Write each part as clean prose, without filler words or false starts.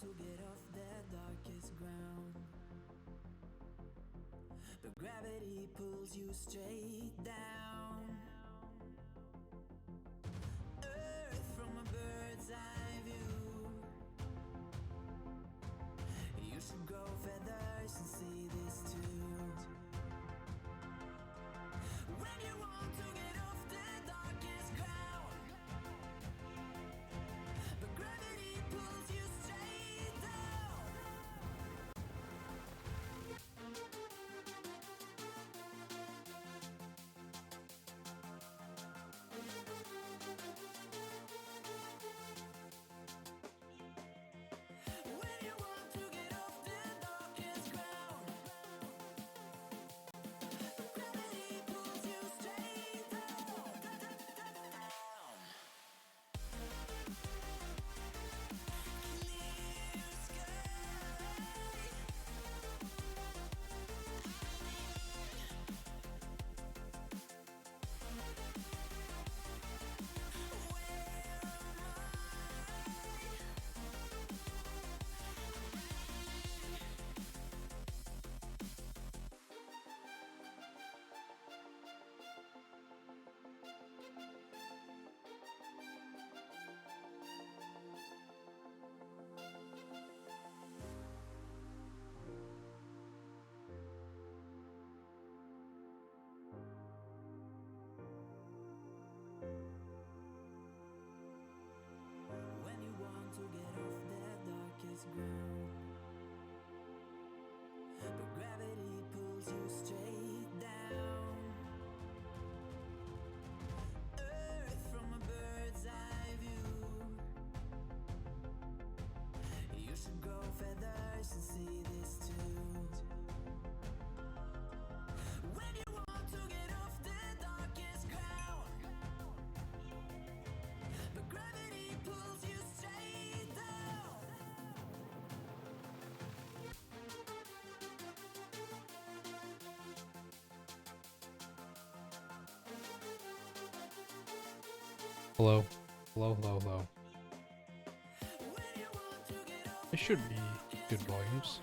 to get off that darkest ground, but gravity pulls you straight down. Earth from a bird's eye view. You should grow feathers and see this too. When you want to get off the darkest ground, but gravity pulls you straight down. When you want to get off the darkest ground, but gravity pulls you straight down. Clear sky. When you want to get off that darkest ground, but gravity pulls you straight down. Earth from a bird's eye view. You should grow feathers and see this too. When you want to get off the darkest ground, but gravity pulls you straight down. Hello. Hello, hello, hello. When you want to get off It should be good volumes.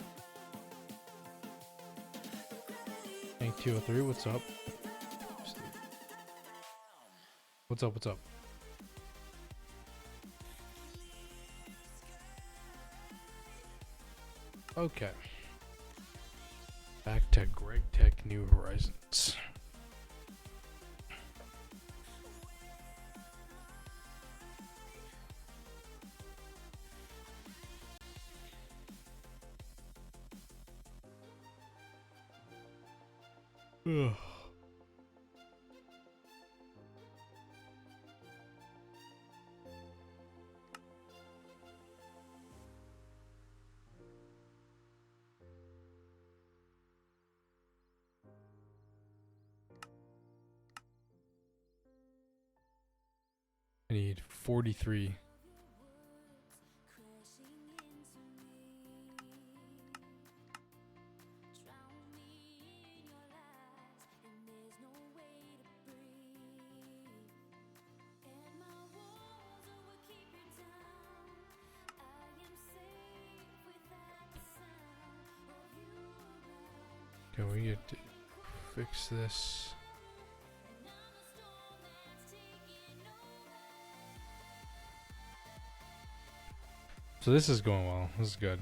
Hank 203, what's up? What's up, what's up? Okay. Back to Greg Tech New Horizons. Ugh. I need 43. Can we get to fix this? So this is going well. This is good.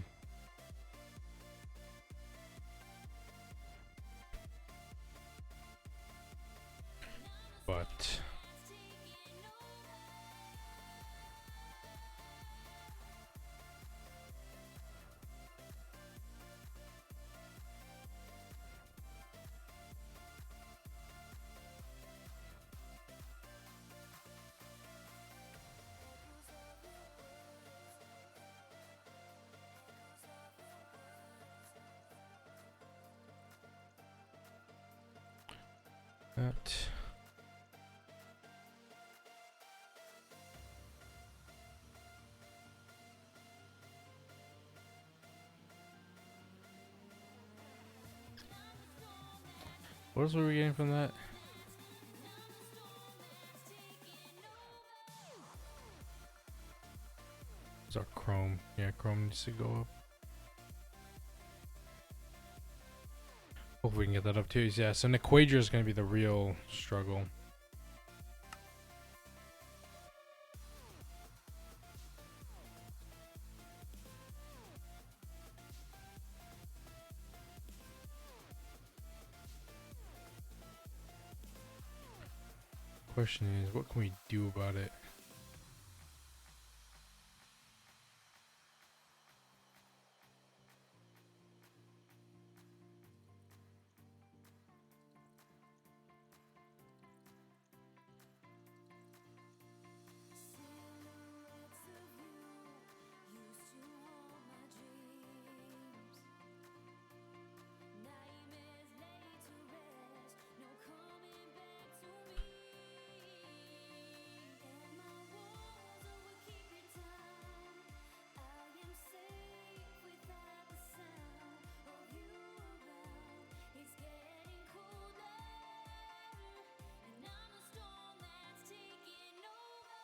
But that. What else were we getting from that? It's our chrome. Yeah, chrome needs to go up. Hope we can get that up too. Yeah, so Nequadra is going to be the real struggle. Question is, what can we do about it? Silhouettes of you used to haunt my dreams. Nightmares laid to rest, no coming back to me. And my walls would keep you down. I am safe without the sound of you around. It's getting colder, and I'm the storm that's taking over.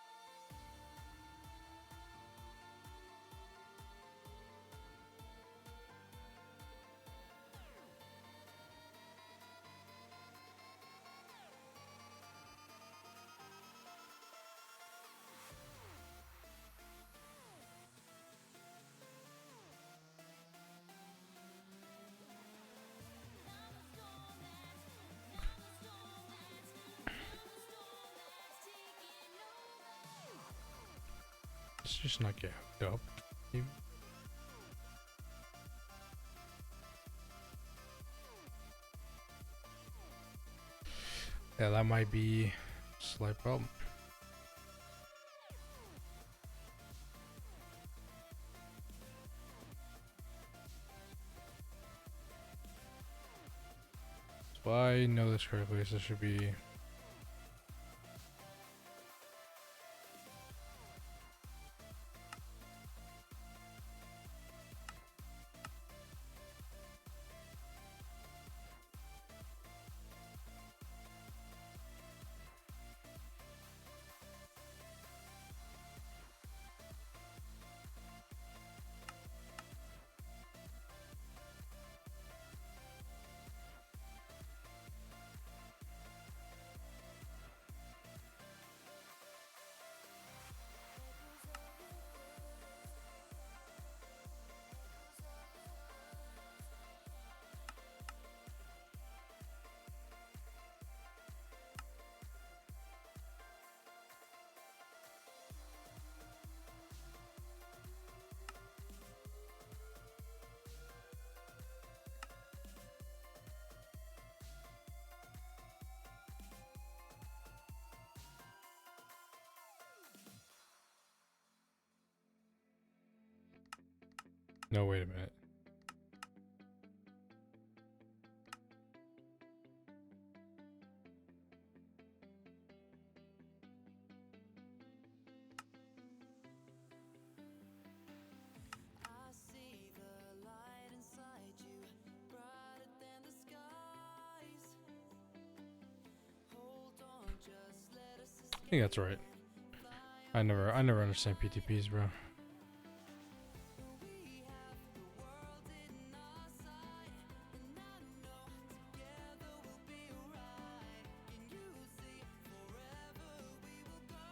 Let's just not get hooked up. Maybe. Yeah, that might be a slight problem. So I know this correctly, so this should be. No, wait a minute. I see the light inside you, brighter than the skies. Hold on, just let us I think that's right. I never understand PTPs, bro. We have the world in our sight, and I know together we'll be right. Can you see forever we will go?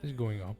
It's going up.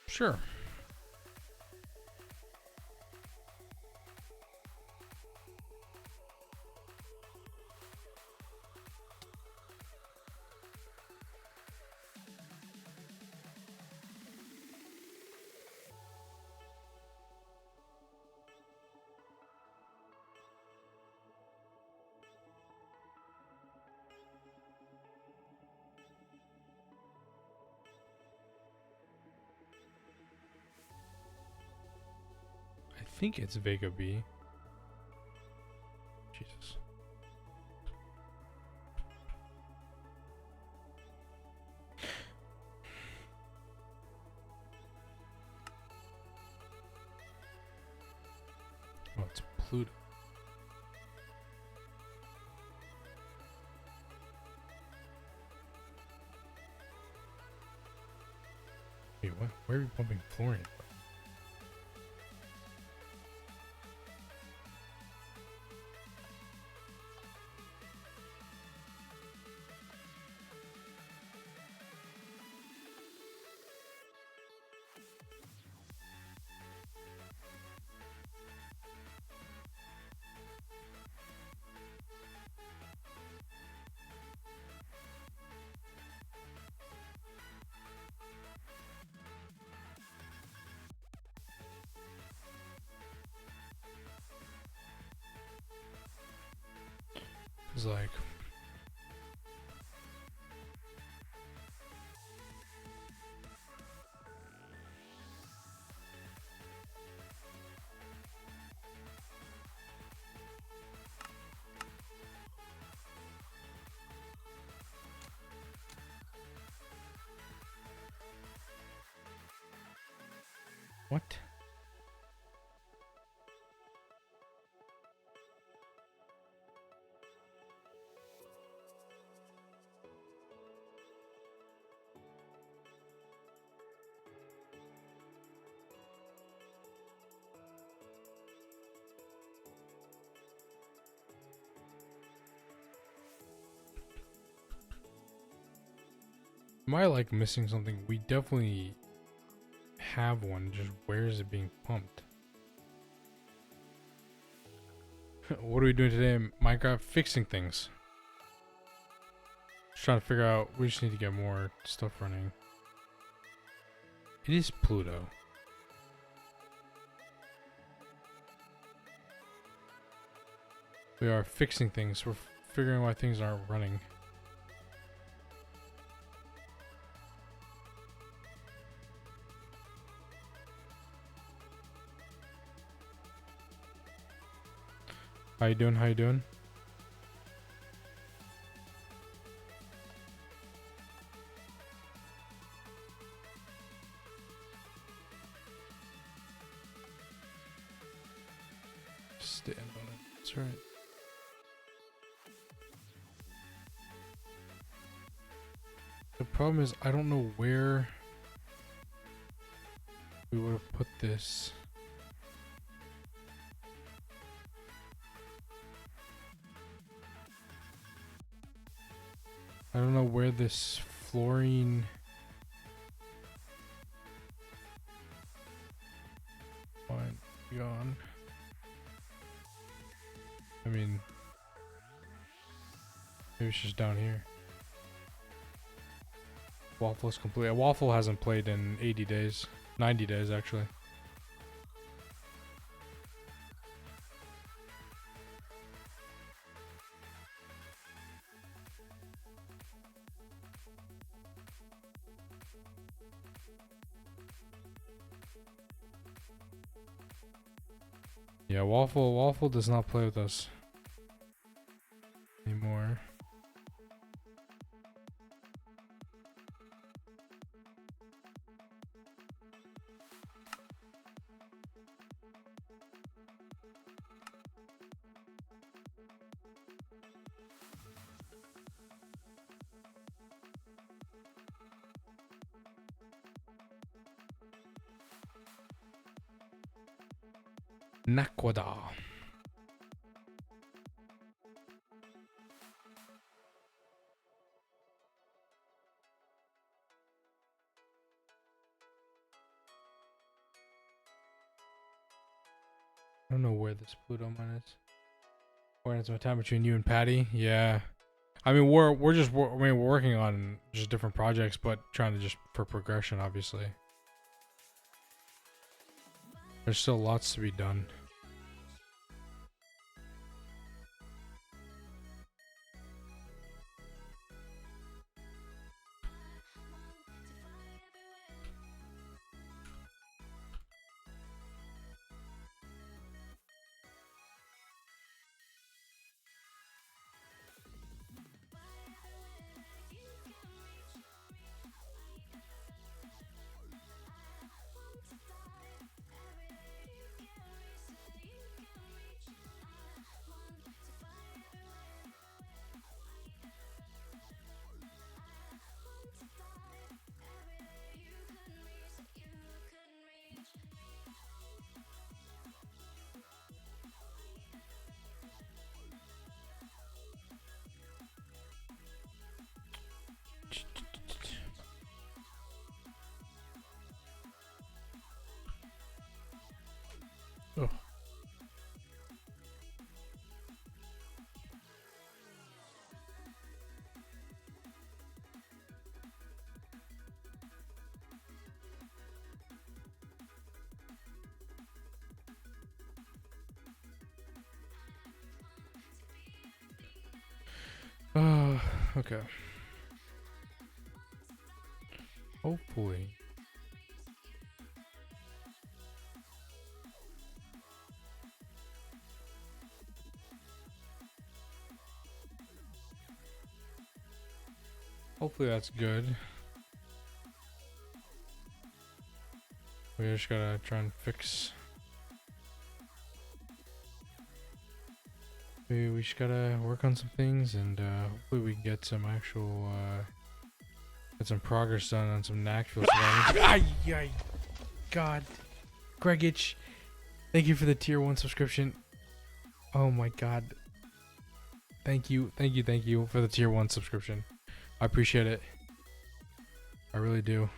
Sure. I think it's Vega B. Jesus. Oh, it's Pluto. Wait, what? Where are you pumping fluorine? It's like, what? Am I like missing something? We definitely have one. Just where is it being pumped? What are we doing today in Minecraft? Fixing things. Just trying to figure out. We just need to get more stuff running. It is Pluto. We are fixing things. We're figuring why things aren't running. How you doing? How you doing? Stand on it. That's right. The problem is I don't know where we would have put this. I don't know where this fluorine might be gone. I mean, maybe it's just down here. Waffle's complete. Waffle hasn't played in 80 days. 90 days, actually. Yeah, Waffle does not play with us anymore. Nakwada. I don't know where this Pluto mine is. Where it's my time between you and Patty. Yeah, I mean we're working on just different projects, but trying to just for progression. Obviously, there's still lots to be done. Oh. Okay. Hopefully. Hopefully that's good. We just gotta try and fix. We just gotta work on some things, and hopefully we can get some actual get some progress done on some Knackville surroundings. Ay, God, Gregich, thank you for the tier 1 subscription. Oh my God, thank you for the tier 1 subscription. I appreciate it. I really do.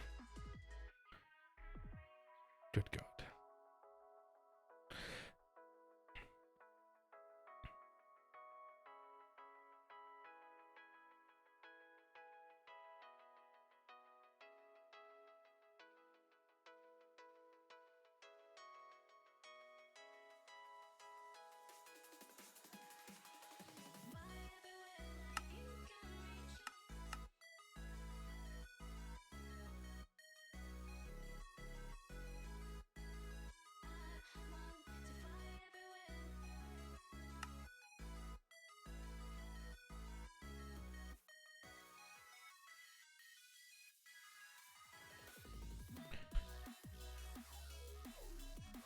Good God.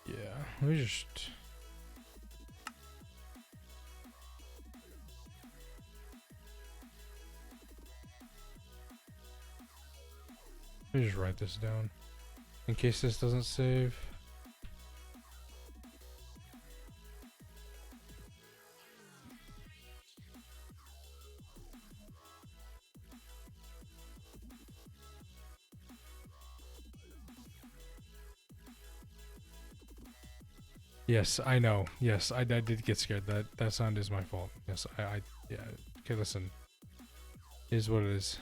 Yeah, let me just. Let me just write this down in case this doesn't save. Yes, I know. Yes, I did get scared. That sound is my fault. Yes, yeah. Okay, listen. It is what it is.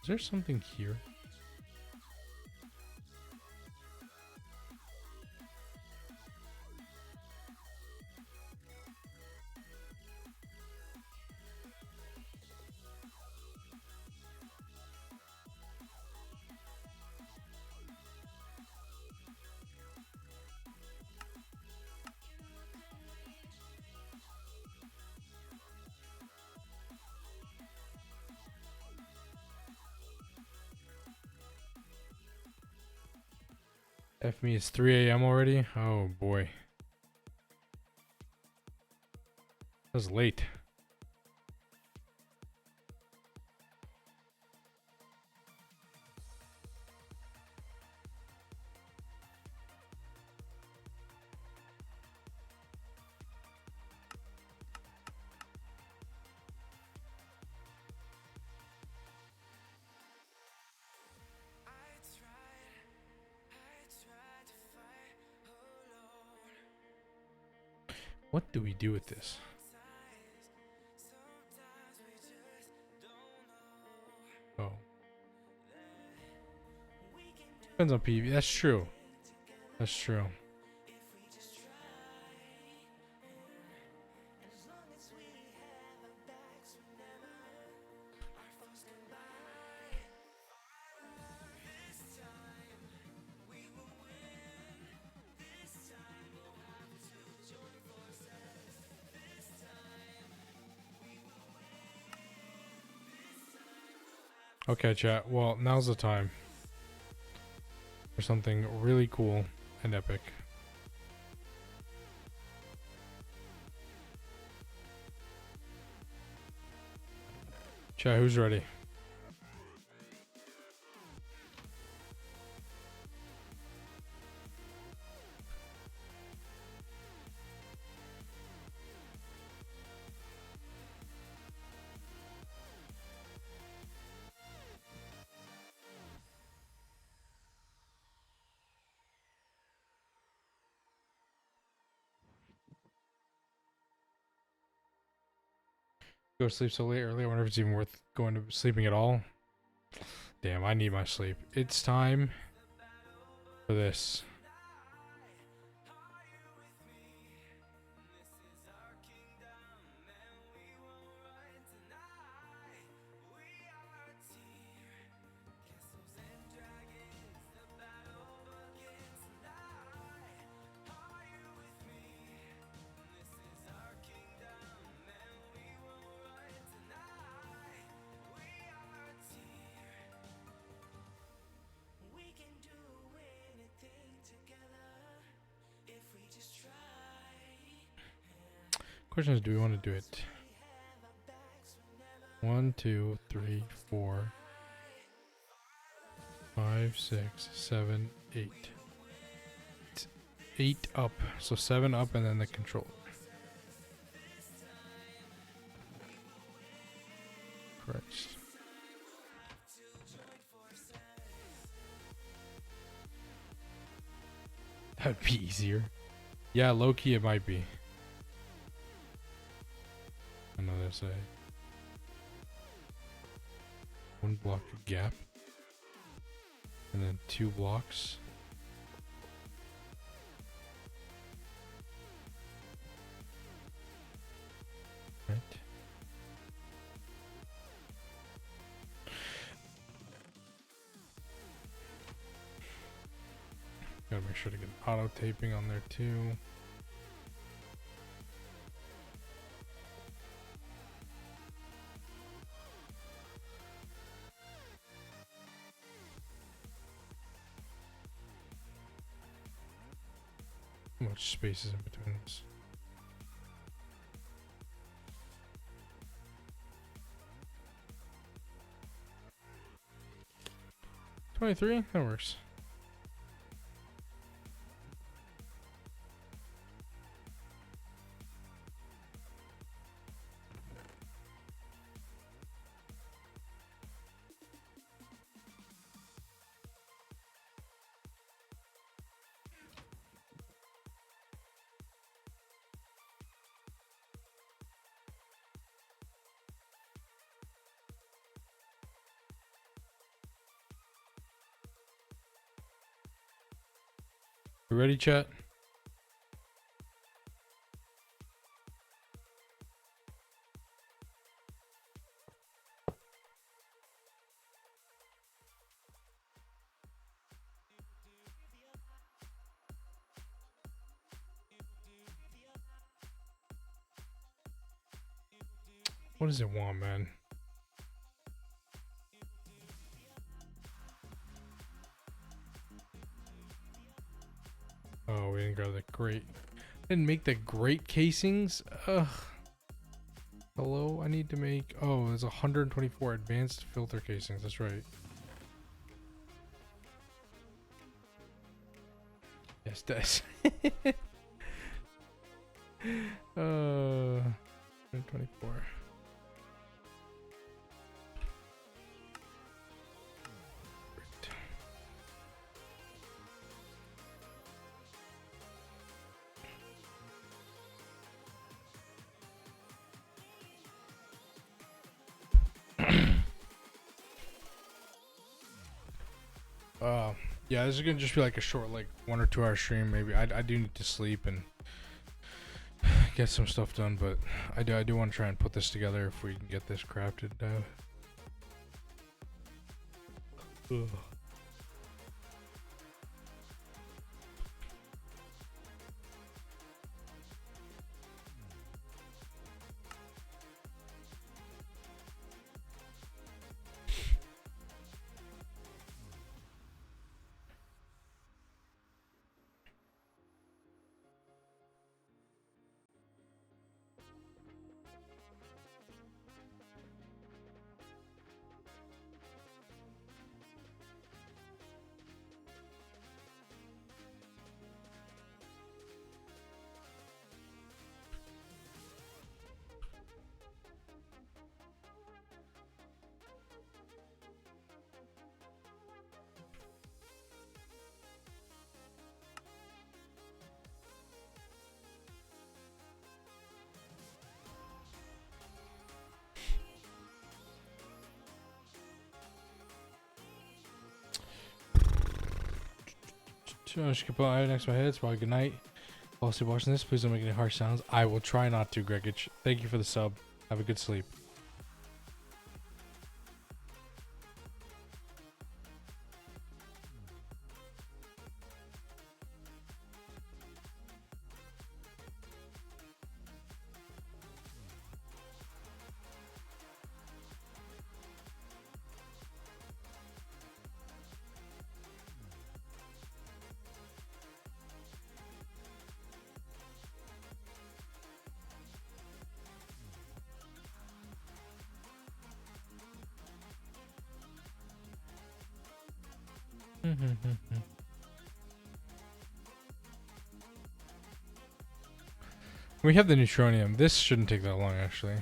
Is there something here? F me, it's 3 a.m. already? Oh boy. That's late. What do we do with this? Oh. Depends on PV. That's true. That's true. Okay, chat. Well, now's the time for something really cool and epic. Chat, who's ready? Go to sleep so late early. I wonder if it's even worth going to sleeping at all. Damn, I need my sleep. It's time for this. Question is, do we want to do it? 1, 2, 3, 4, 5, 6, 7, 8. It's 8 up. So 7 up and then the controller. Christ. That'd be easier. Yeah, low key it might be. Another say. 1 block gap. And then 2 blocks. Right. Gotta make sure to get auto taping on there too. How much space is in between this? $23? That works. You ready, chat? What does it want, man? Oh, we didn't grab the great. Didn't make the great casings? Ugh. Hello? I need to make... Oh, there's 124 advanced filter casings. That's right. Yes, that's... 124. Yeah, this is gonna just be like a short, like 1 or 2 hour stream. Maybe I do need to sleep and get some stuff done, but I do want to try and put this together if we can get this crafted. Ugh. I should put my next to my head. It's probably good night. While I watching this, please don't make any harsh sounds. I will try not to, Gregich. Thank you for the sub. Have a good sleep. We have the neutronium. This shouldn't take that long, actually.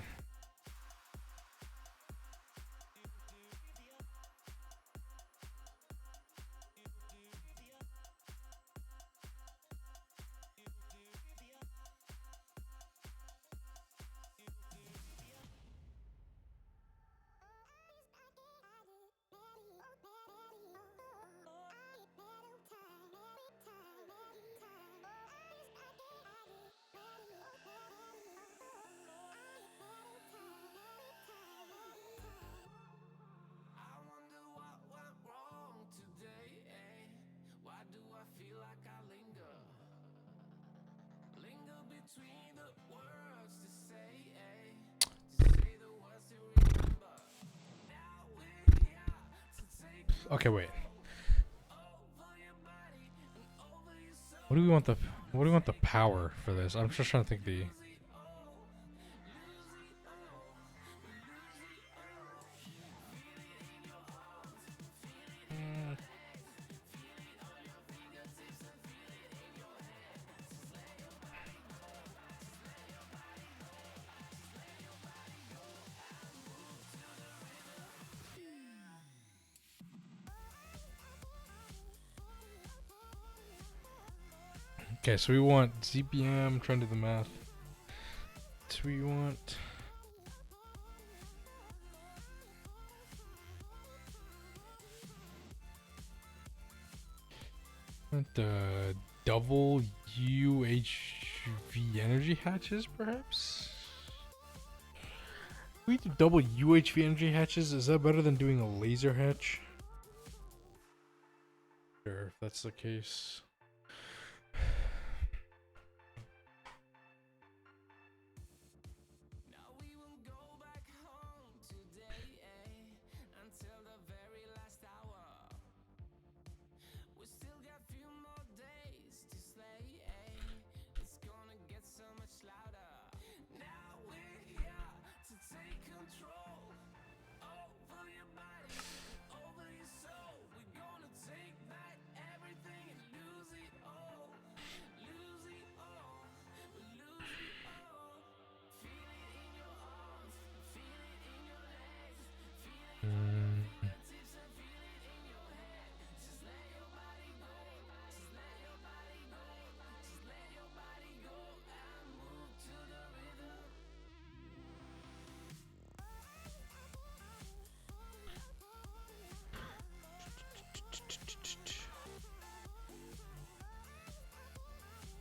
Okay, wait. What do we want the power for this? I'm just trying to think the Okay, so we want ZBM, trying to do the math. So we want double UHV energy hatches, perhaps? We do double UHV energy hatches. Is that better than doing a laser hatch? Sure, if that's the case.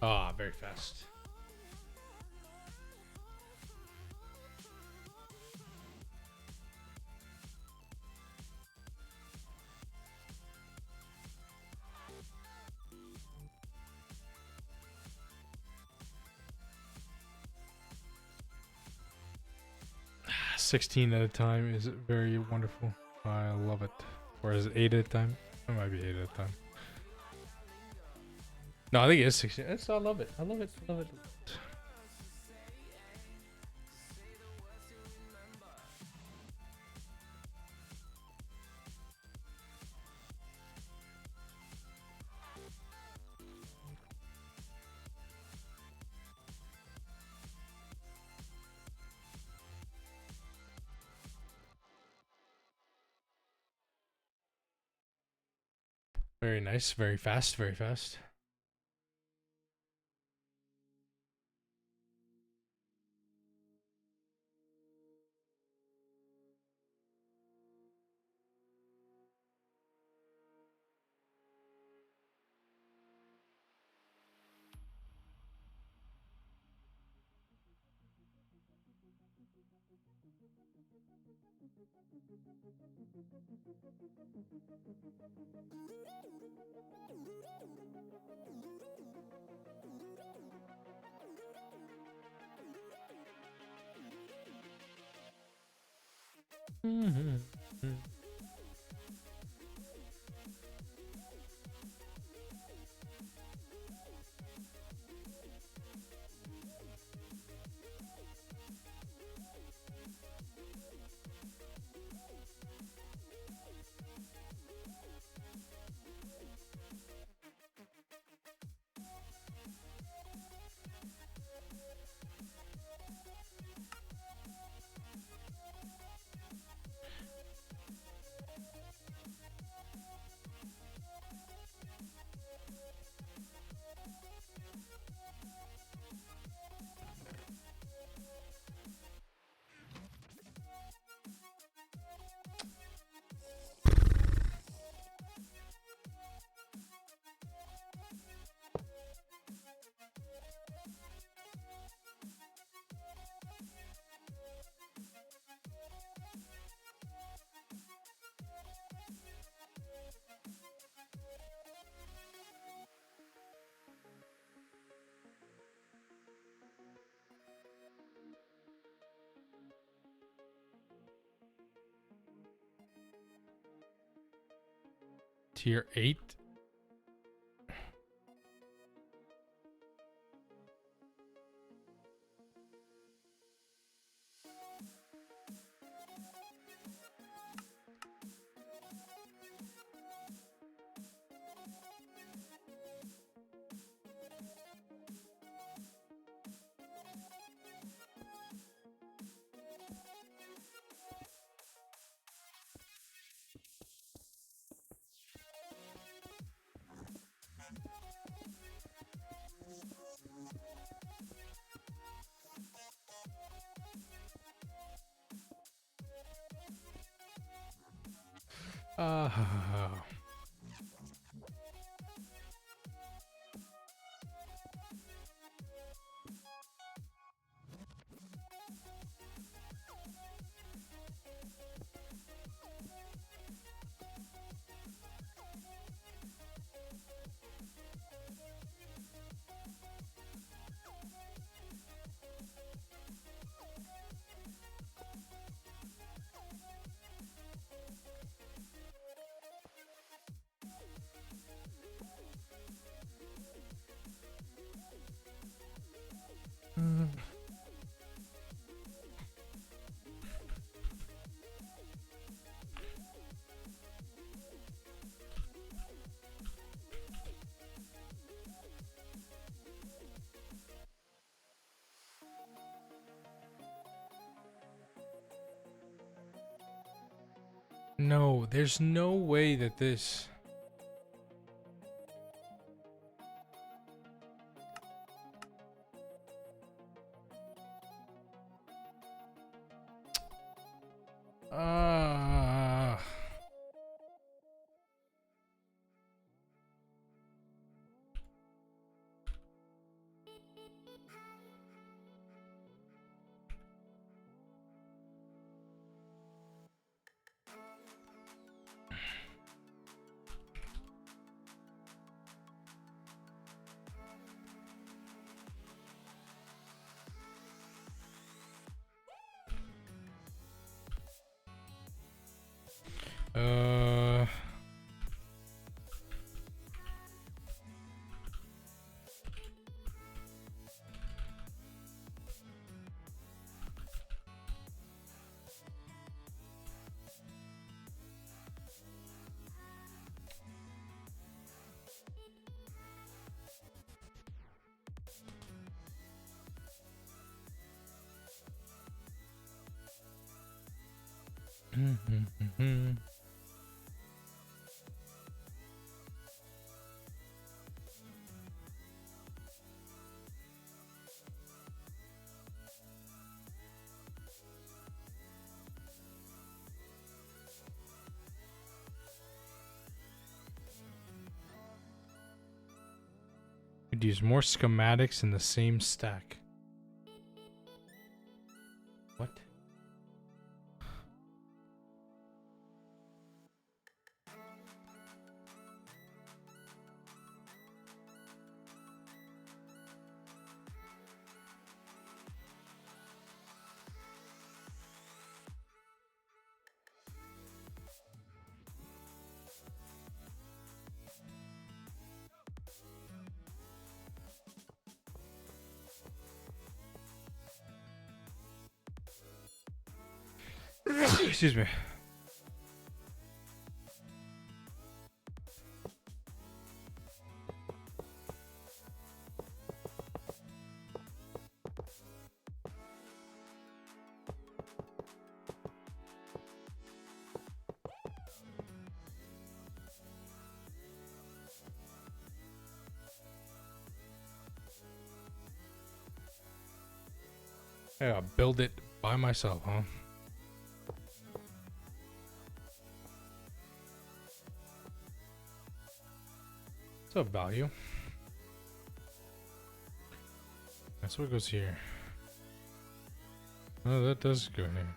Ah, very fast. Ah, 16 at a time is very wonderful. I love it. Or is it 8 at a time? It might be 8 at a time. No, I think it is 16. I love it. I love it. I love it. Very nice. Very fast. Very fast. Tier 8? Ah. No, there's no way that this... Ah. Uh... Could use more schematics in the same stack. What? Excuse me. Yeah, build it by myself, huh? What's up, value? That's what goes here. Oh, that does go here.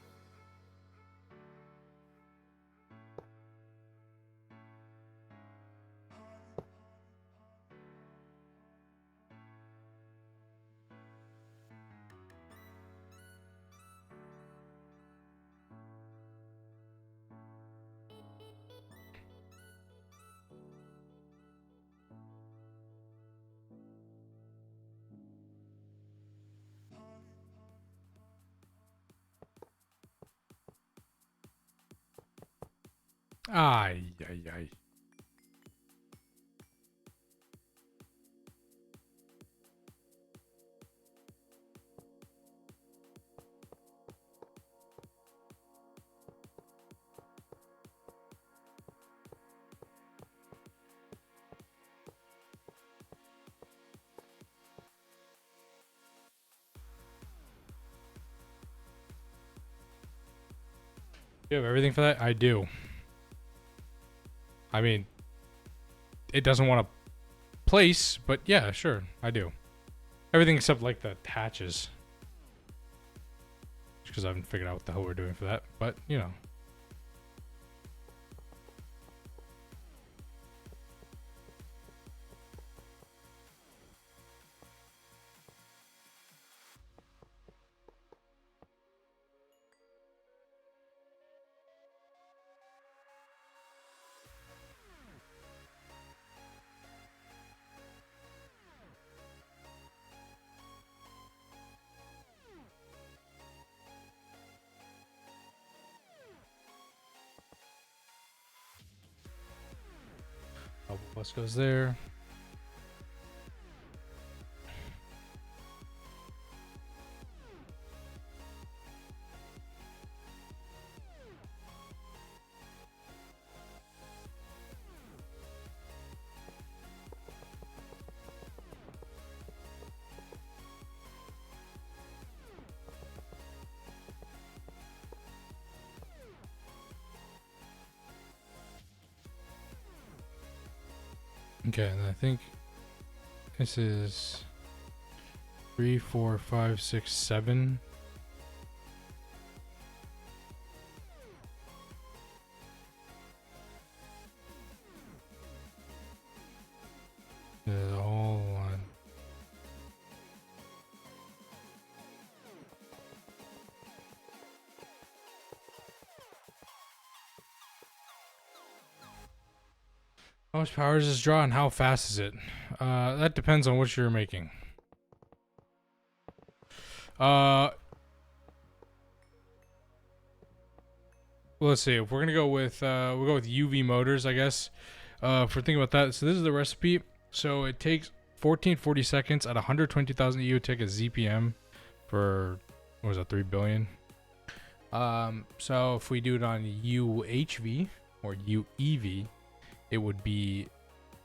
Ay, ay, ay. You have everything for that? I do. I mean, it doesn't want to place, but yeah, sure, I do. Everything except like the hatches. Because I haven't figured out what the hell we're doing for that, but you know. Bubble bus goes there. Okay, and I think this is 3, 4, 5, 6, 7. All on. How much power does this draw and how fast is it? That depends on what you're making. Let's see. If we're gonna go with we'll go with UV motors, I guess. If we're thinking about that, so this is the recipe. So it takes 1440 seconds at 120,000 EU. Take a ZPM for what was that, 3 billion. So if we do it on UHV or UEV, it would be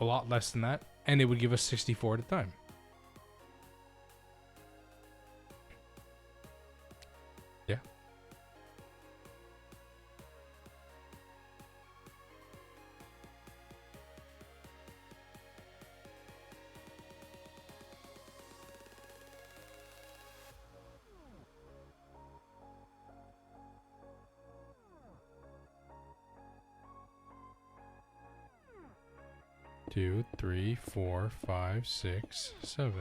a lot less than that, and it would give us 64 at a time. Yeah. Two, 3, 4, 5, 6, 7.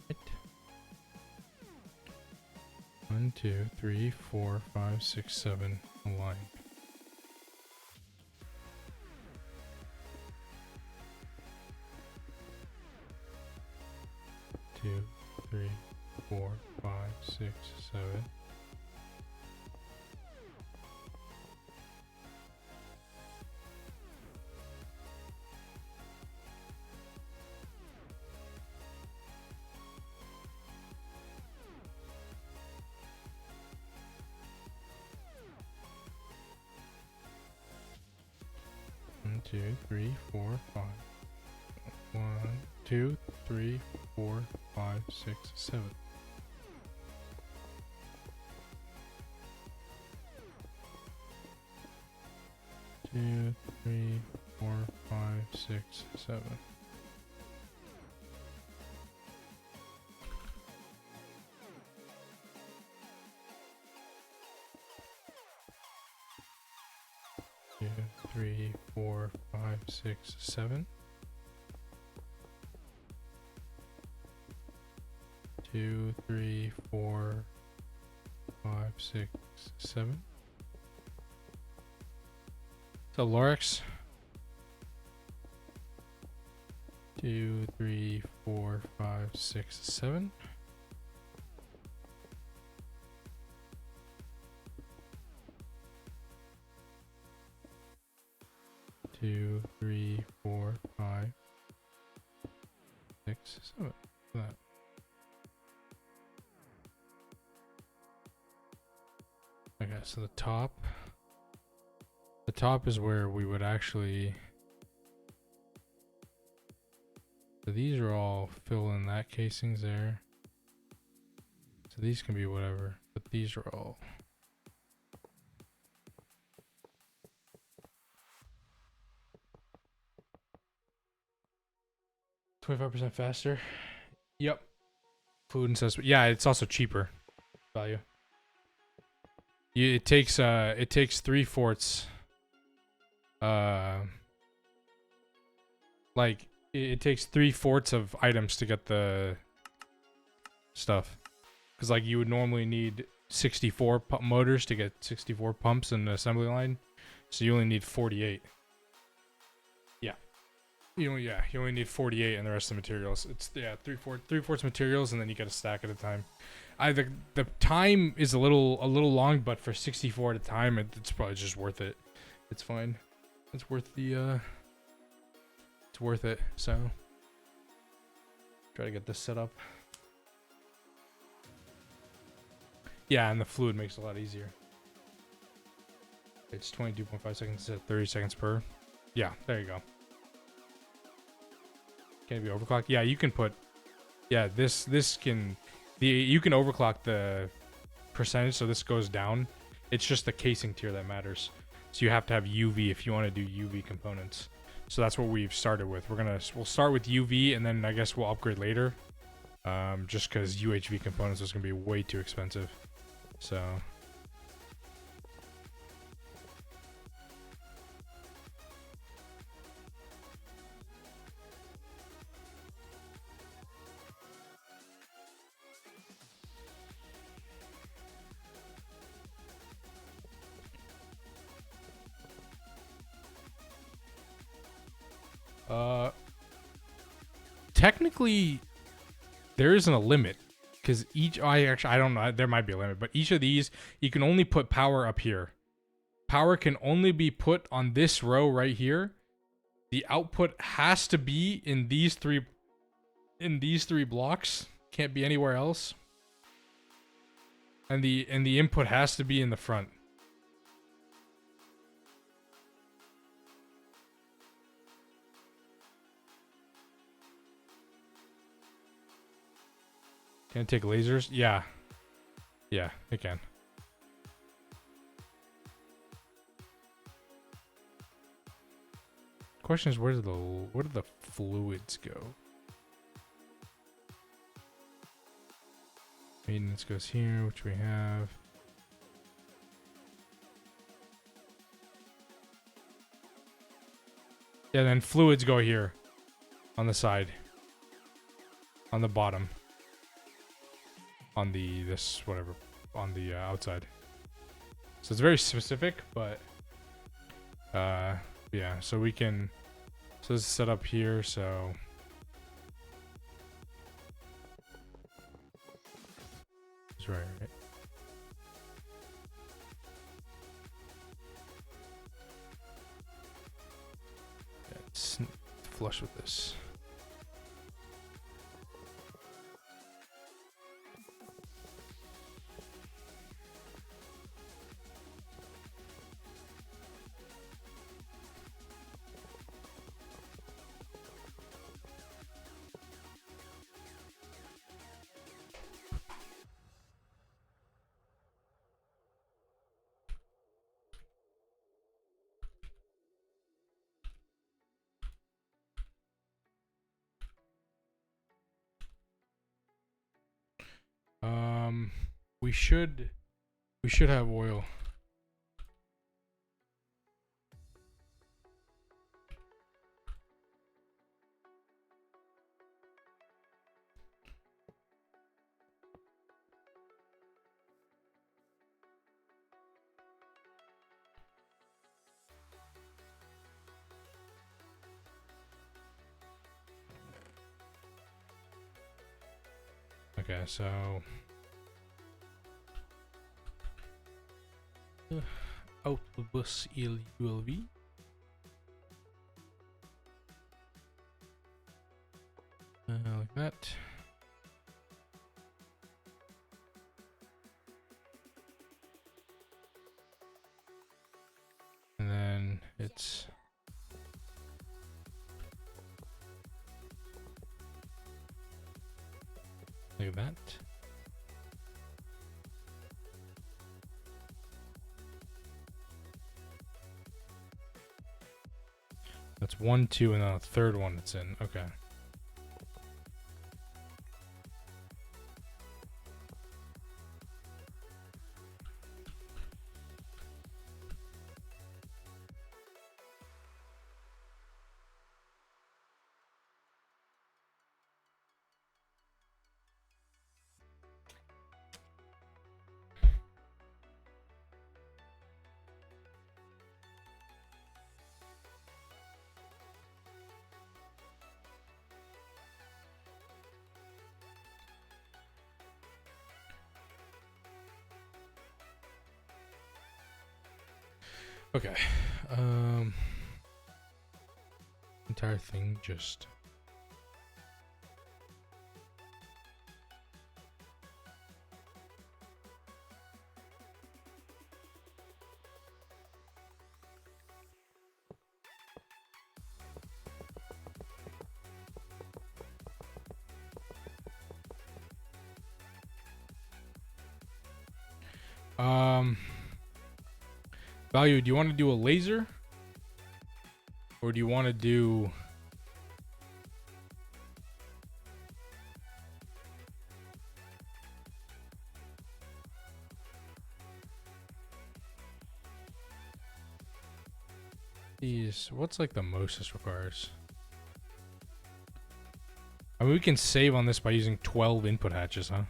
Right. 1, 2, 3, 4, 5, 6, 7. Align. Two, 3, 4, 5, 6, 7. One, 2, 3, 4, 5. 1, 2, 3, 4, 5, 6, 7. 2, 3, 4, 5, 6, 7. Two, 3, 4, 5, 6, 7. 2, 3, 4, 5, 6, 7. So Lorex. 2, 2, 3, 4, 5, 6, 7. Two, 3, 4, 5, 6, 7. That. Okay, so the top is where we would actually. So these are all fill in that casings there. So these can be whatever, but these are all. 25% faster. Yep. Food and suspect. Yeah, it's also cheaper value. It takes 3/4. Like it takes 3/4 of items to get the stuff, because like you would normally need 64 motors to get 64 pumps in the assembly line, so you only need 48. You only need 48 and the rest of the materials. It's 3/4 materials, and then you get a stack at a time. The time is a little long, but for 64 at a time, it's probably just worth it. It's fine. It's worth the it's worth it. So try to get this set up. Yeah, and the fluid makes it a lot easier. It's 22.5 seconds to 30 seconds per. Yeah, there you go. Can it be overclocked? Yeah, you can put. Yeah, this can. You can overclock the percentage, so this goes down. It's just the casing tier that matters. So you have to have UV if you want to do UV components. So that's what we've started with. We'll start with UV, and then I guess we'll upgrade later. Just because UHV components is gonna be way too expensive. So. Technically, there isn't a limit, because I don't know, there might be a limit, but each of these you can only put power up here. Power can only be put on this row right here. The output has to be in these three blocks. Can't be anywhere else. And the input has to be in the front. Can it take lasers? Yeah. Yeah, it can. Question is, where do the fluids go? Maintenance goes here, which we have. Yeah, then fluids go here. On the side. On the bottom. On the, on the outside. So it's very specific, but yeah, so we can, so this is set up here, so it's right. Let's flush with this. We should have oil. Okay, so autobus ULV. Like that. And then it's like that. That's 1, 2, and then a third one that's in. Okay. Okay. Entire thing just value, do you want to do a laser? Or do you want to do these? What's like the most this requires? I mean, we can save on this by using 12 input hatches, huh?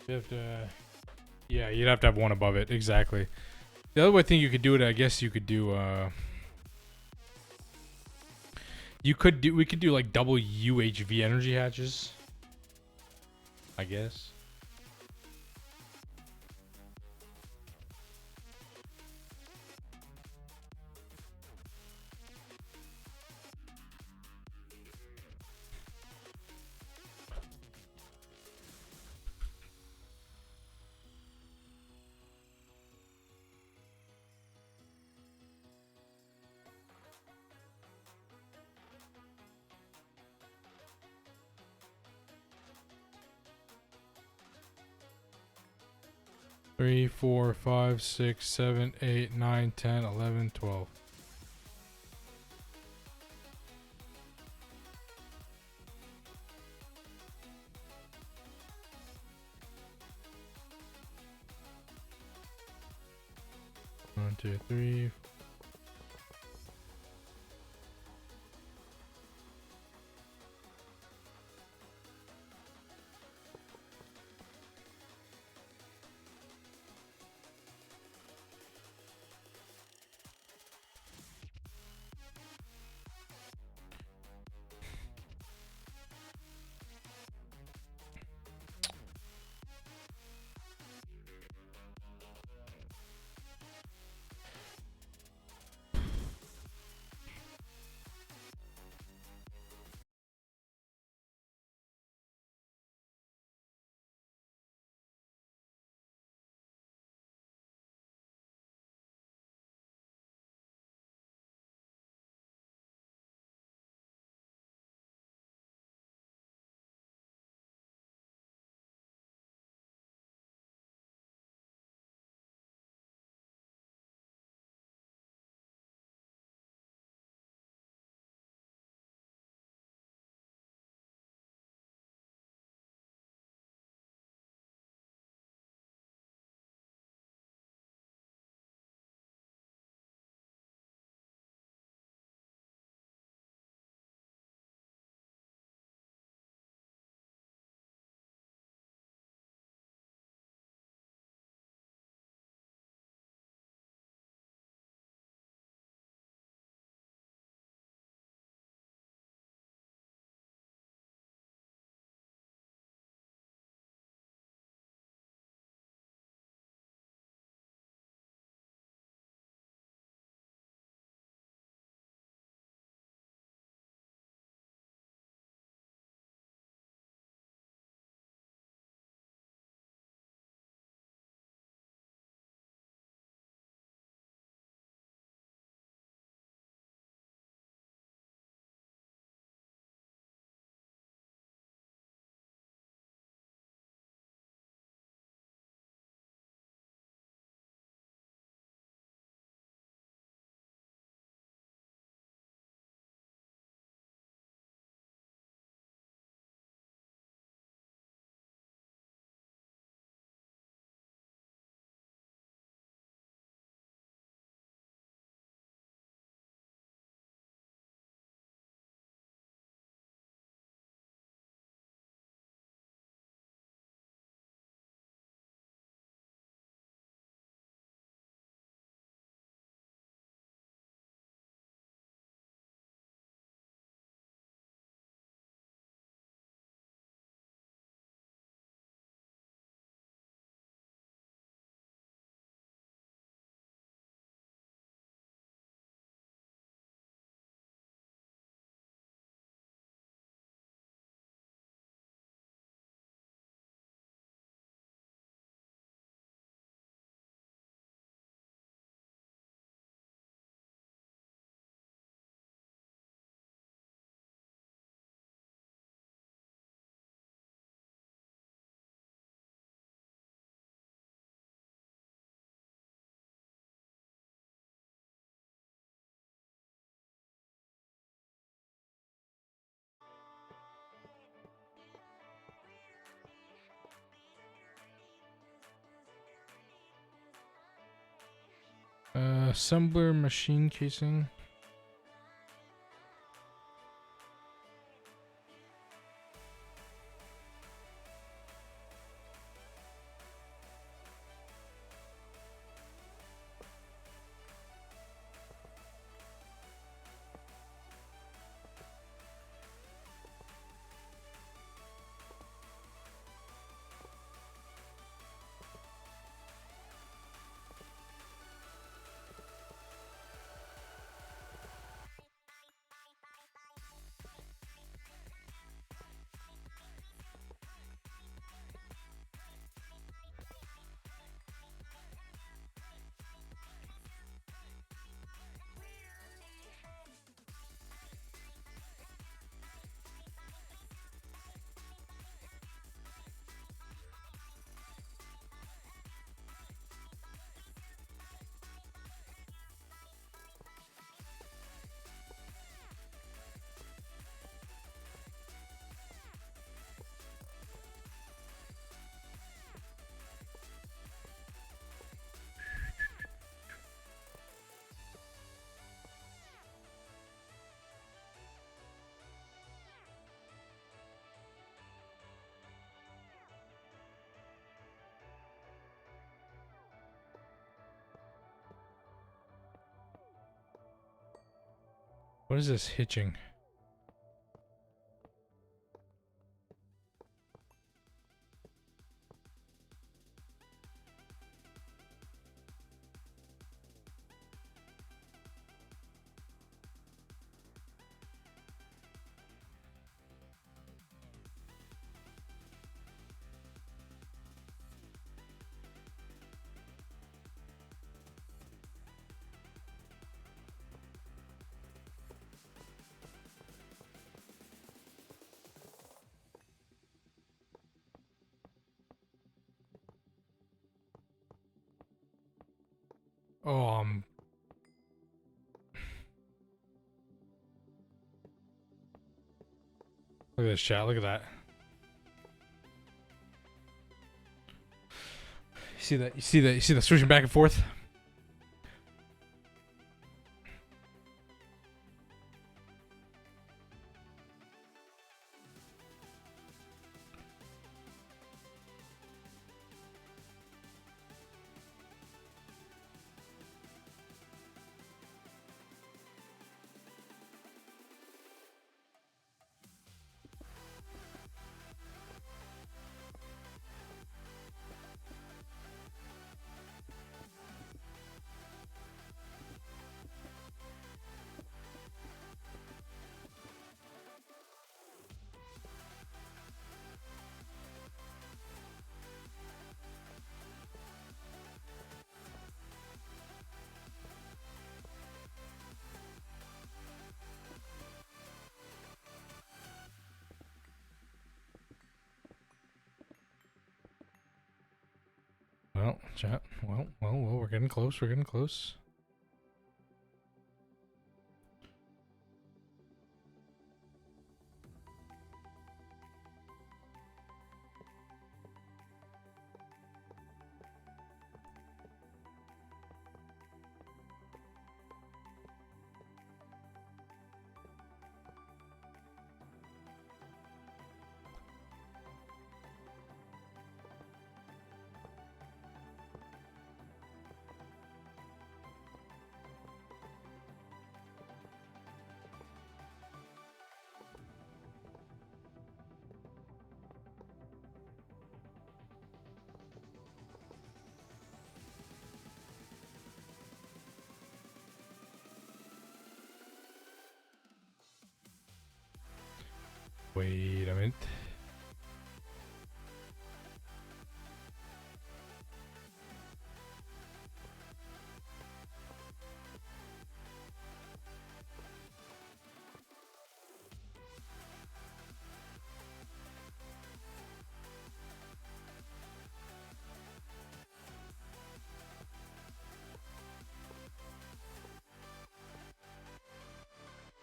You have to, yeah, you'd have to have one above it. Exactly. The other way thing you could do it, I guess you could do, we could do like double UHV energy hatches, I guess. Three, 4, 5, 6, 7, 8, 9, 10, 11, 12. One, two, three. Assembler machine casing. What is this hitching? Oh, look at this chat. Look at that. You see that? You see that? You see the switching back and forth? Well, chat. Well, we're getting close. We're getting close. Wait a minute.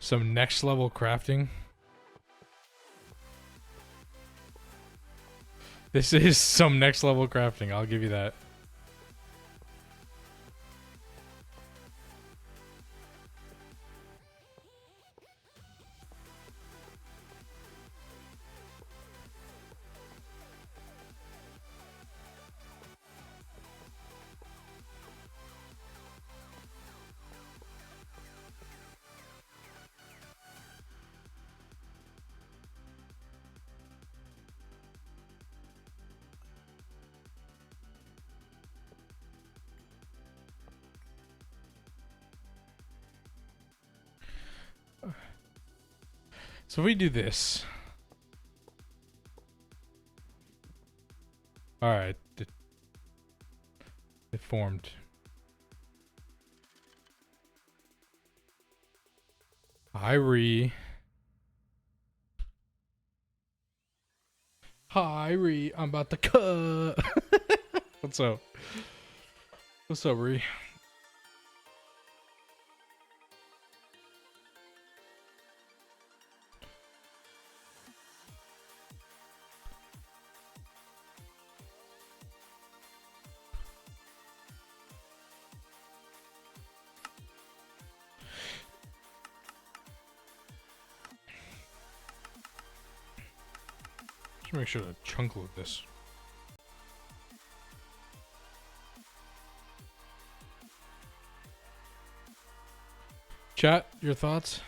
Some next level crafting. This is some next level crafting, I'll give you that. So we do this. Alright. It formed. Hi, Ree. Hi, Ree. I'm about to cut. What's up? What's up, Ree? Just make sure to chunk load this. Chat, your thoughts?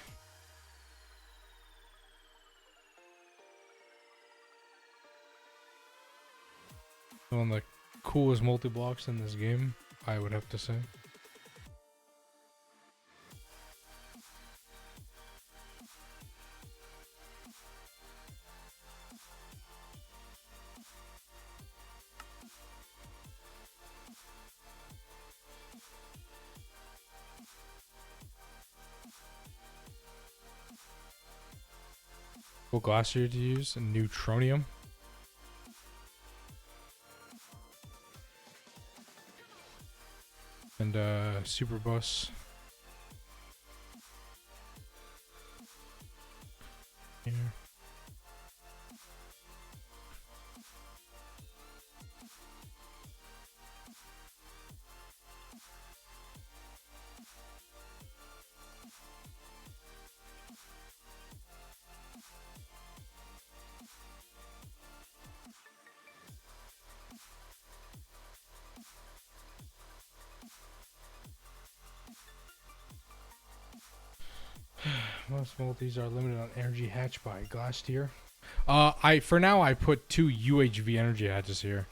One of the coolest multi-blocks in this game, I would have to say. What glass are you to use? Neutronium. And super bus. Here. Most multis are limited on energy hatch by glass tier. For now I put 2 UHV energy hatches here.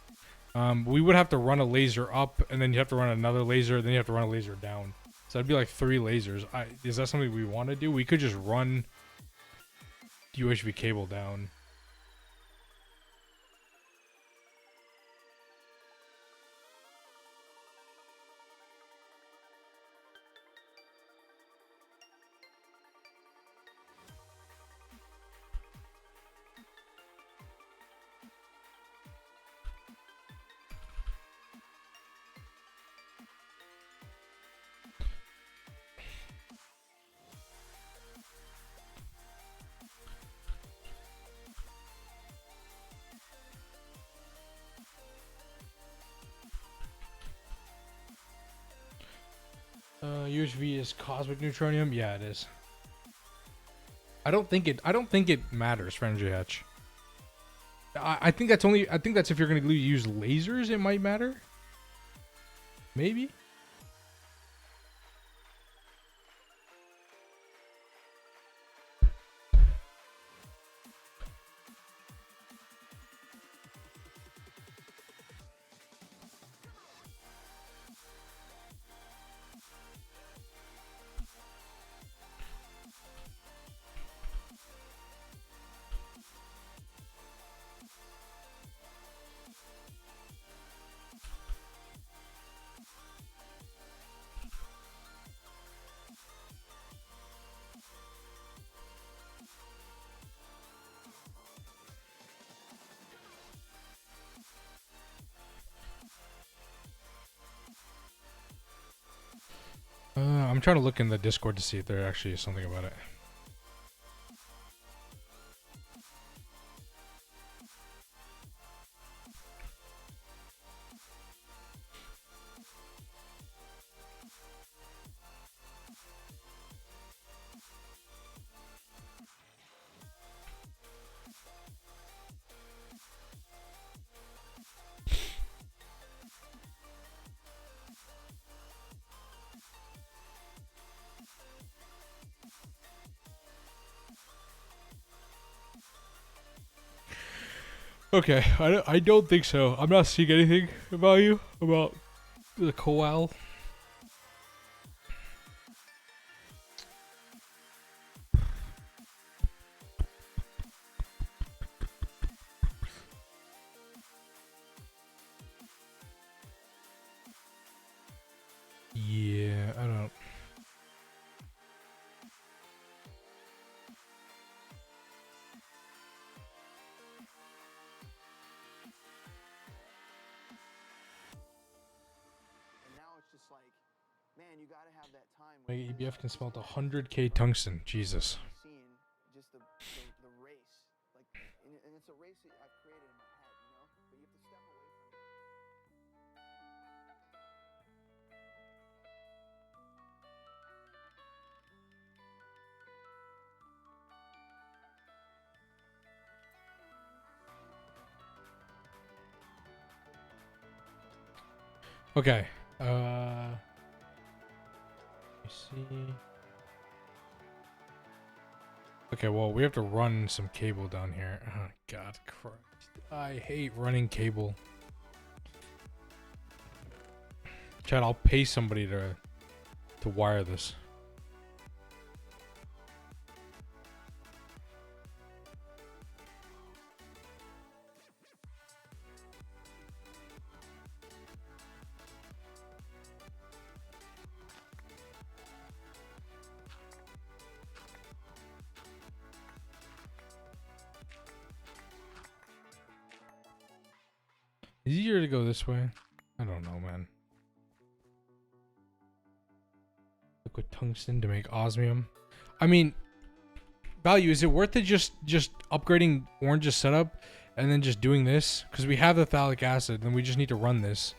We would have to run a laser up, and then you have to run another laser, then you have to run a laser down. So that'd be like 3 lasers. Is that something we want to do? We could just run UHV cable down. UHV is cosmic neutronium. Yeah, it is. I don't think it matters for energy hatch. I think that's only. I think that's if you're gonna use lasers, it might matter. Maybe. I'm trying to look in the Discord to see if there actually is something about it. Okay, I don't think so. I'm not seeing anything about the coal. And you gotta have that time. My EBF can smelt 100k tungsten. Jesus. Seeing just the race, like, and it's a race that I've created in my head, you know. But you have to step away from it. Okay. Let me see. Okay, well, we have to run some cable down here. Oh, God Christ. I hate running cable. Chad, I'll pay somebody to wire this. Is it easier to go this way? I don't know, man. Liquid tungsten to make osmium. I mean, value, is it worth it just upgrading Orange's setup and then just doing this? Because we have the phthalic acid and we just need to run this.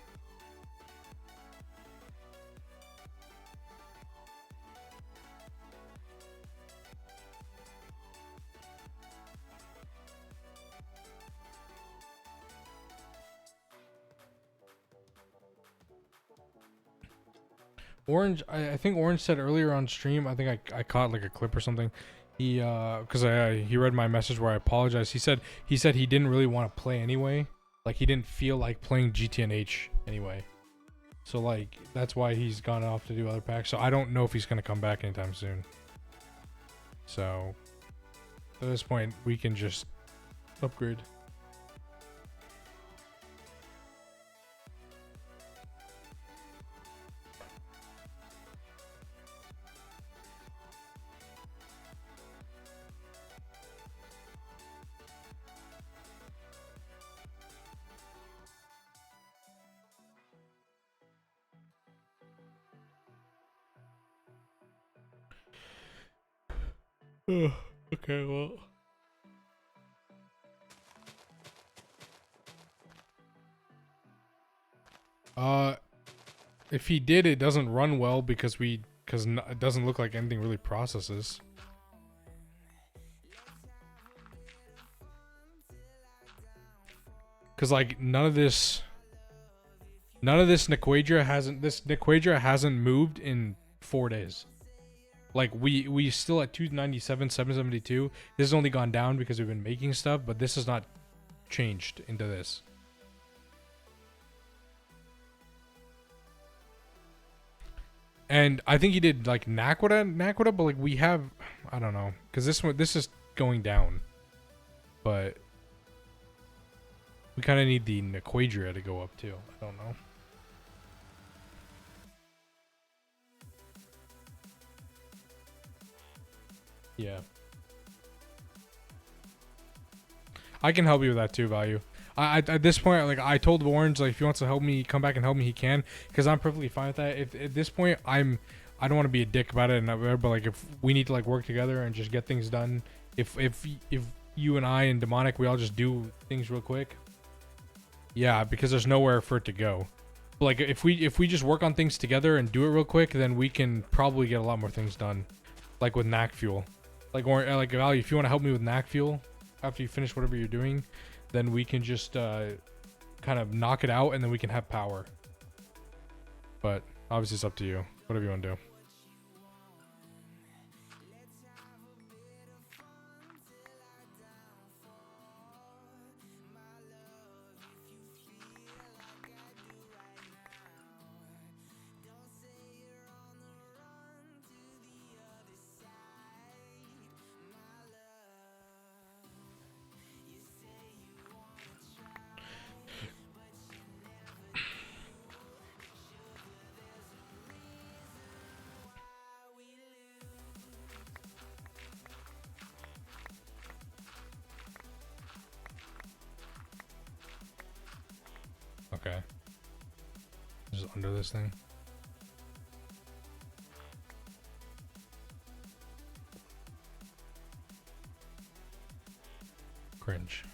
Orange, I think Orange said earlier on stream, I think I caught like a clip or something. He because he read my message where I apologized. He said he didn't really want to play anyway. Like he didn't feel like playing GTNH anyway. So like that's why he's gone off to do other packs. So I don't know if he's gonna come back anytime soon. So at this point we can just upgrade. Okay, well. If he did, it doesn't run well because it doesn't look like anything really processes. Cause like none of this Nequadria hasn't moved in 4 days. Like we still at 297, 772. This has only gone down because we've been making stuff, but this has not changed into this. And I think he did like Naquita, but like we have, I don't know, because this is going down, but we kind of need the Nequadria to go up too. I don't know. Yeah. I can help you with that too, Value. I at this point, like I told Orange, like if he wants to help me, come back and help me, he can, because I'm perfectly fine with that. If at this point, I don't want to be a dick about it, but like if we need to like work together and just get things done, if you and I and Demonic, we all just do things real quick. Yeah, because there's nowhere for it to go. But like if we just work on things together and do it real quick, then we can probably get a lot more things done, like with Knack Fuel. Like Value, if you want to help me with Knack Fuel after you finish whatever you're doing, then we can just kind of knock it out and then we can have power. But obviously it's up to you. Whatever you want to do. Okay. Just under this thing. Cringe.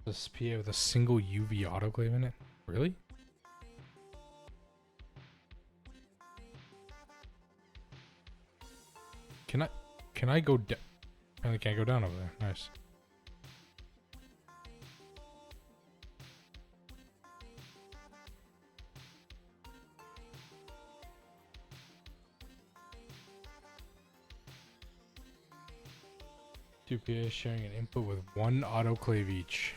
This PA with a single UV autoclave in it? Really? Can I go down? Apparently can't go down over there. Nice. Two PAs sharing an input with one autoclave each.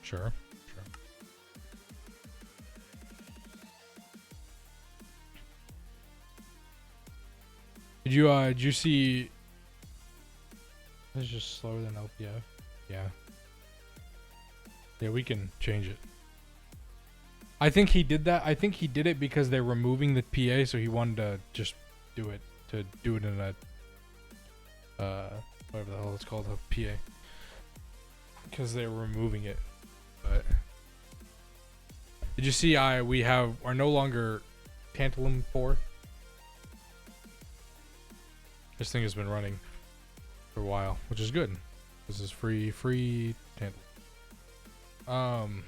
Sure. Did you see? It's just slower than LPF. Yeah. Yeah, we can change it. I think he did that. I think he did it because they're removing the PA, so he wanted to just do it in a whatever the hell it's called, a PA. Because they're removing it. But did you see? We are no longer Tantalum 4. This thing has been running for a while, which is good. This is free Tantalum.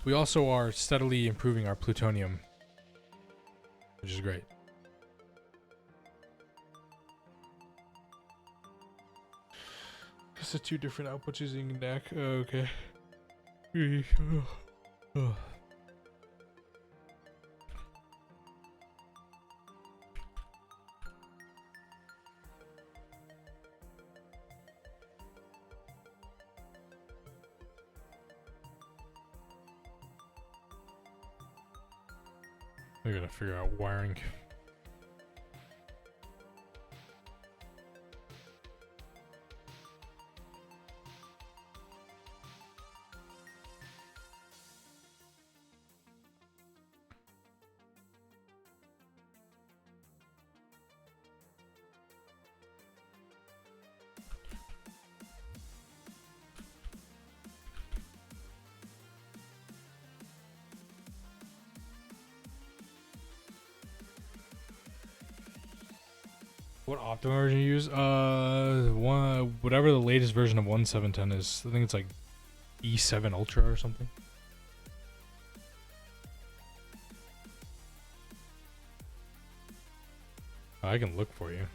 We also are steadily improving our plutonium, which is great. It's the two different outputs using NAC. Okay. We gotta figure out wiring. What optimum version you use? Whatever the latest version of 1710 is. I think it's like E7 Ultra or something. I can look for you. I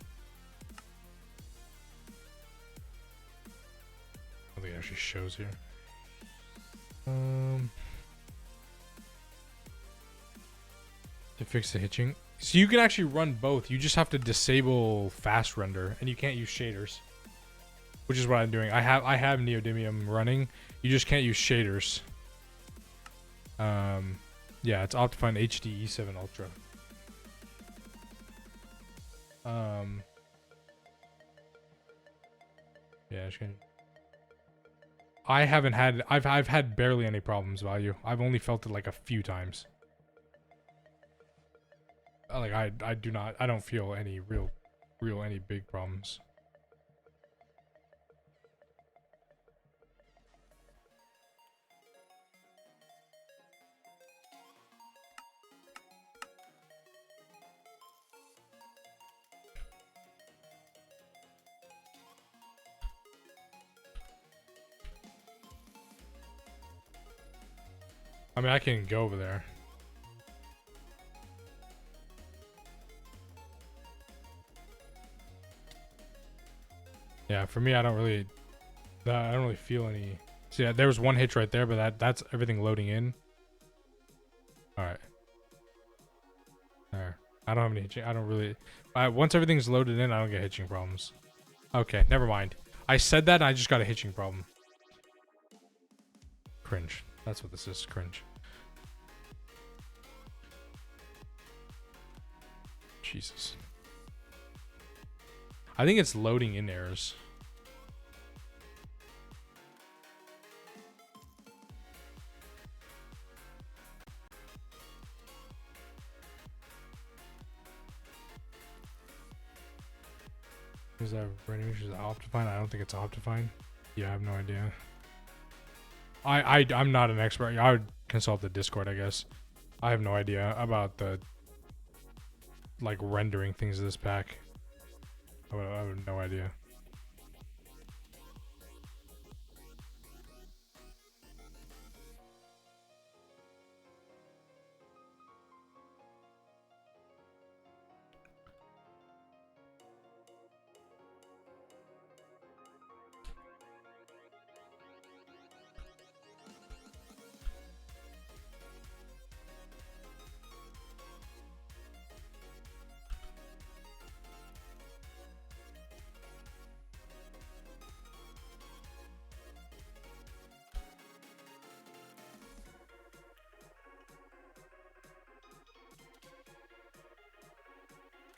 don't think it actually shows here. To fix the hitching. So you can actually run both. You just have to disable fast render, and you can't use shaders, which is what I'm doing. I have neodymium running. You just can't use shaders. Yeah, it's Optifine HD E7 Ultra. Yeah, I haven't had. I've had barely any problems value. I've only felt it like a few times. Like I don't feel any real any big problems. I mean, I can go over there. Yeah, for me, I don't really feel any. See, there was one hitch right there, but that's everything loading in. All right. There. I don't have any hitching. I don't really. Once everything's loaded in, I don't get hitching problems. Okay, never mind. I said that, and I just got a hitching problem. Cringe. That's what this is. Cringe. Jesus. I think it's loading in errors. Is that rendering issues Optifine? I don't think it's Optifine. Yeah, I have no idea. I'm not an expert. I would consult the Discord, I guess. I have no idea about the like rendering things of this pack. I have no idea.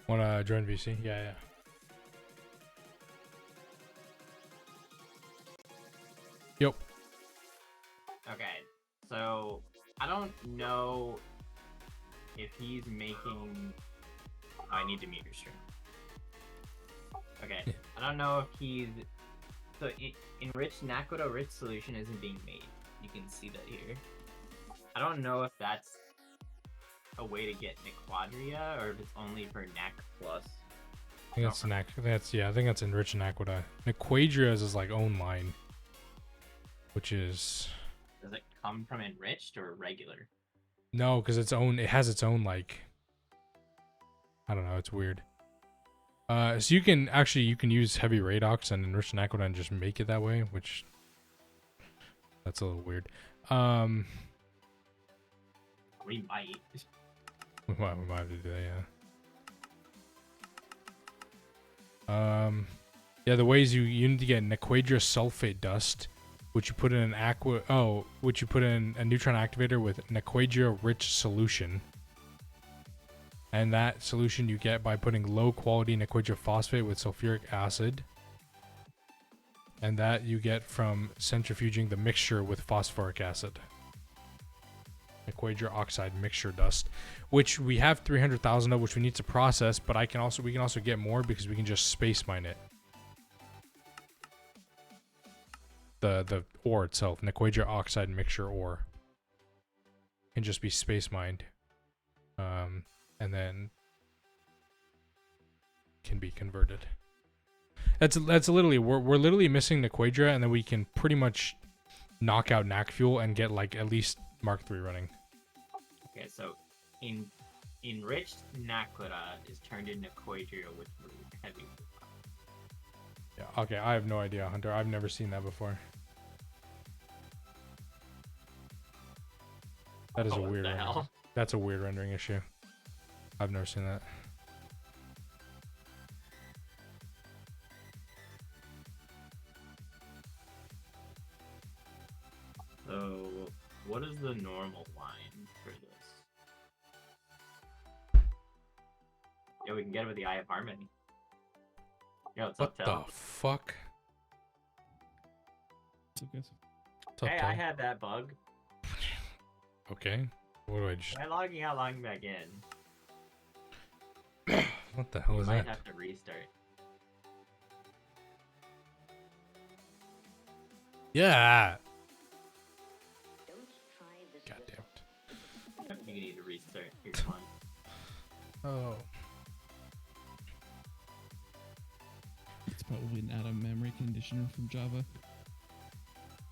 Wanna join VC? Yeah. Yep. Okay, so I don't know if he's making. Oh, I need to mute your stream. Okay, Yeah. I don't know if he's. So enriched Nakoda rich solution isn't being made. You can see that here. I don't know if that's a way to get Nequadria or if it's only for Nac plus. I think that's I think that's enriched Naquada. Nequadria's is like own line. Which is Does it come from enriched or regular? no, because it has its own like I don't know, it's weird. So you can use heavy Radox and enriched Naquada and just make it that way, which that's a little weird. We might. We might have to do that, yeah. Yeah, the ways you need to get Nequadria sulfate dust, which you put in an which you put in a neutron activator with Nequadria rich solution. And that solution you get by putting low quality Nequadria phosphate with sulfuric acid. And that you get from centrifuging the mixture with phosphoric acid. Nequadria oxide mixture dust, which we have 300,000 of, which we need to process, but we can also get more because we can just space mine it. The ore itself, Nequadria oxide mixture ore, can just be space mined, and then can be converted. That's literally we're literally missing Nequadria, and then we can pretty much knock out NAC fuel and get like at least Mark III running. Okay, so enriched Nakoda is turned into Nequadria with heavy. Yeah. Okay. I have no idea, Hunter. I've never seen that before. That is a What weird the rendering. hell? That's a weird rendering issue. I've never seen that. So, what is the normal line for this? Yeah, we can get it with the Eye of Harmony. Yo, what's What up, the Tel? fuck? What's up, guys? What's up, Hey, Tom? I had that bug. Okay. What do I just? Try logging out, logging back in. What the hell You is might that? have to restart. Yeah. God damn it. You need to restart your one. Oh. It's probably an out of memory conditioner from Java.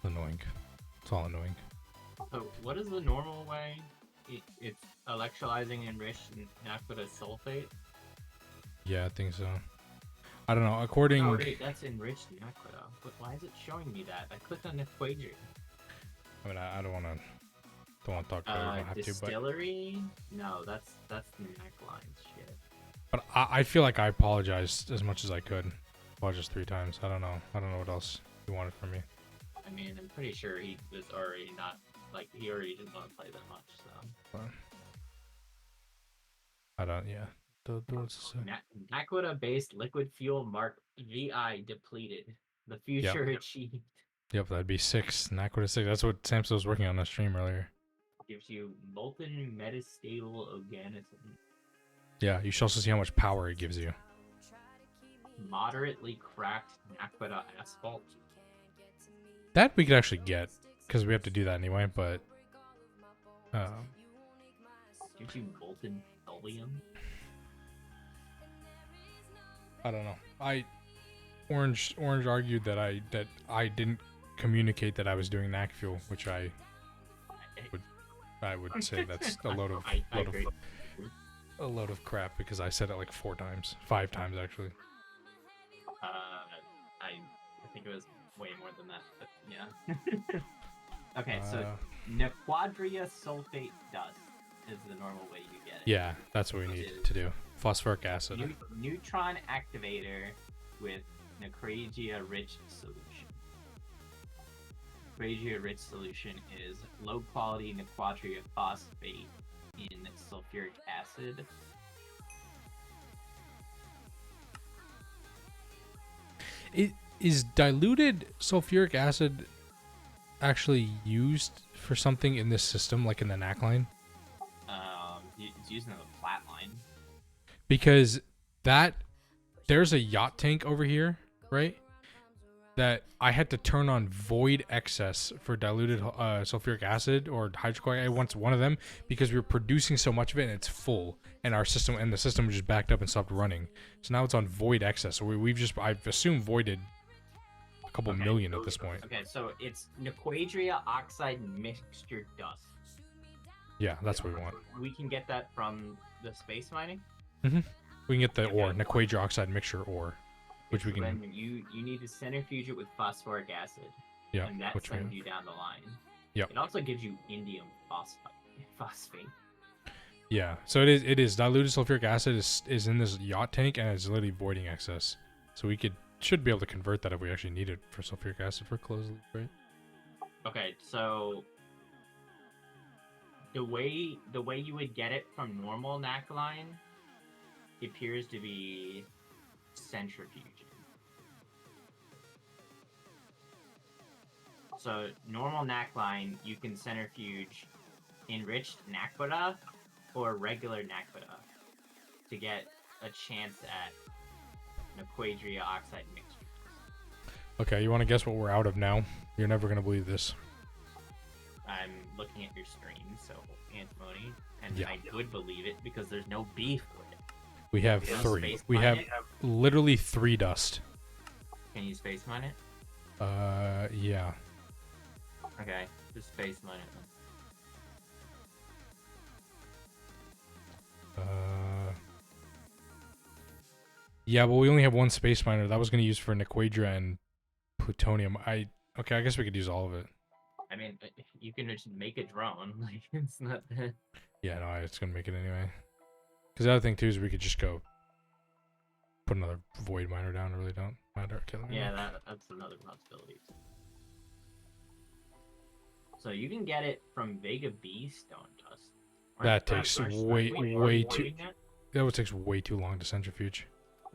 Annoying. It's all annoying. So, what is the normal way? It's electrolyzing enriched Nakoda sulfate. Yeah, I think so. I don't know. According, Oh, wait, that's enriched Naquita. But why is it showing me that? I clicked on Nequadria. I mean, I don't want to talk about it. I don't have to, Distillery? No, that's the neckline shit. but I feel like I apologized as much as I could. Apologized 3 times. I don't know what else you wanted from me. I mean, I'm pretty sure he was already not, like, he already didn't want to play that much, so. But I don't. Yeah. What's this say? Naquita-based liquid fuel mark VI depleted. The future achieved. Yep, that'd be 6. Naquita 6. That's what Samson was working on the stream earlier. Gives you molten metastable organism. Yeah, you should also see how much power it gives you. Moderately cracked Naquita asphalt. That we could actually get, because we have to do that anyway, but... Gives you molten thulium. I don't know. Orange argued that I didn't communicate that I was doing NAC fuel, which I would say that's a load of crap, because I said it like 4 times, 5 times actually. I think it was way more than that, but yeah. Okay, so Nequadria sulfate dust is the normal way you get it. Yeah, that's what we need to do. Phosphoric acid. Neutron activator with Necragia rich solution. Necragia rich solution is low quality Nequadria phosphate in sulfuric acid. Is diluted sulfuric acid actually used for something in this system, like in the NAC line? It's used in the flat line. Because there's a yacht tank over here, right? That I had to turn on void excess for diluted sulfuric acid or hydrochloric. I want one of them because we were producing so much of it and it's full, and the system just backed up and stopped running. So now it's on void excess. So I've assumed voided a couple million at this point. Okay, so it's Nequadria oxide mixture dust. Yeah, that's what we want. We can get that from the space mining. Mm-hmm. We can get the ore, Nequadria oxide mixture ore, which we can. Then you need to centrifuge it with phosphoric acid. Yeah, and that sends you down the line. Yeah. It also gives you indium phosphate. Yeah, so it is diluted sulfuric acid is in this yacht tank, and it's literally voiding excess. So we should be able to convert that if we actually need it for sulfuric acid for closed loop, right? Okay, so the way you would get it from normal NAC line appears to be centrifuging. So normal NAC line, you can centrifuge enriched Naquita or regular Naquita to get a chance at Nequadria oxide mixture. Okay, you want to guess what we're out of now? You're never gonna believe this. I'm looking at your screen, so antimony, and Yeah. I would believe it because there's no beef with it. We have Can you 3. space We mine have it? literally 3 dust. Can you space mine it? Yeah. Okay, just space mine it then. Yeah, but we only have 1 space miner. That was gonna use for Nequadria and plutonium. Okay, I guess we could use all of it. I mean, you can just make a drone. Like, it's not that. Yeah, no, it's gonna make it anyway. Because the other thing too is we could just go put another void miner down. I really don't matter. Okay, Yeah, that's another possibility. So you can get it from Vega B stone dust. That takes way too. That would takes way too long to centrifuge.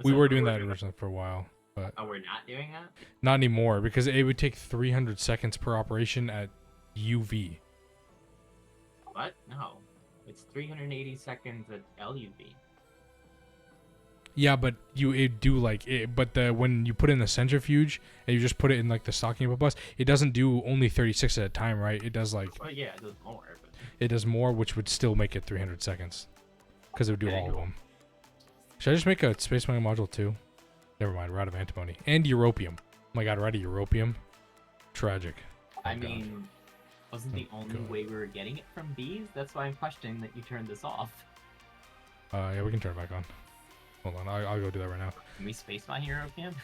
We were doing that originally for a while, but Oh, we're not doing that? not anymore because it would take 300 seconds per operation at UV. What? No. It's 380 seconds at LUV. Yeah, but when you put in the centrifuge and you just put it in like the stocking input bus, it doesn't do only 36 at a time, right? It does like Oh yeah, it does more. But... it does more, which would still make it 300 seconds because it would do all of them. Should I just make a space mining module too? Never mind, we're out of antimony and europium. Oh my god, we're out of europium. Tragic. I mean, wasn't the only way we were getting it from bees? That's why I'm questioning that you turned this off. Yeah, we can turn it back on. Hold on, I'll go do that right now. Can we space my hero cam?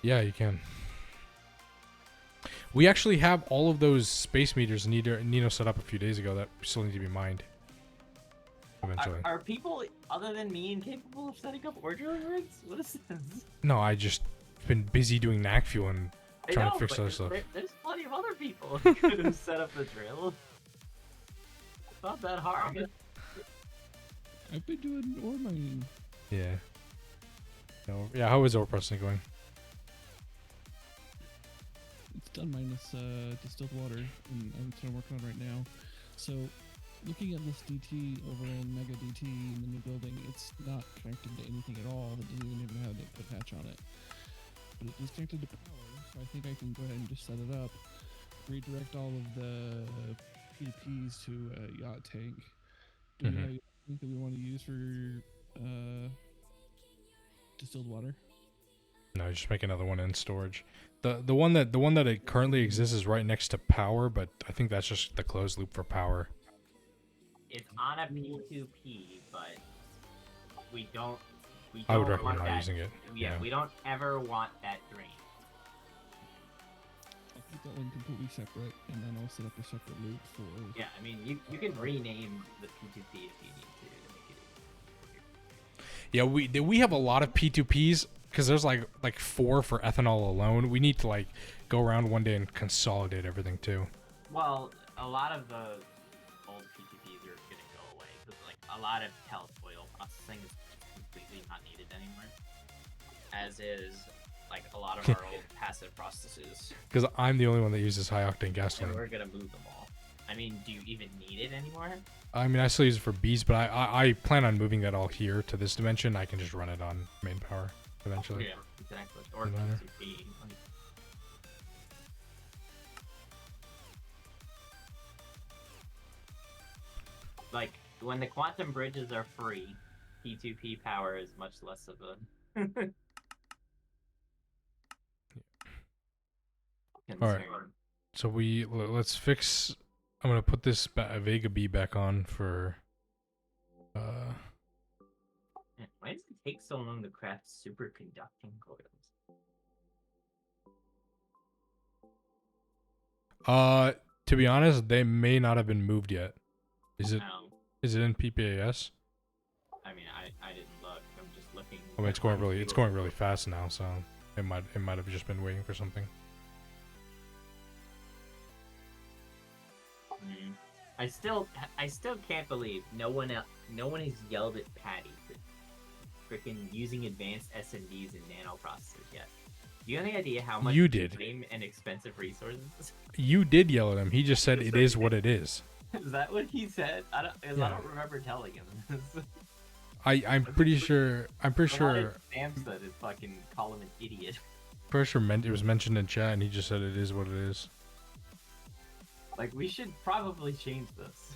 Yeah, you can. We actually have all of those space meters Nino set up a few days ago that still need to be mined. Eventually. Are people other than me incapable of setting up ore drilling rigs? What is this? No, I just been busy doing knack fuel and I trying know, to fix but other stuff. There's plenty of other people who could have set up the drill. It's not that hard. I've been doing ore mining. Yeah. No, yeah, how is ore processing going? It's done minus distilled water, and that's what I'm working on right now. So, looking at this DT overland mega DT in the new building, it's not connected to anything at all. It doesn't even have an input patch on it. But it is connected to power, so I think I can go ahead and just set it up, redirect all of the P2Ps to a yacht tank. Do we have a yacht tank that we want to use for distilled water? No, just make another one in storage. The one that it currently exists is right next to power, but I think that's just the closed loop for power. It's on a P2P, but we don't. I would want recommend not that. using it. Yeah, we don't ever want that drain. I'll keep that one completely separate, and then I'll set up a separate loop for... Yeah, I mean, you can rename the P2P if you need to make it. Yeah, we have a lot of P2Ps because there's like 4 for ethanol alone. We need to like go around one day and consolidate everything too. Well, a lot of the old P2Ps are gonna go away because like a lot of health oil processing is completely not needed anymore. As is like a lot of our old passive processes. Because I'm the only one that uses high octane And gasoline. we're gonna move them all. I mean, do you even need it anymore? I mean, I still use it for bees, but I plan on moving that all here to this dimension. I can just run it on main power eventually. Yeah, exactly. Or Doesn't matter. P2P. Like when the quantum bridges are free, P2P power is much less of a concern. Alright. So let's fix. I'm gonna put this Vega B back on for. Man, why does it take so long to craft superconducting coils? To be honest, they may not have been moved yet. Is it? Um, Is it in PPAS? I mean, I didn't look. I'm just looking. I mean, it's going really fast now, so it might have just been waiting for something. Mhm. I still can't believe no one has yelled at Patty for freaking using advanced SMDs and nanoprocessors yet. Do you have any idea how much You did. time and expensive resources? You did yell at him. He just said it is what it is. Is that what he said? I don't remember telling him this. I'm pretty sure. Sam said it fucking call him an idiot. Pretty sure it was mentioned in chat, and he just said it is what it is. Like we should probably change this.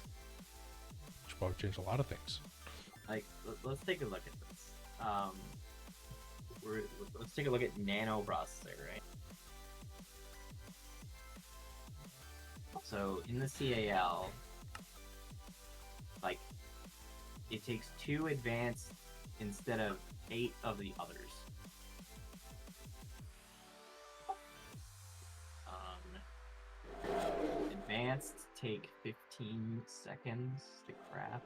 Should probably change a lot of things. Like let's take a look at this. Let's take a look at nanoprocessor, right? So in the CAL, like it takes 2 advanced instead of 8 of the others. Advanced take 15 seconds to craft.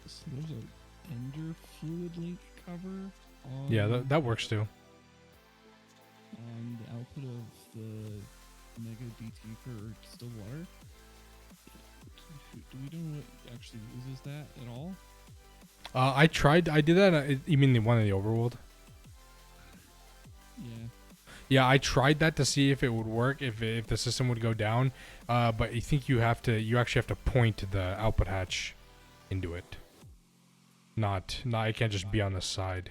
So there's an ender fluid link cover on... Yeah, that works too. On the output of the Mega DT for distilled water. Do we know what actually uses that at all? I did that. You mean the one in the overworld? Yeah. Yeah, I tried that to see if it would work, if the system would go down. But I think you actually have to point the output hatch into it. Not, it can't just be on the side.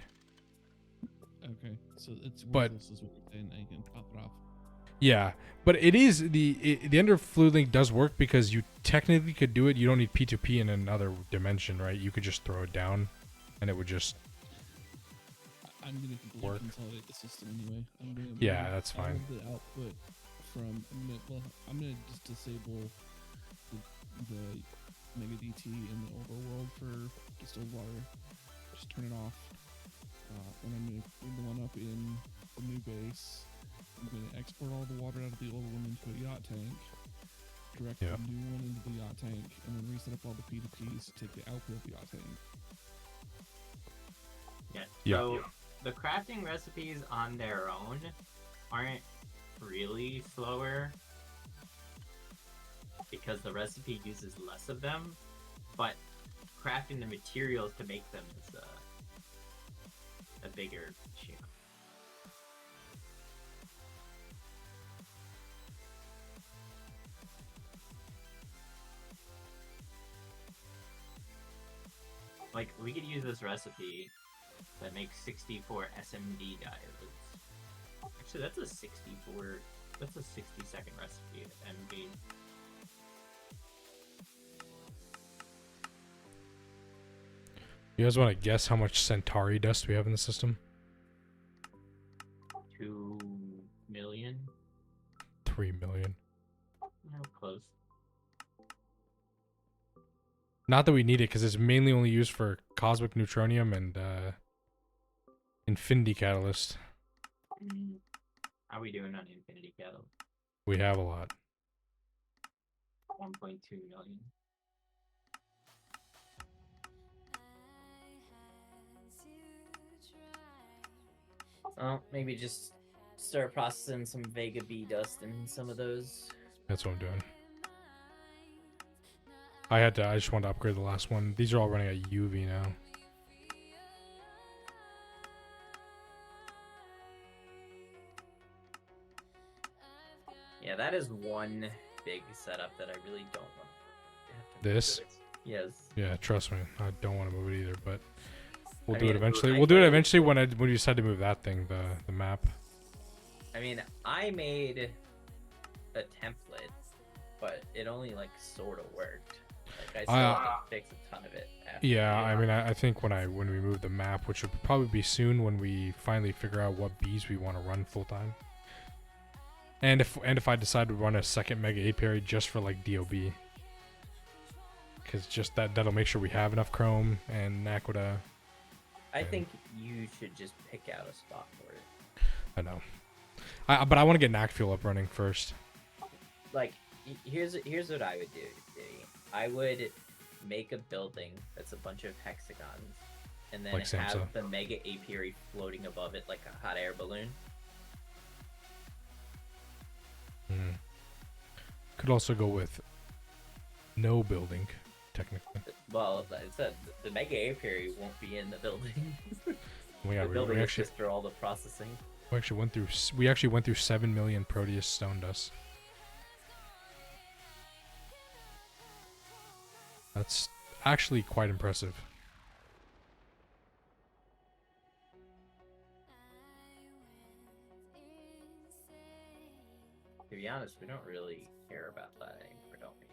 Okay, so it's But- worthless is what you're saying, that you can pop it off. Yeah, but it is the Ender Fluid Link does work because you technically could do it. You don't need P2P in another dimension, right? You could just throw it down, and it would just. I'm gonna completely Work. consolidate the system anyway. I'm gonna Yeah, move that's all fine. of the output from I'm gonna just disable the the Mega DT in the overworld for distilled water. Just turn it off. And I'm gonna clean the one up in the new base. I'm gonna export all the water out of the old one into a yacht tank. Direct Yeah. the new one into the yacht tank, and then reset up all the P2Ps to take the output of the yacht tank. Yeah. Yeah. So the crafting recipes on their own aren't really slower because the recipe uses less of them, but crafting the materials to make them is a bigger issue. Like, we could use this recipe that makes 64 SMD diodes. Actually, that's a 60-second recipe of MD. You guys want to guess how much Centauri dust we have in the system? 2 million? 3 million. No, close. Not that we need it, because it's mainly only used for cosmic neutronium and infinity catalyst. How are we doing on Infinity Cattle? We have a lot. 1.2 million. Well, maybe just start processing some Vega B dust and some of those. That's what I'm doing. I just wanted to upgrade the last one. These are all running at UV now. Yeah, that is one big setup that I really don't want to have to This? move. Yes. Yeah, trust me. I don't want to move it either, but we'll I do it mean, eventually. I We'll do it made- eventually when we decide to move that thing, the map. I mean, I made a template, but it only like sort of worked. Like I still have to fix a ton of it. After Yeah, I mean, I think when we move the map, which will probably be soon when we finally figure out what bees we want to run full time. And if I decide to run a second mega apiary just for like DOB, because just that'll make sure we have enough chrome and naquita. I think you should just pick out a spot for it. I know. But I want to get NAC fuel up running first. Like, here's what I would do. Diddy. I would make a building that's a bunch of hexagons, and then Like Samsa. have the mega apiary floating above it like a hot air balloon. Mhm. Could also go with no building, technically. Well, like I said, the mega apiary won't be in the building. Yeah, The we building is actually just for all the processing. we actually went through 7 million Proteus stone dust. That's actually quite impressive. To be honest, we don't really care about that anymore, don't we?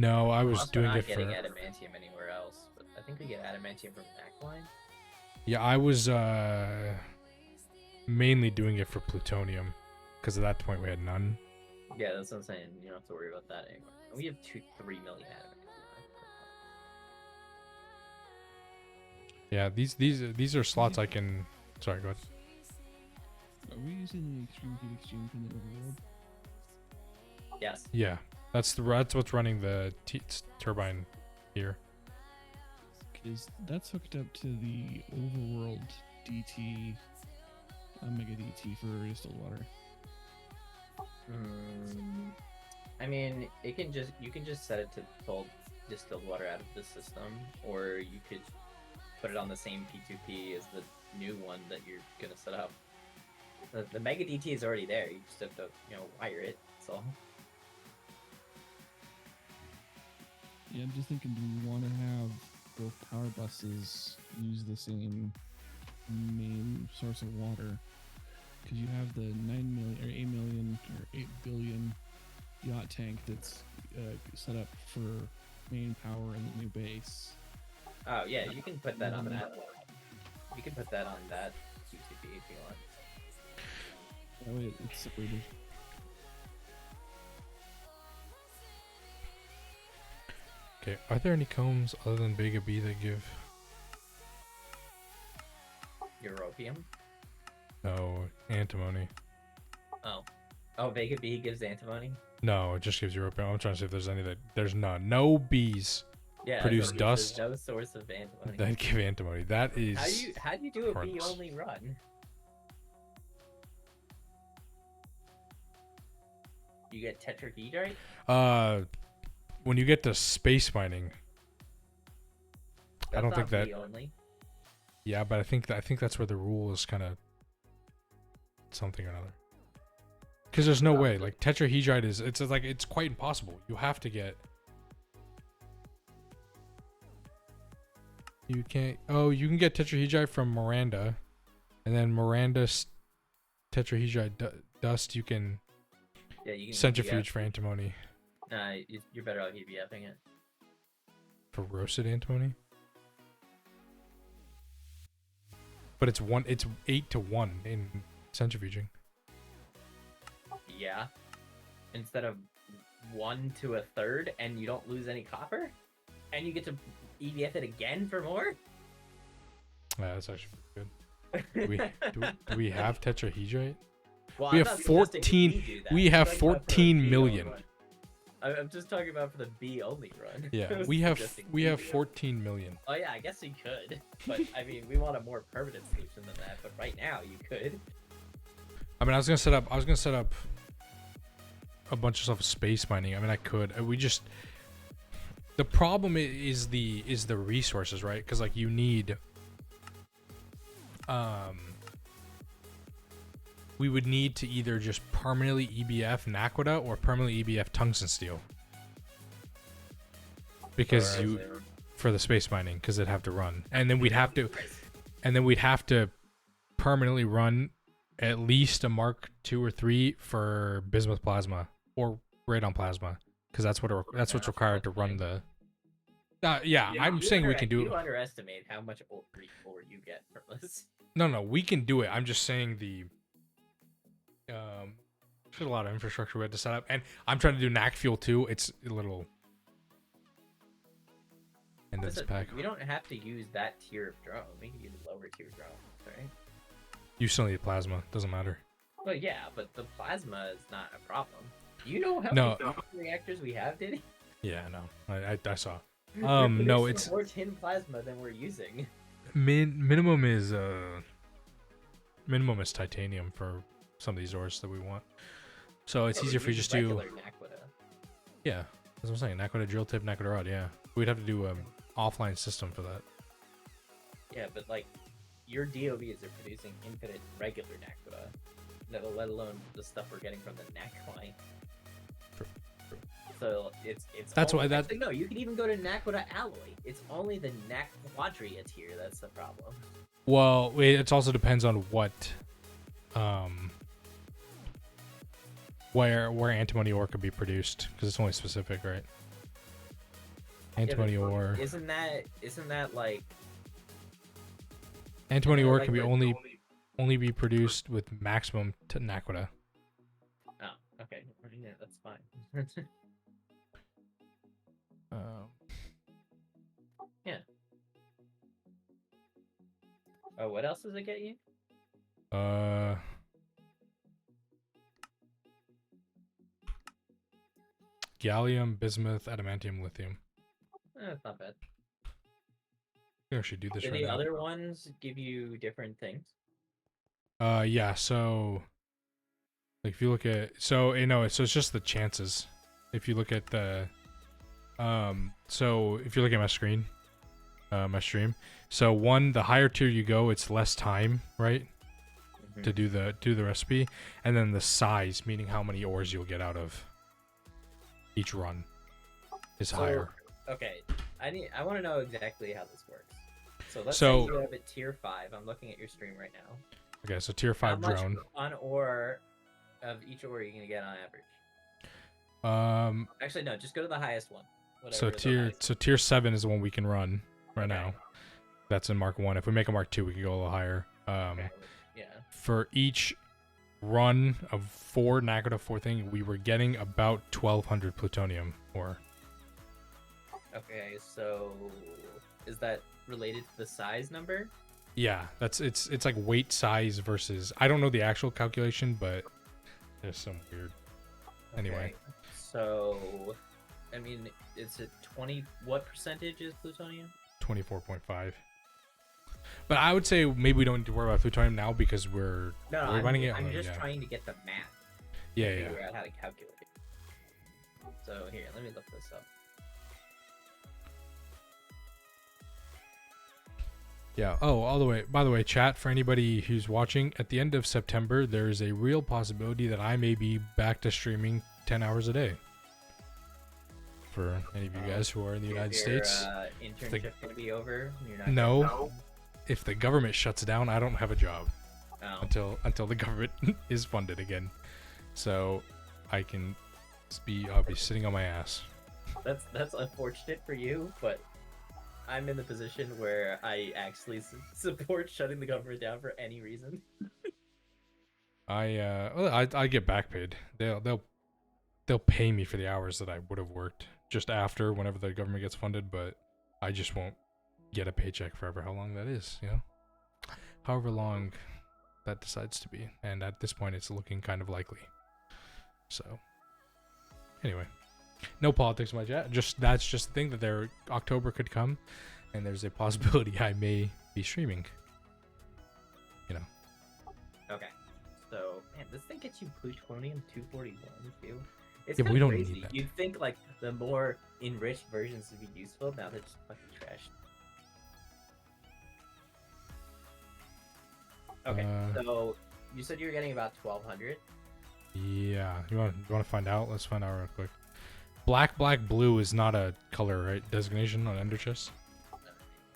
No, I was Unless we're doing not it for. getting adamantium anywhere else, but I think we get adamantium from Backline. Yeah, I was mainly doing it for plutonium, because at that point we had none. Yeah, that's what I'm saying. You don't have to worry about that anymore. And we have 3 million adamantium. Yeah, these are slots I can. Sorry, go ahead. Are we using the extreme heat exchange in the overworld? Yes. Yeah, that's what's running the turbine here. Because that's hooked up to the overworld DT, Mega DT for distilled water. I mean, you can just set it to pull distilled water out of the system, or you could put it on the same P2P as the new one that you're gonna set up. The Mega DT is already there. You just have to, wire it. That's all. Yeah, I'm just thinking, do we want to have both power buses use the same main source of water? Because you have the 9 million or 8 million or 8 billion yacht tank that's set up for main power in the new base. Oh yeah, you can put that on that. You can put that on that P2P if you want. That way it's separated. Okay, are there any combs other than Vega B that give? Europium. No, antimony. Oh, Vega B gives antimony. No, it just gives European. I'm trying to see if there's any that there's none. No bees Yeah, produce so dust there's no source of antimony. that give antimony. That is. How do you do a Crunch. bee only run? You get tetrahedrite? When you get to space mining, I don't think that. Bee only. Yeah, but I think that's where the rule is kind of something or another. Because there's no way, like tetrahedrite is, it's quite impossible. You have to get. You can't. Oh, you can get tetrahedrite from Miranda, and then Miranda's tetrahedrite dust you can Yeah, you can centrifuge for antimony. Nah, you're better off EBFing it. For roasted antimony. But it's 8 to 1 in centrifuging. Yeah. Instead of 1 to a third, and you don't lose any copper, and you get to EBF it again for more. Yeah, that's actually pretty good. Do we have tetrahedrite? Well, We I'm have not suggesting 14 we do that. we I'm have talking about for the 14 bee million. only run. I'm just talking about for the bee only run. Yeah, I was we have suggesting we have EBF. 14 million. Oh yeah, I guess you could, but I mean, we want a more permanent solution than that. But right now, you could. I mean, I was gonna set up a bunch of stuff with space mining. I mean, I could. We just the problem is the resources, right? Because like you need we would need to either just permanently EBF Naquita or permanently EBF tungsten steel. Because for the space mining, because it'd have to run, and then we'd have to permanently run at least a Mark 2 or 3 for bismuth plasma or radon plasma, because that's what's required to run the. Yeah, I'm saying we can do it. You underestimate how much ore you get from this. No, we can do it. I'm just saying there's a lot of infrastructure we had to set up, and I'm trying to do NAC fuel too. It's a little. And this Listen, pack. we don't have to use that tier of drone. We can use lower tier drones, right? You still need plasma. Doesn't matter. Well, yeah, but the plasma is not a problem. Do you know how No. many reactors we have, Diddy? Yeah, no, I saw. We're No, producing it's more tin plasma than we're using. minimum is titanium for some of these ores that we want. So it's Yeah, easier we for you use just to. regular Naquita. Yeah, that's what I'm saying. Naquita drill tip, Naquita rod. Yeah, we'd have to do offline system for that. Yeah, but like your DOVs are producing infinite regular Naquita, let alone the stuff we're getting from the neckline. True. So it's That's only, why that- actually, no, you can even go to Naquita alloy. It's only the Nac quadria tier that's the problem. Well, it also depends on what, where antimony ore could be produced, because it's only specific, right? Antimony ore. Isn't that like Antimony isn't that ore like can be the only be produced with maximum Naquita. Oh, okay. Yeah, that's fine. Yeah. Oh, what else does it get you? Gallium, bismuth, adamantium, lithium. That's not bad. I should do this Do right the now. other ones give you different things? Yeah, so like if you look at so it's just the chances. If you look at the so if you look at my screen, my stream. So the higher tier you go, it's less time, right? To do the recipe, and then the size, meaning how many ores you'll get out of each run, is higher. Okay, I want to know exactly how this works. So let's So- say you have a tier 5. I'm looking at your stream right now. Okay, so tier 5 How much drone. on ore of each ore are you gonna get on average? Actually, no. Just go to the highest one. So Whatever the highest tier 7 is the one we can run right Okay. now. That's in Mark 1. If we make a Mark 2, we can go a little higher. Okay. Yeah. For each run of 4 Naquita 4 thing, we were getting about 1200 plutonium ore. Okay, so is that related to the size number? Yeah, it's like weight size versus. I don't know the actual calculation, but there's some weird. Anyway. Okay, so I mean, is it 20? What percentage is plutonium? 24.5. But I would say maybe we don't need to worry about plutonium now because we're No, running it. I'm on, just yeah. trying to get the math. Yeah, yeah. Figure out how to calculate it. So here, let me look this up. Yeah. Oh, all the way. By the way, chat, for anybody who's watching, at the end of September, there is a real possibility that I may be back to streaming 10 hours a day. For any of you guys who are in the United States. Internship gonna be over? You're not No. If the government shuts down, I don't have a job Oh. until the government is funded again. So I can I'll be sitting on my ass. That's unfortunate for you, but I'm in the position where I actually support shutting the government down for any reason. I get back paid. They'll pay me for the hours that I would have worked just after whenever the government gets funded, but I just won't get a paycheck forever. How long that is, you know? However long that decides to be, and at this point, it's looking kind of likely. So, anyway, no politics, my chat. That's just the thing that October could come, and there's a possibility I may be streaming. You know. Okay. So, man, this thing gets you plutonium 241 too. It's Yeah, but kinda we don't crazy. need that. You'd think like the more enriched versions would be useful. Now they're just fucking trash. Okay, so you said you were getting about 1,200. Yeah. You want to find out? Let's find out real quick. Black, blue is not a color, right? Designation on Ender Chest.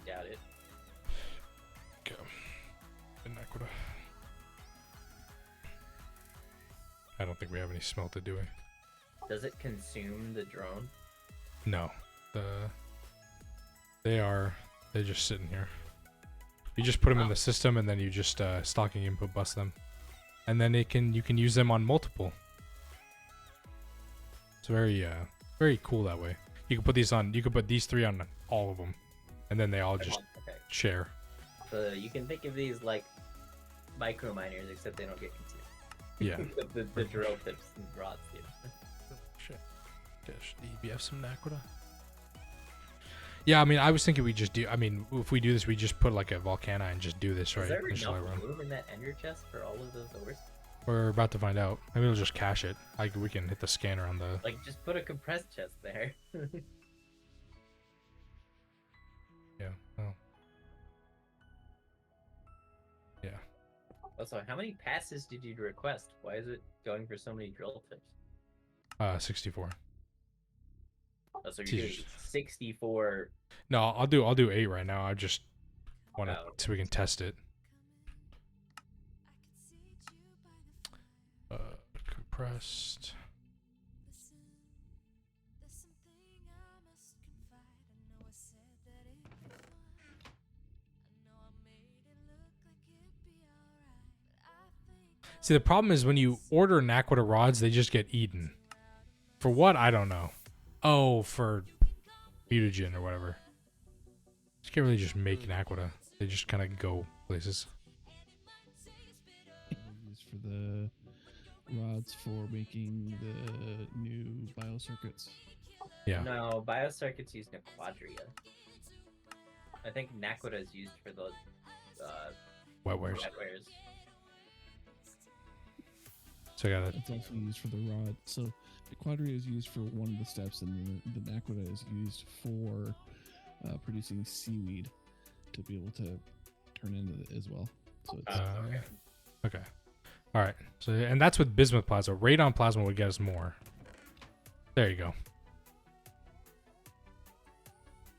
Doubt it. Go. Inequita. I don't think we have any smelted, do we? Does it consume the drone? No. They're just sitting here. You just put them in the system and then you just stocking input bust them. And then you can use them on multiple. It's very cool that way. You could put these 3 on all of them. And then they all just Okay. share. So you can think of these like micro miners, except they don't get consumed. Yeah. the drill tips and rods do. Shit. Gosh, the EBF some Naquita. Yeah, I mean, I was thinking if we do this, we just put like a Volcana and just do this, right? Is there Initial enough run. room in that ender chest for all of those ores? We're about to find out. Maybe we'll just cache it. Like we can hit the scanner on the. Like, just put a compressed chest there. Yeah. Oh. Yeah. Also, how many passes did you request? Why is it going for so many drill tips? 64. Oh, so you're doing Jesus. 64. No, I'll do 8 right now. I just want to Oh. so we can test it. Compressed. See, the problem is when you order Naquita rods, they just get eaten. For what? I don't know. Oh, for mutagen or whatever. You can't really just make Naquita. They just kind of go places. Used for the rods for making the new biocircuits. Yeah. No, biocircuits use Nequadria. I think Naquita is used for the Wetwares. wetwares. So I got it. It's also used for the rod. So the quadria is used for one of the steps, and the naquita is used for producing seaweed to be able to turn into it as well. So it's Okay. Okay. All right. So and that's with bismuth plasma. Radon plasma would get us more. There you go.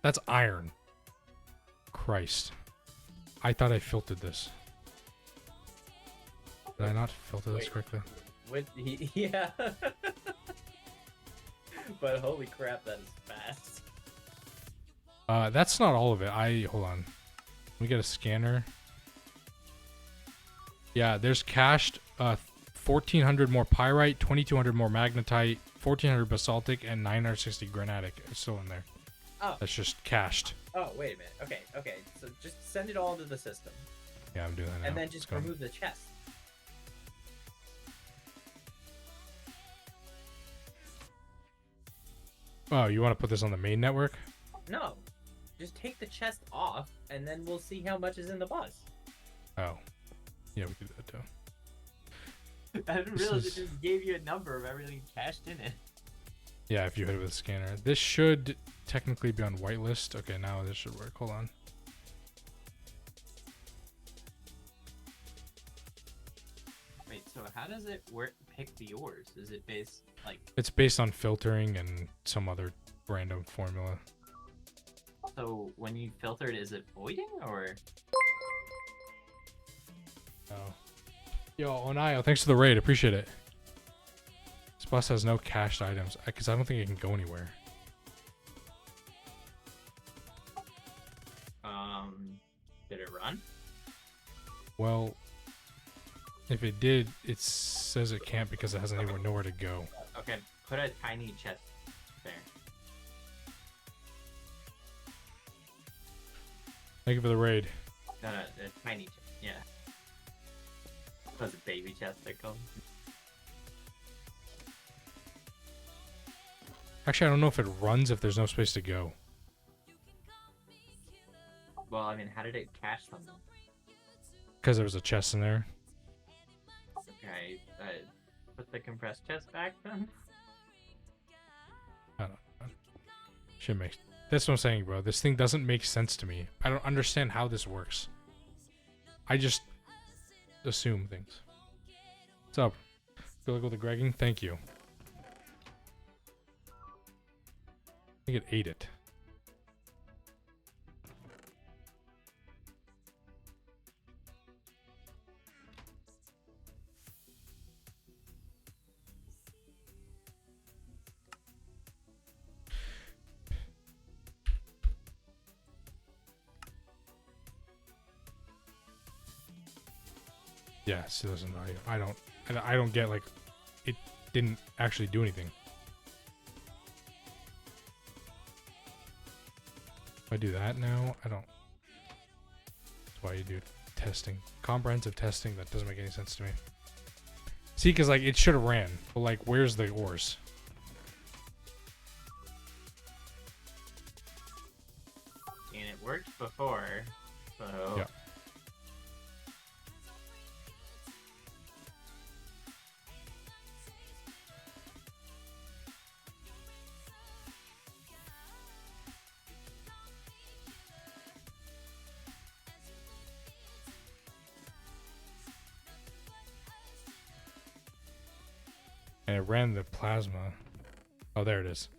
That's iron. Christ. I thought I filtered this. Did I not filter this Wait. correctly? Yeah. But holy crap, that is fast. That's not all of it. Hold on. Let me get a scanner. Yeah, there's cached 1,400 more pyrite, 2,200 more magnetite, 1,400 basaltic, and 960 granitic. It's still in there. Oh. That's just cached. Oh, wait a minute. Okay. So just send it all to the system, Yeah, I'm doing that now. and then It's just gone. remove the chest. Oh, you want to put this on the main network? No, just take the chest off, and then we'll see how much is in the bus. Oh. Yeah, we could do that too. I didn't This realize is- it just gave you a number of everything cached in it. Yeah, if you hit it with a scanner. This should technically be on whitelist. Okay, now this should work. Hold on. Wait, so how does it work? Pick the ores? Is it based like? It's based on filtering and some other random formula. So when you filter it, is it voiding or? Oh. Yo, Onayo, thanks for the raid. Appreciate it. This bus has no cached items because I don't think it can go anywhere. Did it run? Well, if it did, it says it can't because it has nowhere to go. Okay, put a tiny chest there. Thank you for the raid. No, a tiny chest. Yeah. Was it baby chest they called? Actually, I don't know if it runs if there's no space to go. Well, I mean, how did it cache something? Because there was a chest in there. Okay, put the compressed chest back then. I don't know. Shit makes. That's what I'm saying, bro. This thing doesn't make sense to me. I don't understand how this works. I just assume things. What's up? Go look with the Gregging. Thank you. I think it ate it. Yeah, see, listen, I don't get, like, it didn't actually do anything. If I do that now, I don't. That's why you do testing. Comprehensive testing, that doesn't make any sense to me. See, because, like, it should have ran. But, like, where's the ores? And it worked before, so... Yeah. And it ran the plasma. Oh, there it is.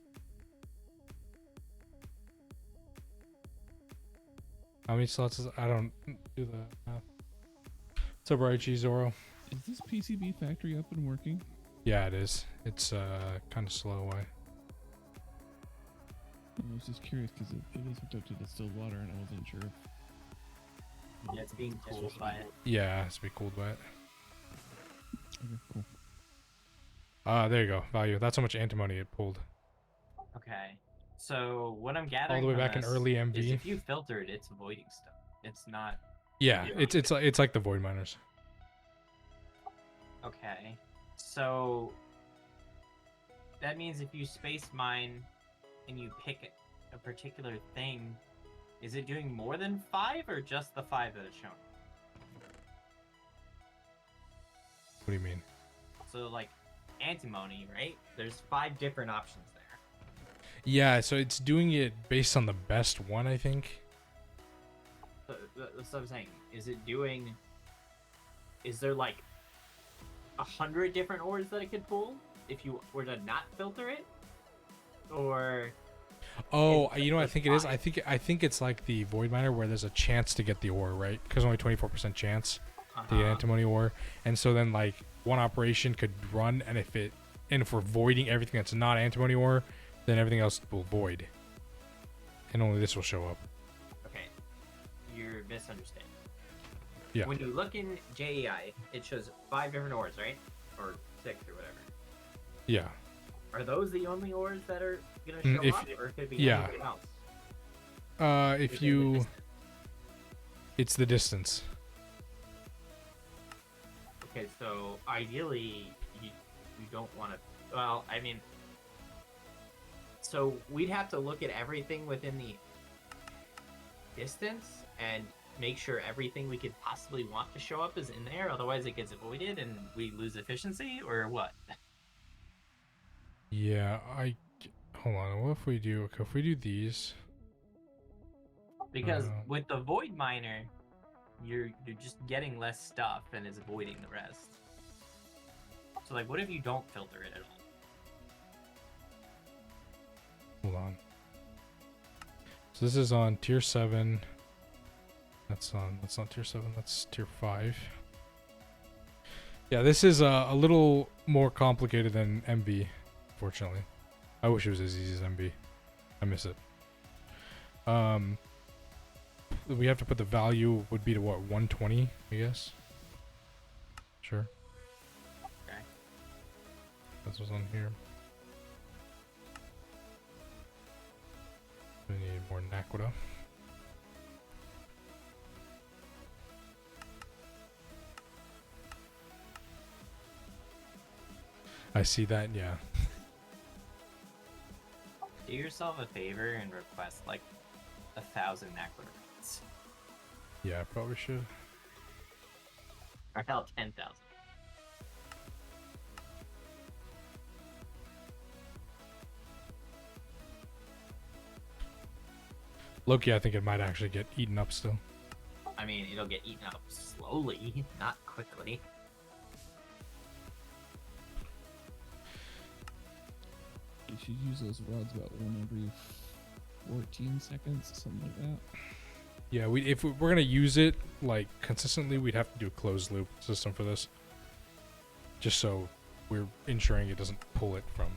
How many slots is I don't do the math. What's up, Raichi Zoro? Is this PCB factory up and working? Yeah, it is. It's kind of slow way. I was just curious because it is hooked up to distilled water and I wasn't sure if... Yeah, it's being cooled by it. Yeah, it has to be cooled by it. Okay, cool. There you go. Value. That's how much antimony it pulled. Okay. So what I'm gathering All the way from back in this early is MV. if you filter it, it's voiding stuff. It's not. Yeah, Yeah. it's like the void miners. Okay. So that means if you space mine and you pick a particular thing, is it doing more than 5 or just the 5 that it's shown? What do you mean? So like antimony, right? There's 5 different options there. Yeah, so it's doing it based on the best one, I think. So, that's what I'm saying. Is it doing? Is there like 100 different ores that it could pull if you were to not filter it, or? Oh, It's you know what I just think it is? fine. I think it's like the void miner where there's a chance to get the ore, right? Because only 24% chance to get antimony ore, and so then like one operation could run, and if we're voiding everything that's not antimony ore, then everything else will void, and only this will show up. Okay, you're misunderstanding. Yeah. When you look in JEI, it shows 5 different ores, right? Or 6 or whatever. Yeah. Are those the only ores that are gonna Mm, show if- up, or could it be yeah. anything else? if Within the you, distance. it's the distance. Okay, so ideally, you don't want to. Well, I mean, so we'd have to look at everything within the distance and make sure everything we could possibly want to show up is in there. Otherwise, it gets avoided and we lose efficiency, or what? Yeah, hold on. What if we do? Okay, if we do these, Because with the void miner, you're just getting less stuff and it's avoiding the rest. So like, what if you don't filter it at all? hold on. So this is on tier 7. That's not tier 7, that's tier 5. Yeah, this is a little more complicated than MB, fortunately. I wish it was as easy as MB. I miss it. We have to put the value would be to what, 120, I guess? Sure. Okay. That's what's on here. We need more Naquita. I see that, yeah. Do yourself a favor and request like 1,000 Necromancies. Yeah, I probably should. Or hell, 10,000. Loki, I think it might actually get eaten up still. I mean, it'll get eaten up slowly, not quickly. You should use those rods about 1 every 14 seconds, something like that. Yeah, if we're gonna use it like consistently, we'd have to do a closed loop system for this, just so we're ensuring it doesn't pull it from.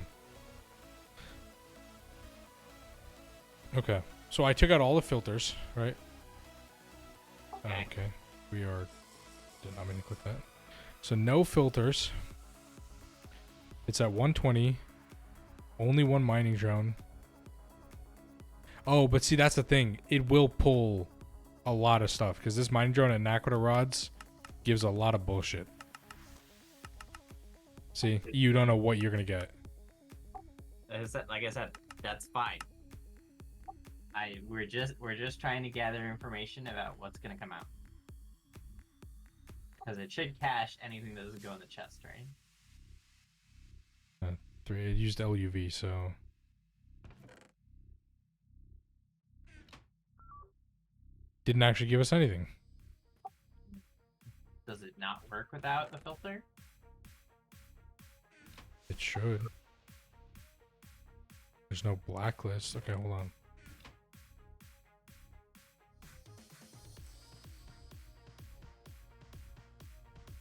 Okay, so I took out all the filters, right? Okay, we are. Did not mean to click that. So no filters. It's at 120. Only one mining drone. Oh, but see, that's the thing. It will pull a lot of stuff because this mining drone and Naquita rods gives a lot of bullshit. See, you don't know what you're gonna get. Like I said, that's fine. We're just trying to gather information about what's gonna come out. Because it should cache anything that doesn't go in the chest, right? 3. It used LUV, so didn't actually give us anything. Does it not work without the filter? It should. There's no blacklist. Okay, hold on.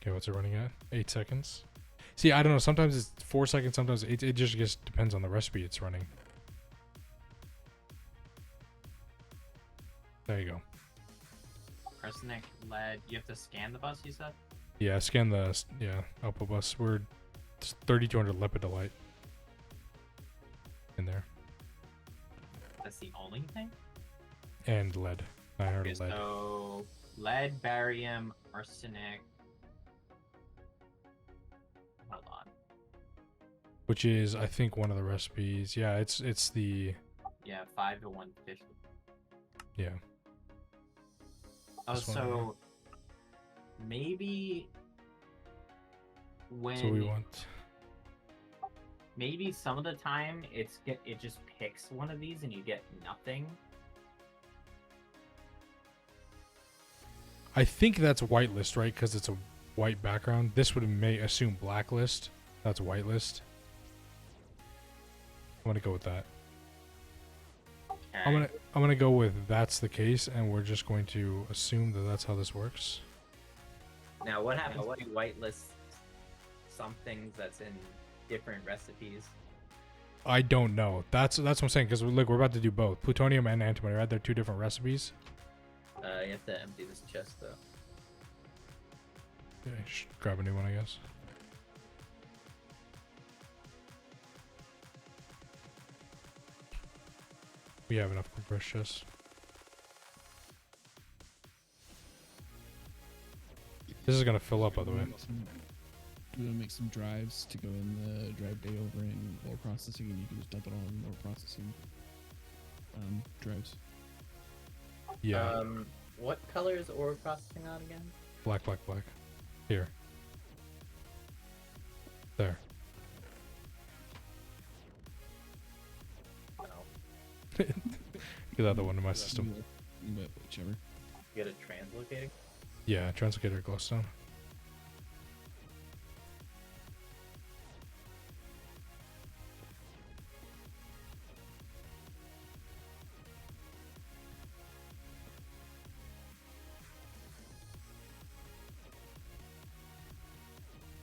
Okay, what's it running at? 8 seconds. See, I don't know. Sometimes it's 4 seconds. Sometimes it just depends on the recipe it's running. There you go. Arsenic, lead. You have to scan the bus, you said? Yeah, scan the output bus. We're 3200 lepidolite in there, That's the only thing? and lead. 900 Okay, lead. so lead, barium, arsenic. Hold on. Which is, I think, one of the recipes. Yeah, it's the Yeah, 5 to 150. yeah. Oh, This one so maybe when So we want. maybe some of the time it just picks one of these and you get nothing. I think that's whitelist, right? Because it's a white background. This would assume blacklist. That's whitelist. I'm gonna go with that. Okay. I'm gonna go with that's the case, and we're just going to assume that that's how this works. Now, what happens when you whitelist some things that's in different recipes? I don't know. That's what I'm saying. Because look, we're about to do both plutonium and antimony. Right? They're 2 different recipes. You have to empty this chest though. Yeah, just grab a new one, I guess. We have enough compressed chests. This is gonna fill up, by the way. We're gonna make some drives to go in the drive bay over in ore processing, and you can just dump it all in ore processing drives. Yeah, What color is ore processing on again? black. Here. There. No. Get out the one in my system. But whichever. You got a translocator? Yeah, translocator glowstone.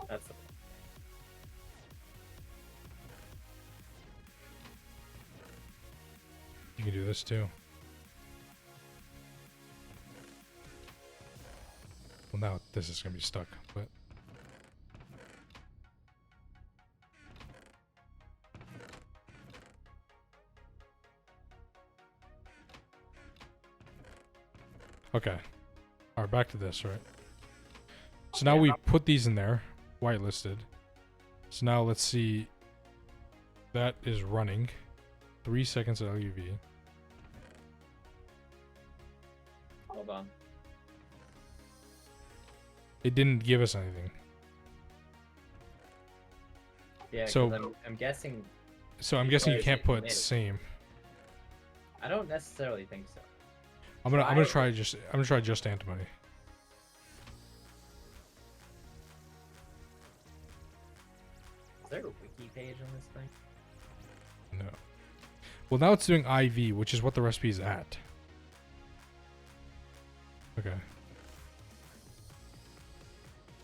That's the You can do this too. Well, now this is gonna be stuck, but okay. All right, back to this, right? So now we put these in there, whitelisted. So now let's see. That is running. 3 seconds at LUV. Hold on. It didn't give us anything. Yeah, So- 'cause I'm guessing. So I'm guessing you Because can't it put committed. same. I don't necessarily think so. I'm gonna Try- try just antimony. Is there a wiki page on this thing? No. Well, now it's doing IV, which is what the recipe is at. Okay.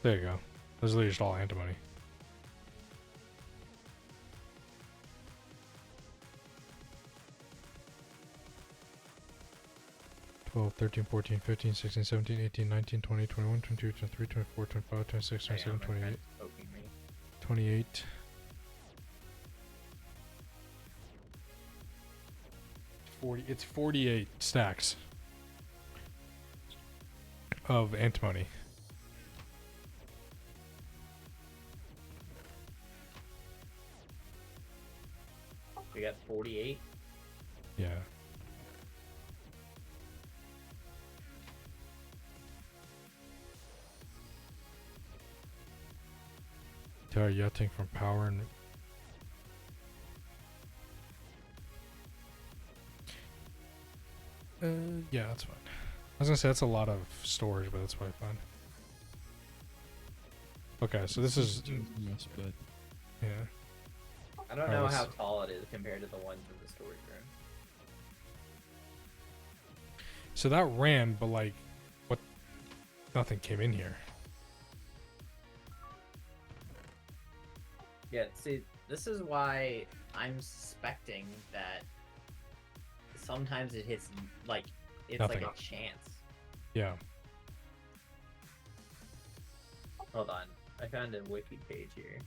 There you go. That's literally just all antimony. Twelve, 13, 14, 15, 16, 17, 18, 19, 20, 21, 22, 23, 24, 25, 26, Hang on, 27, my 28, friend's poking me. 28. 40, it's 48 stacks of antimony. We got 48. Yeah. Tara yachting from power and yeah, that's fine. I was gonna say that's a lot of storage, but that's probably fine. Okay, so this is Yes, but yeah. I don't Alright, know let's- how tall it is compared to the ones in the storage room. So that ran, but like, what? Nothing came in here. Yeah, see, this is why I'm suspecting that sometimes it hits, like, it's Nothing. like a chance. Yeah. Hold on. I found a wiki page here.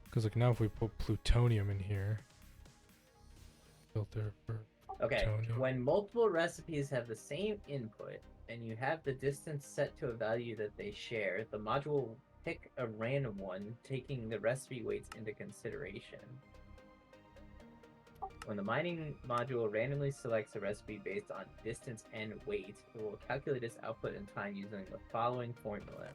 Because like now if we put plutonium in here, filter for Okay, plutonium. when multiple recipes have the same input and you have the distance set to a value that they share, the module will pick a random one, taking the recipe weights into consideration. When the mining module randomly selects a recipe based on distance and weight, it will calculate its output and time using the following formula.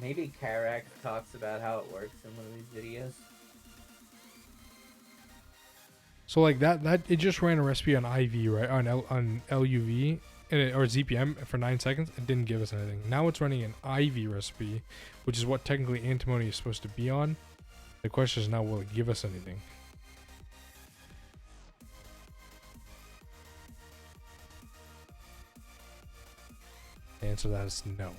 Maybe Karak talks about how it works in one of these videos. So like that it just ran a recipe on IV, right? On LUV or ZPM for 9 seconds. It didn't give us anything. Now it's running an IV recipe, which is what technically antimony is supposed to be on. The question is now, will it give us anything? The answer to that is no.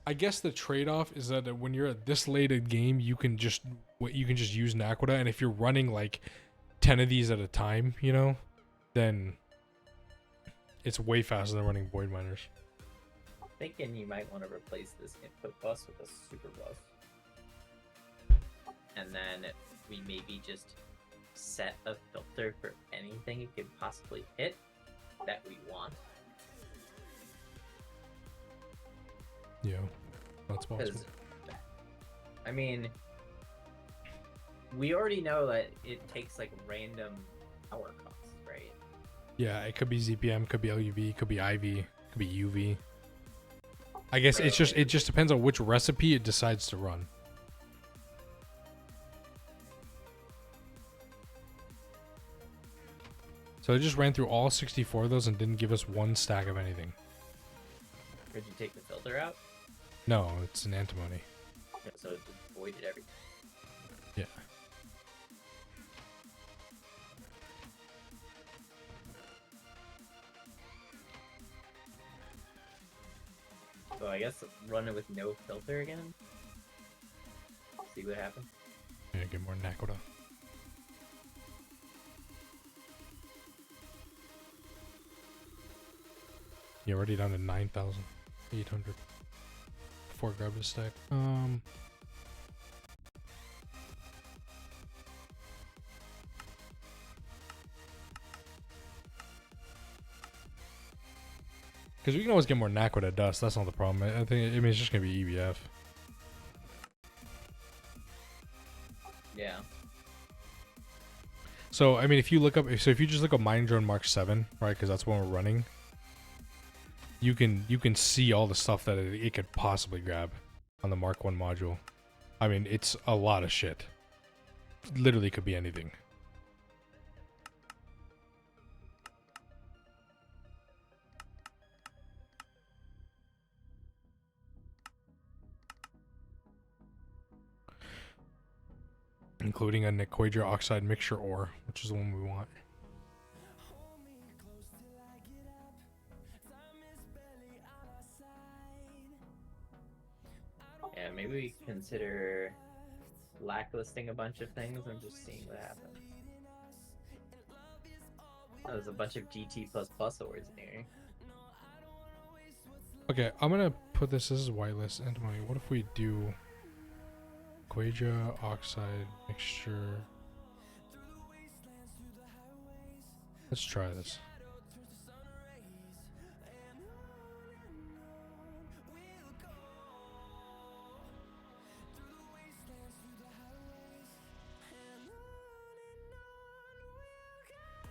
I guess the trade-off is that when you're at this late a game, you can just use Naquita, and if you're running like 10 of these at a time, you know, then it's way faster than running void miners. Thinking you might want to replace this input bus with a super bus. And then we maybe just set a filter for anything it could possibly hit that we want. Yeah, that's possible. Because, I mean, we already know that it takes like random power costs, right? Yeah, it could be ZPM, could be LUV, could be IV, could be UV. I guess it just depends on which recipe it decides to run. So it just ran through all 64 of those and didn't give us one stack of anything. Did you take the filter out? No, it's an antimony. Yeah, so it just voided everything. Yeah. So I guess run it with no filter again. See what happens. Yeah, get more Naquita. Yeah, already down to 9,800. Before I grab this stack. Because we can always get more Naquita dust. That's not the problem. I think it's just gonna be EBF. Yeah. So I mean, if you just look up Mine Drone Mark 7, right? Because that's when we're running. You can see all the stuff that it could possibly grab on the Mark 1 module. I mean, it's a lot of shit. Literally could be anything. Including a Nicoidra oxide mixture ore, which is the one we want. Yeah, maybe we consider blacklisting a bunch of things and just seeing what happens. Oh, there's a bunch of GT plus bus ores in here. Okay, I'm gonna put this is whitelist antimony. What if we do Quadra oxide mixture? Let's try this.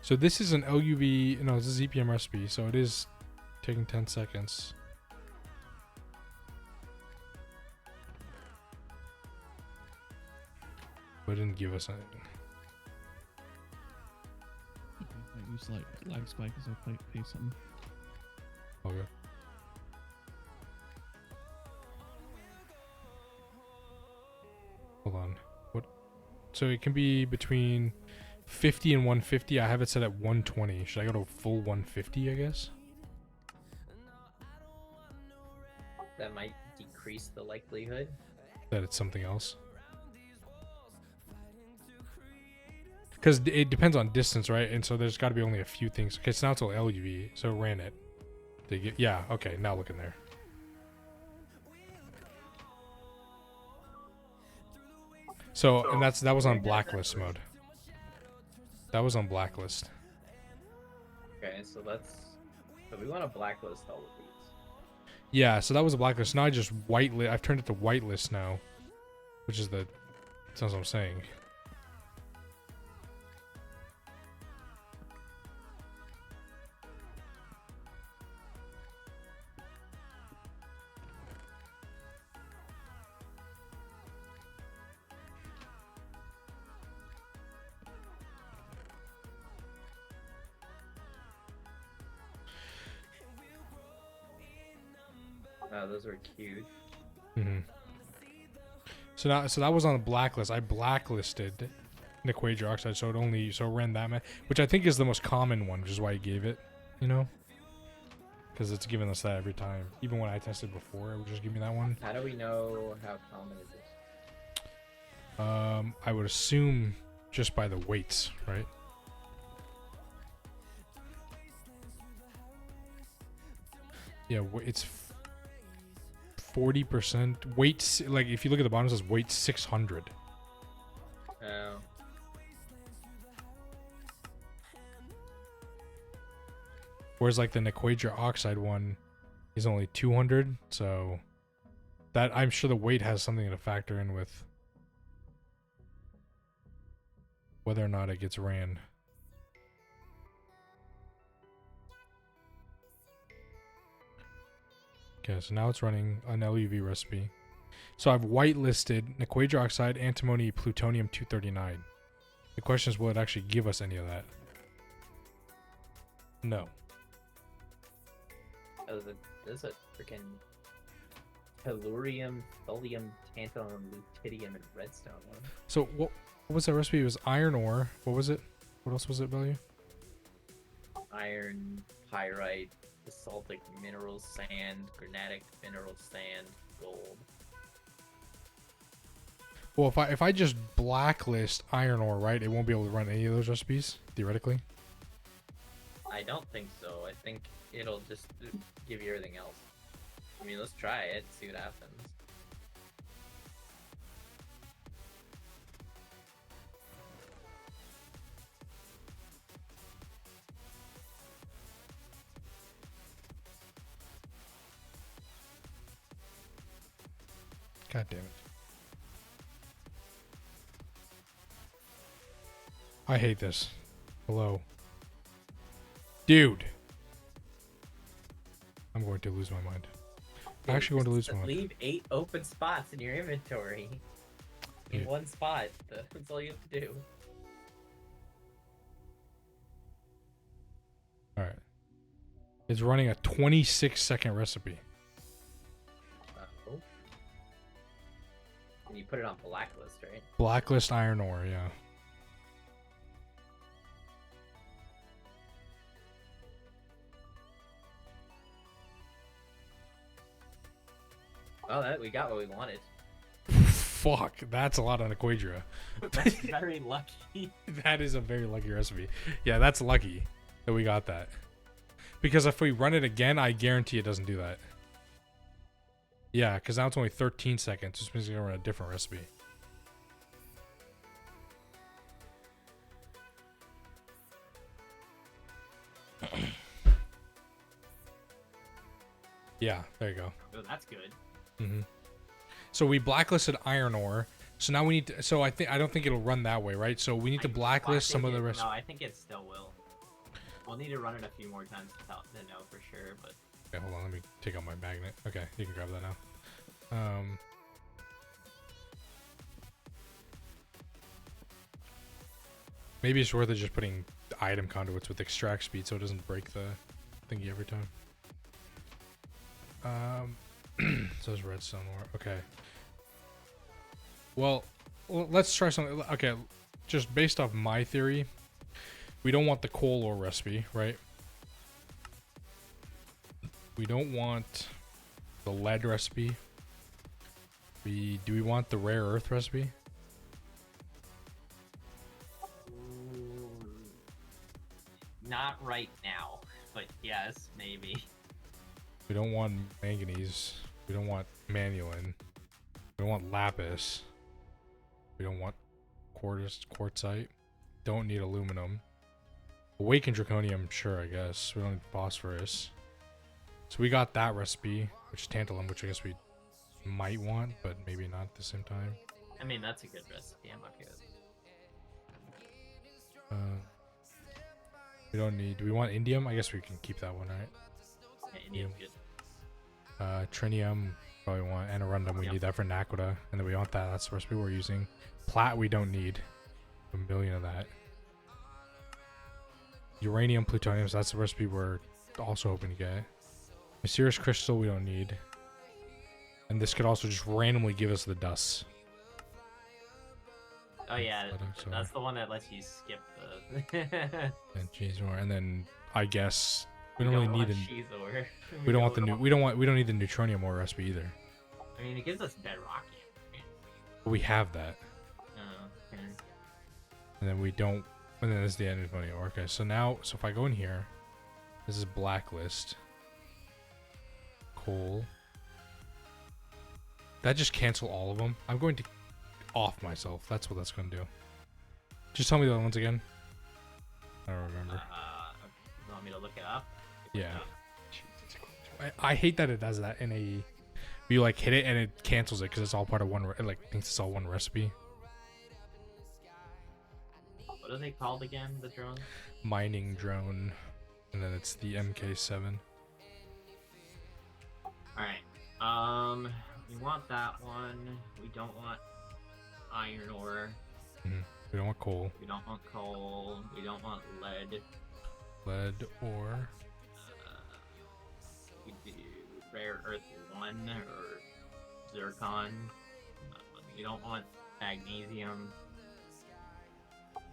So this is an LUV, no, it's a ZPM recipe, so it is taking 10 seconds. But it didn't give us anything. I use like lag spike as I pay something. Okay. Hold on. What? So it can be between 50 and 150. I have it set at 120. Should I go to full 150, I guess? That might decrease the likelihood. That it's something else. Because it depends on distance, right? And so there's got to be only a few things. Okay, so now it's all LUV, so it ran it. Yeah, okay, now look in there. So, and that was on blacklist mode. That was on blacklist. Okay, so we want to blacklist all of these. Yeah, so that was a blacklist. Now I just whitelist. I've turned it to whitelist now, which is that's what I'm saying. Oh, those were cute. Mm-hmm. So that was on the blacklist. I blacklisted Niquager oxide, so it ran that much, which I think is the most common one, which is why I gave it, you know, because it's giving us that every time. Even when I tested before, it would just give me that one. How do we know how common it is? I would assume just by the weights, right? Yeah, it's 40% weight. Like if you look at the bottom, it says weight 600. Oh. Whereas like the Niquager oxide one is only 200, so that I'm sure the weight has something to factor in with whether or not it gets ran. Okay, so now it's running an LUV recipe. So I've whitelisted Niquager oxide, antimony, plutonium 239. The question is, will it actually give us any of that? No. Oh, there's a freaking tellurium, thulium, tantalum, lutetium, and redstone one. So what was that recipe? It was iron ore. What was it? What else was it value? Iron, pyrite, basaltic mineral sand, granitic mineral sand, gold. Well, if I just blacklist iron ore, right, it won't be able to run any of those recipes, theoretically. I don't think so. I think it'll just give you everything else. I mean, let's try it, see what happens. God damn it. I hate this. Hello. Dude. I'm going to lose my mind. I'm actually going to lose Just my mind. leave 8 open spots in your inventory. In Dude. one spot. That's all you have to do. Alright. It's running a 26-second recipe. Oh. And you put it on blacklist, right? Blacklist iron ore, yeah. Well, we got what we wanted. Fuck, that's a lot on Aquadria. That's very lucky. That is a very lucky recipe. Yeah, that's lucky that we got that. Because if we run it again, I guarantee it doesn't do that. Yeah, because now it's only 13 seconds, which means we're going to run a different recipe. Yeah, there you go. Oh, that's good. Mm-hmm. So we blacklisted iron ore. So now we need to. So I don't think it'll run that way, right? So we need to blacklist some of the rest. No, I think it still will. We'll need to run it a few more times to know for sure, but. Okay, hold on. Let me take out my magnet. Okay, you can grab that now. Maybe it's worth it just putting item conduits with extract speed so it doesn't break the thingy every time. So it's redstone ore. Okay. Well, let's try something. Okay, just based off my theory, we don't want the coal ore recipe, right? We don't want the lead recipe. Do we want the rare earth recipe? Not right now, but yes, maybe. We don't want manganese. We don't want manulin. We don't want lapis. We don't want quartzite. Don't need aluminum. Awakened draconium, sure, I guess. We don't need phosphorus. So we got that recipe, which is tantalum, which I guess we might want, but maybe not at the same time. I mean, that's a good recipe. I'm okay with it. We don't need. Do we want indium? I guess we can keep that one, right? Yeah, Indian's good. Trinium, probably want. Anorundum, we Yep. need that for Naquita. And then we want that. That's the recipe we're using. Plat, we don't need. A million of that. Uranium, plutonium, so that's the recipe we're also hoping to get. Mysterious crystal, we don't need. and this could also just randomly give us the dust. Oh yeah, Athletics or- that's the one that lets you skip the. And cheese more, and then I guess we We don't really need want a. cheese ore. We don't want the new. We don't need the neutronium ore recipe either. I mean, it gives us bedrock. But we have that, Okay. and then we don't. And then this is the end of money. Okay, so now, so if I go in here, this is blacklist. Coal. That just cancel all of them. I'm going to off myself. That's what that's going to do. Just tell me the other ones again. I don't remember. You want me to look it up? Yeah. I hate that it does that in a. You like hit it and it cancels it because it's all part of one. It like thinks it's all one recipe. What are they called again? The drones? Mining drone, and then it's the MK7. Alright. We want that one. We don't want iron ore. We don't want coal, We don't want coal. We don't want lead. lead, or We do rare earth 1 or zircon. We don't want magnesium.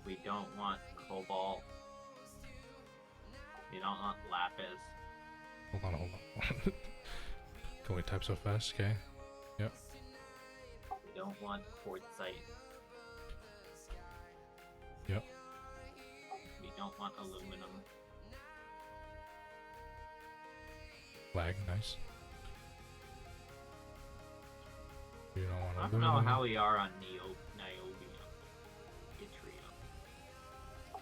We don't want cobalt. We don't want lapis. hold on. Can we type so fast? Okay. Yep. We don't want quartzite. Yep. We don't want aluminum. Flag, nice. We don't want I don't know how we are on niobium. Yttrium.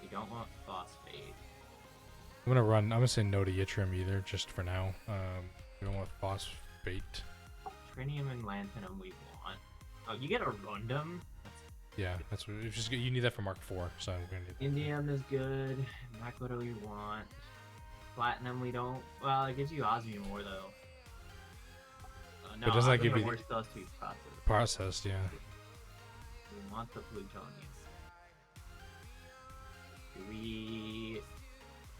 We don't want phosphate. I'm gonna say no to yttrium either, just for now. We don't want phosphate. Trinium and lanthanum we want. Oh, you get a rundum? Yeah, that's what. It's just you need that for Mark IV, so I'm gonna need that. Indium is good. Macro we want. Platinum we don't. Well, it gives you osmium ore though. No, But doesn't that give osmium you ore still has to be processed. Processed, yeah. We want the plutonium. Do we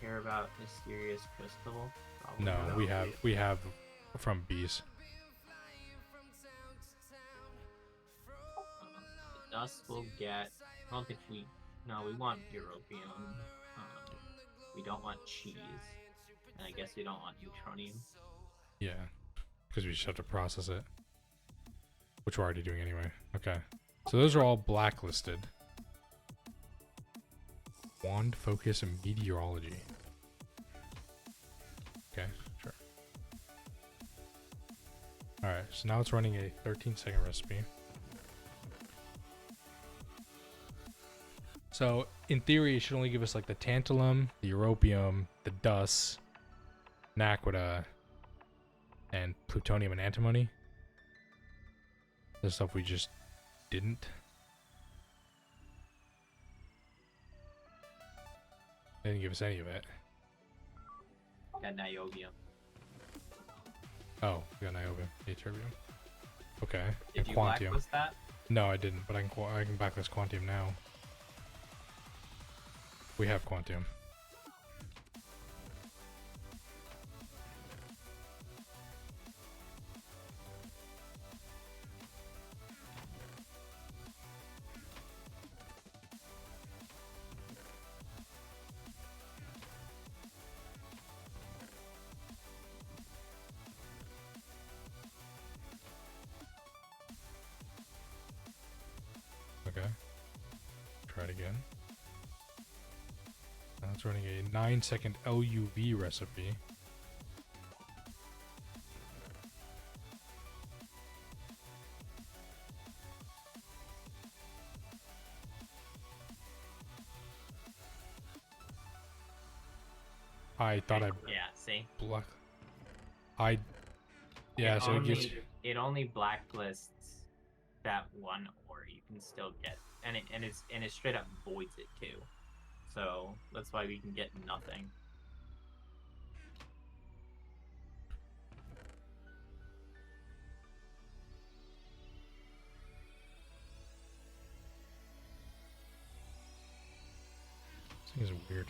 care about mysterious crystal? Probably No, not. we have from bees. The dust we'll get. I don't think we. No, we want europium. We don't want cheese. And I guess we don't want neutronium. Yeah, because we just have to process it, which we're already doing anyway. Okay, so those are all blacklisted. Wand, focus, and meteorology. Okay, sure. Alright, so now it's running a 13-second recipe. So, in theory, it should only give us like the tantalum, the europium, the dust, naquita, and plutonium and antimony. The stuff we just didn't. They didn't give us any of it. Got niobium. Oh, we got niobium, ytterbium. Okay, Did and you quantium. blacklist that? No, I didn't, but I can backlist quantium now. We have quantium. Okay. Try it again. Now it's running a 9-second LUV recipe. I thought I Yeah, see? black. Yeah, so it gives. It only blacklists that one ore you can still get. And it straight up voids it too. So that's why we can get nothing. This thing is weird.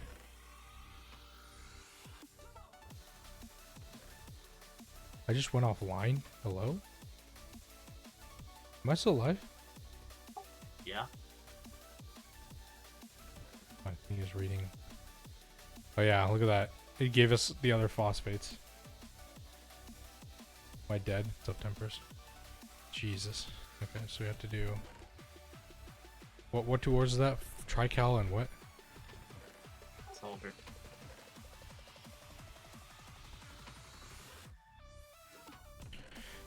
I just went offline. Hello? Am I still alive? Yeah. My thing is reading. Oh yeah, look at that. It gave us the other phosphates. Am I dead? It's up 10%. Jesus. Okay, so we have to do... What two ores is that? Trical and what? Sulfur.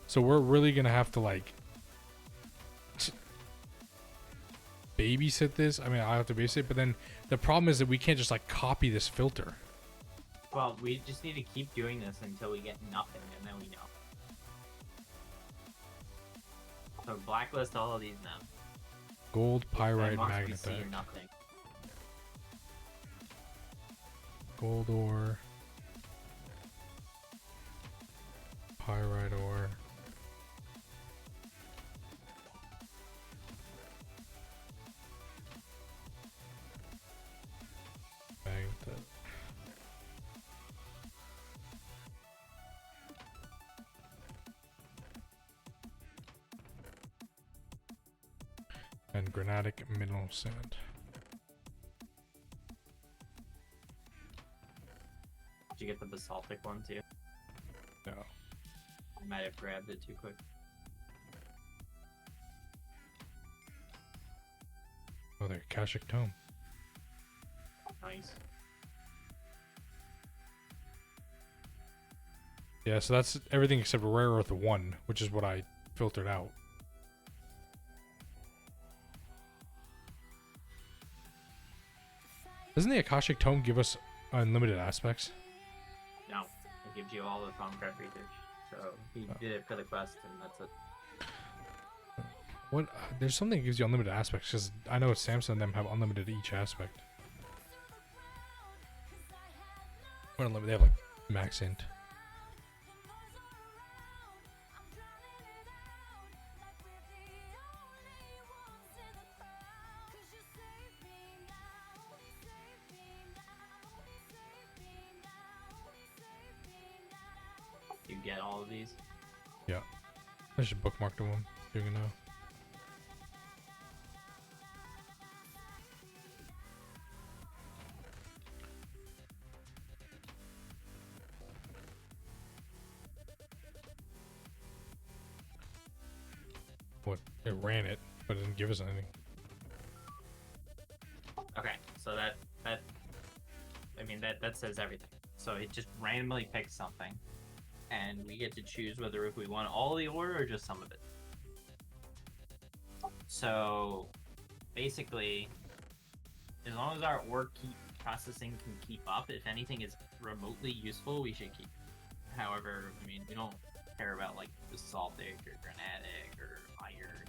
So we're really gonna have to like babysit this. I mean, I have to babysit, but then the problem is that we can't just like copy this filter. Well, we just need to keep doing this until we get nothing, and then we know. So blacklist all of these now. Gold, pyrite, Must be C or magnetite. nothing. Gold ore. Pyrite ore. Magnetite. And granitic mineral sand. Did you get the basaltic one too? No. I might have grabbed it too quick. Oh, there, Akashic Tome. Nice. Yeah, so that's everything except rare earth 1, which is what I filtered out. Doesn't the Akashic Tome give us unlimited aspects? No, it gives you all the Thaumcraft research. So he did it for the quest, and that's it. What? There's something that gives you unlimited aspects, because I know Samson and them have unlimited each aspect. What unlimited? They have like max int. You get all of these. Yeah. I should bookmark the one. Doing it now. What? It ran it, but it didn't give us anything. Okay, so that I mean that says everything. So it just randomly picks something, and we get to choose whether if we want all the ore or just some of it. So basically, as long as our ore processing can keep up, if anything is remotely useful, we should keep. However, I mean, we don't care about like basaltic or granitic or iron.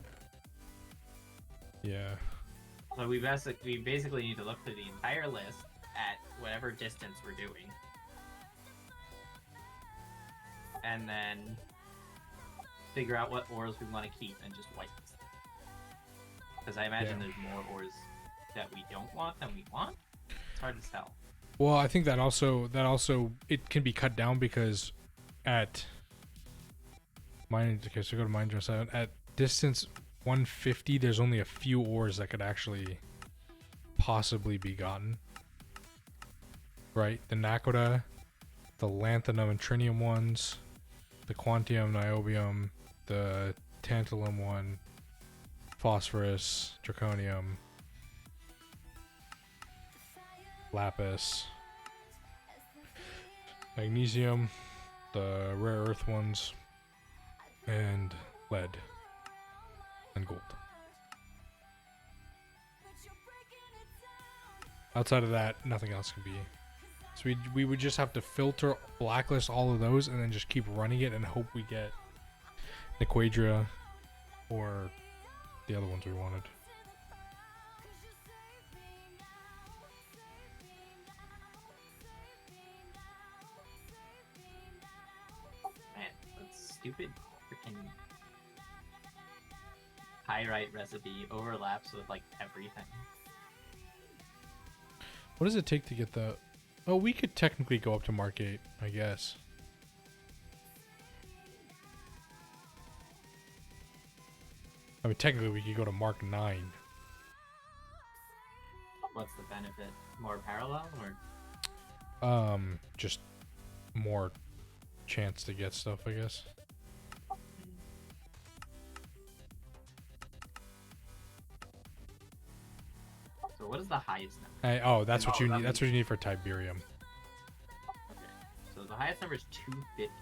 Yeah. So we basically need to look through the entire list at whatever distance we're doing, and then figure out what ores we want to keep and just wipe this. Because I imagine there's more ores that we don't want than we want. It's hard to tell. Well, I think that also it can be cut down because at mine. Okay, so go to mine dress out at distance 150. There's only a few ores that could actually possibly be gotten. Right, the Nakoda, the lanthanum and trinium ones, the quantium, niobium, the tantalum one, phosphorus, draconium, lapis, magnesium, the rare earth ones, and lead, and gold. Outside of that, nothing else can be. So we would just have to filter, blacklist all of those, and then just keep running it and hope we get Nequadria or the other ones we wanted. Man, that stupid freaking pyrite recipe overlaps with like everything. What does it take to get the... Oh, we could technically go up to Mark 8, I guess. I mean, technically we could go to Mark 9. What's the benefit? More parallel or? Just more chance to get stuff, I guess. So what is the highest number? Oh, that's what Oh, you that need. That's what you need for Tiberium. Okay. So the highest number is 250.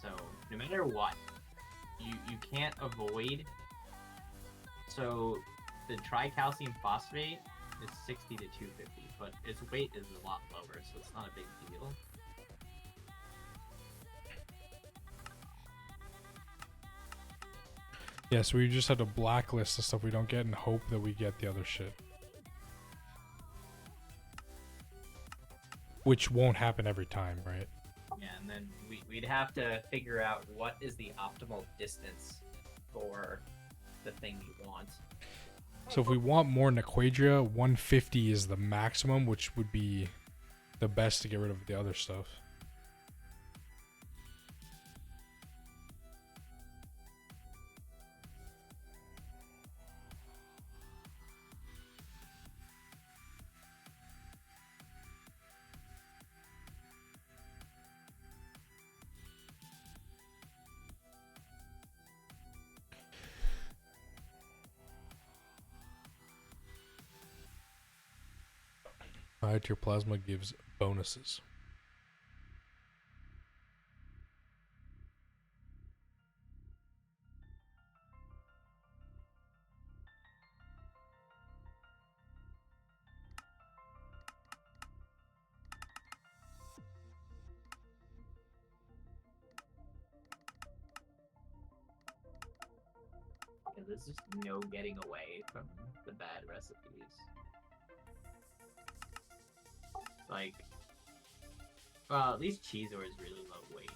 So no matter what, you can't avoid. So the tricalcium phosphate is 60 to 250, but its weight is a lot lower, so it's not a big deal. Yeah, so we just have to blacklist the stuff we don't get and hope that we get the other shit. Which won't happen every time, right? Yeah, and then we'd have to figure out what is the optimal distance for the thing you want. So if we want more Nequadria, 150 is the maximum, which would be the best to get rid of the other stuff. High tier plasma gives bonuses. Yeah, there's just no getting away from the bad recipes. Like, well, at least Cheezor is really low weight.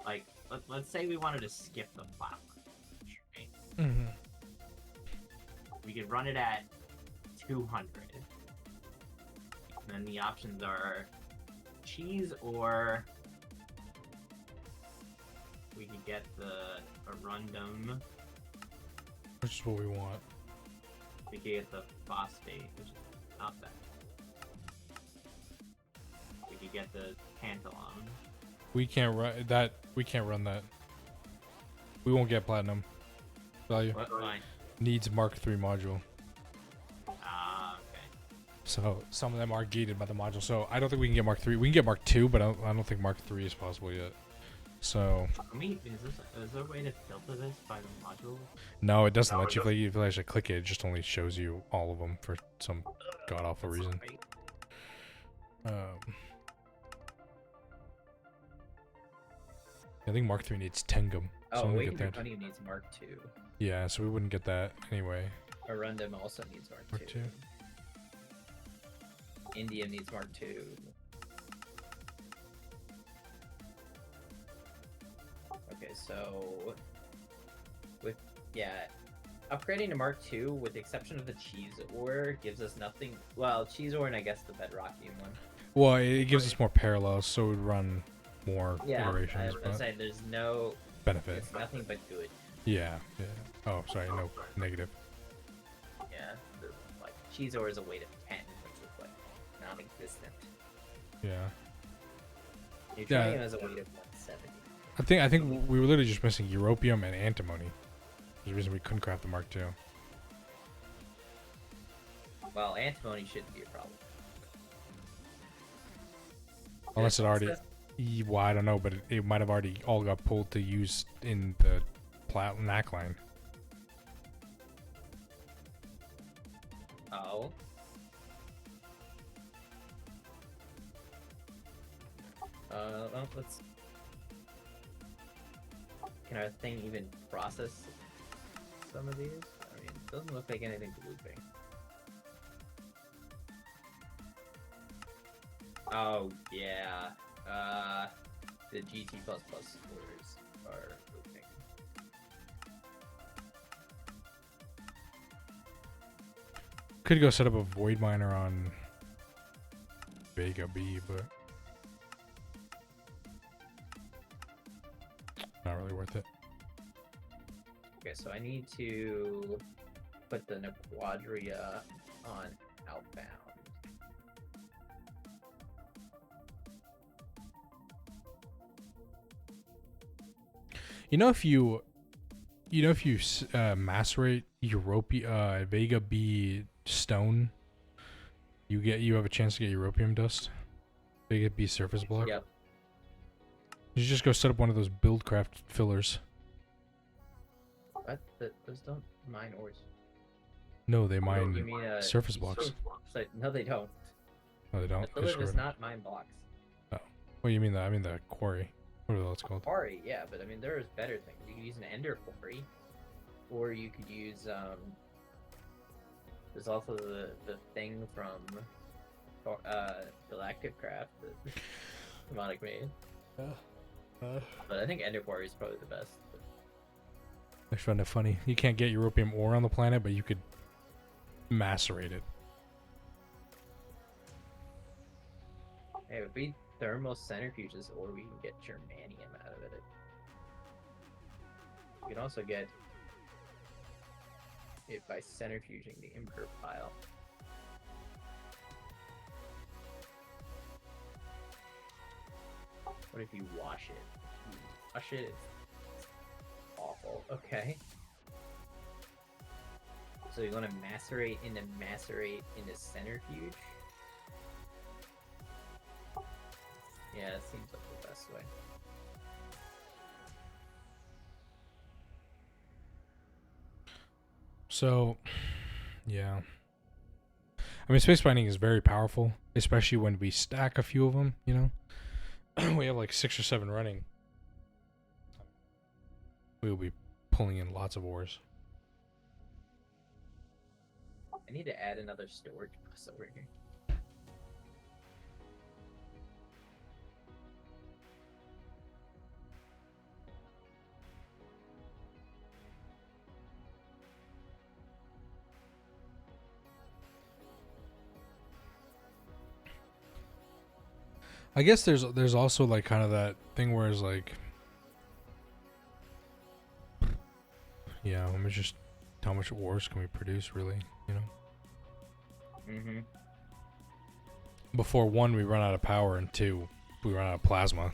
Like, let's say we wanted to skip the flour. Right? Mm-hmm. We could run it at 200. And then the options are cheese, or we could get the Arundum. Which is what we want. We could get the phosphate, which is not bad. We could get the Tantalum. We can't run that. We can't run that. We won't get platinum value. What? Why? Needs Mark 3 module. Ah, okay. So some of them are gated by the module. So I don't think we can get Mark 3. We can get Mark 2, but I don't think Mark 3 is possible yet. So Is there a way to filter this by the module? no, it doesn't let you. If you actually click it, it just only shows you all of them for some god awful reason. Right. I think Mark 3 needs Tengum. So Oh, I'm gonna Wait get for that. Bunny needs Mark 2. Yeah, so we wouldn't get that anyway. Arundum also needs Mark Mark 2. 2. India needs Mark 2. Okay, so upgrading to Mark 2, with the exception of the cheese ore, gives us nothing. Well, cheese ore and I guess the bedrockium one. Well, it gives us more parallels, so it would run more Yeah, I iterations, was gonna but say there's no. benefit. It's nothing but good. Yeah, yeah. Oh, sorry, no, negative. Yeah, like cheese ore is a weight of 10, which is like non-existent. Yeah. Neutronium has a weight of 170. I think we were literally just missing Europium and antimony. There's a reason we couldn't craft the Mark II. Well, antimony shouldn't be a problem. Unless it already... Well, I don't know, but it might have already all got pulled to use in the NAC line. Oh. Well, let's. Can our thing even process some of these? I mean, it doesn't look like anything's looping. Oh, yeah. The GT++ orders are looping. Could go set up a void miner on Vega B, but not really worth it. Okay, so I need to put the Nequadria on outbound. if you macerate Vega B stone, you have a chance to get Europium dust. Vega B surface block. Yep. You should just go set up one of those buildcraft fillers. What? Those don't mine ores. No, they You mine mean surface blocks. No, they don't. No, they don't. The They filler just does go- not mine blocks. What do you mean that? I mean the quarry. Whatever the hell it's called. Quarry, yeah, but I mean there's better things. You could use an ender quarry, or you could use There's also the thing from Galactic Craft that Demonic made. But I think ender quarry is probably the best. I find it funny. You can't get Europium ore on the planet, but you could macerate it. Hey, if we thermal centrifuges, or we can get germanium out of it. You can also get it by centrifuging the imperv pile. What if you wash it? If you wash it, it's awful. Okay. So you want to macerate into centrifuge? Yeah, it seems like the best way. So, yeah. I mean, space binding is very powerful, especially when we stack a few of them, you know? We have like 6 or 7 running. We will be pulling in lots of ores. I need to add another storage bus over here. I guess there's also like kind of that thing where it's like, yeah, let me just how much ores can we produce really, you know? Mm-hmm. Before 1, we run out of power, and 2, we run out of plasma.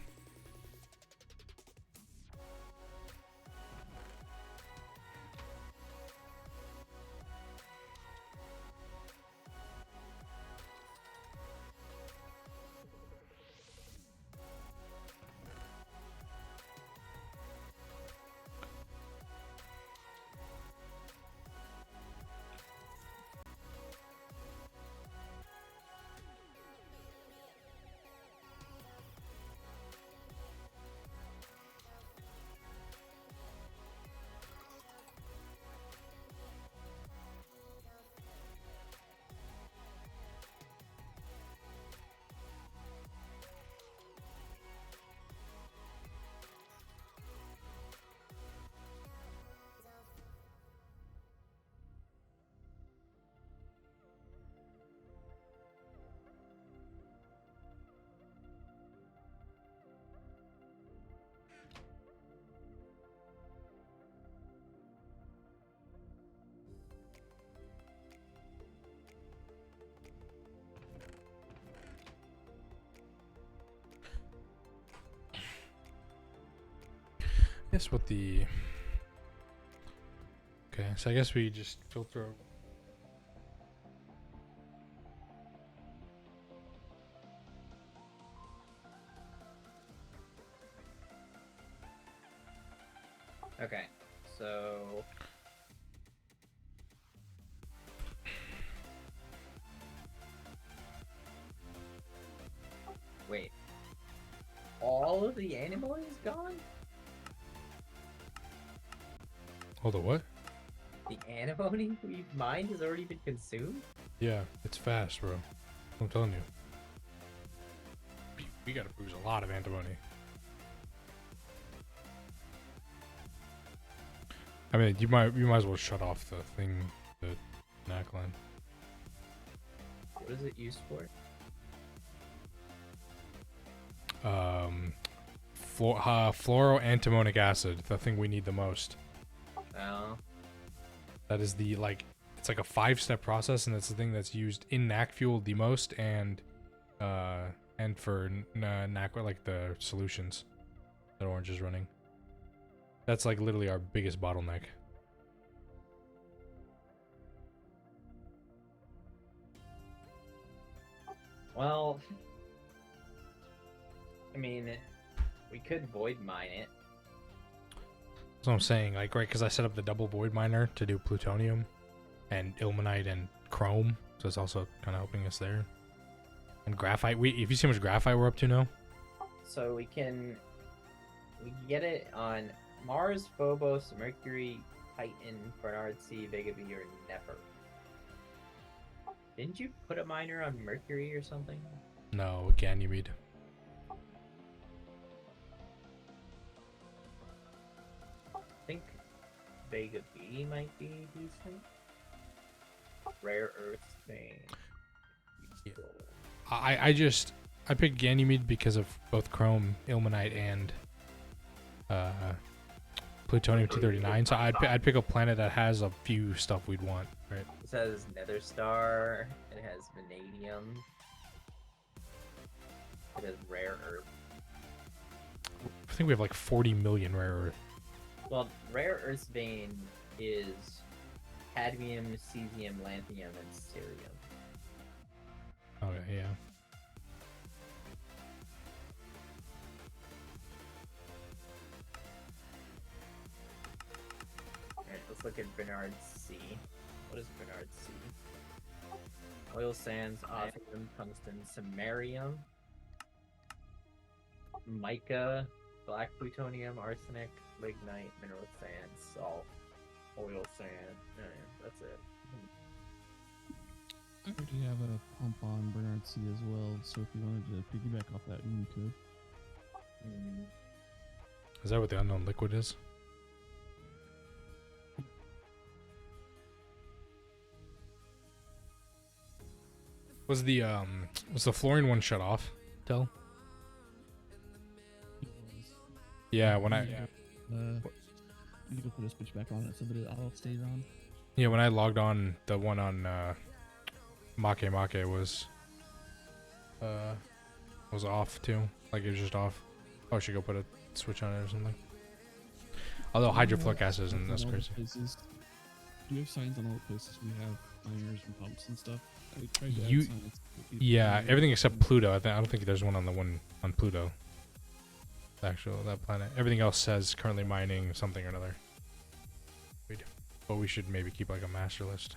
Guess what the okay, so I guess we just filter. Okay, so wait, all of the animal is gone? Hold on, what? The antimony we've mined has already been consumed? Yeah, it's fast, bro. I'm telling you. We gotta produce a lot of antimony. I mean, you might as well shut off the thing, the knack line. What is it used for? Fluoroantimonic acid, the thing we need the most. Oh, That is the like it's like a 5-step process, and that's the thing that's used in NAC fuel the most, and for NAC like the solutions that Orange is running. That's like literally our biggest bottleneck. well, I mean, we could void mine it. That's what I'm saying, like, right, because I set up the double void miner to do plutonium and ilmenite and chrome, so it's also kind of helping us there. And graphite, if you see how much graphite we're up to now. So we can get it on Mars, Phobos, Mercury, Titan, Bernard C, Vega B, or Nefer. Didn't you put a miner on Mercury or something? No, Ganymede. I think Vega B might be decent. Rare Earth vein. Yeah. I picked Ganymede because of both chrome, ilmenite, and plutonium 239. So I'd pick a planet that has a few stuff we'd want, right? It says Nether Star. It has vanadium. It has rare earth. I think we have like 40 million rare earth. Well, rare earth vein is cadmium, cesium, lanthanum, and cerium. Okay, yeah. Alright, let's look at Bernard C. What is Bernard C? Oil sands, osmium, tungsten, samarium, mica, black plutonium, arsenic, lignite, mineral sand, salt, oil sand. That's it. I already have a pump on Bernard C as well, so if you wanted to piggyback off that, you could. Is that what the unknown liquid is? Was the fluorine one shut off? Del? Yeah, when I You need to put a switch back on it so that it all stays on. yeah, when I logged on, the one on Make was off too. Like it was just off. Oh, I should go put a switch on it or something. Although hydrofluoric acid isn't, that's On all the crazy. places- Do you have signs on all the places we have miners and pumps and stuff? I tried to You- add signs. but people Yeah, didn't everything use except them. Pluto. I don't think there's one on on Pluto. That planet. Everything else says currently mining something or another. But we should maybe keep like a master list.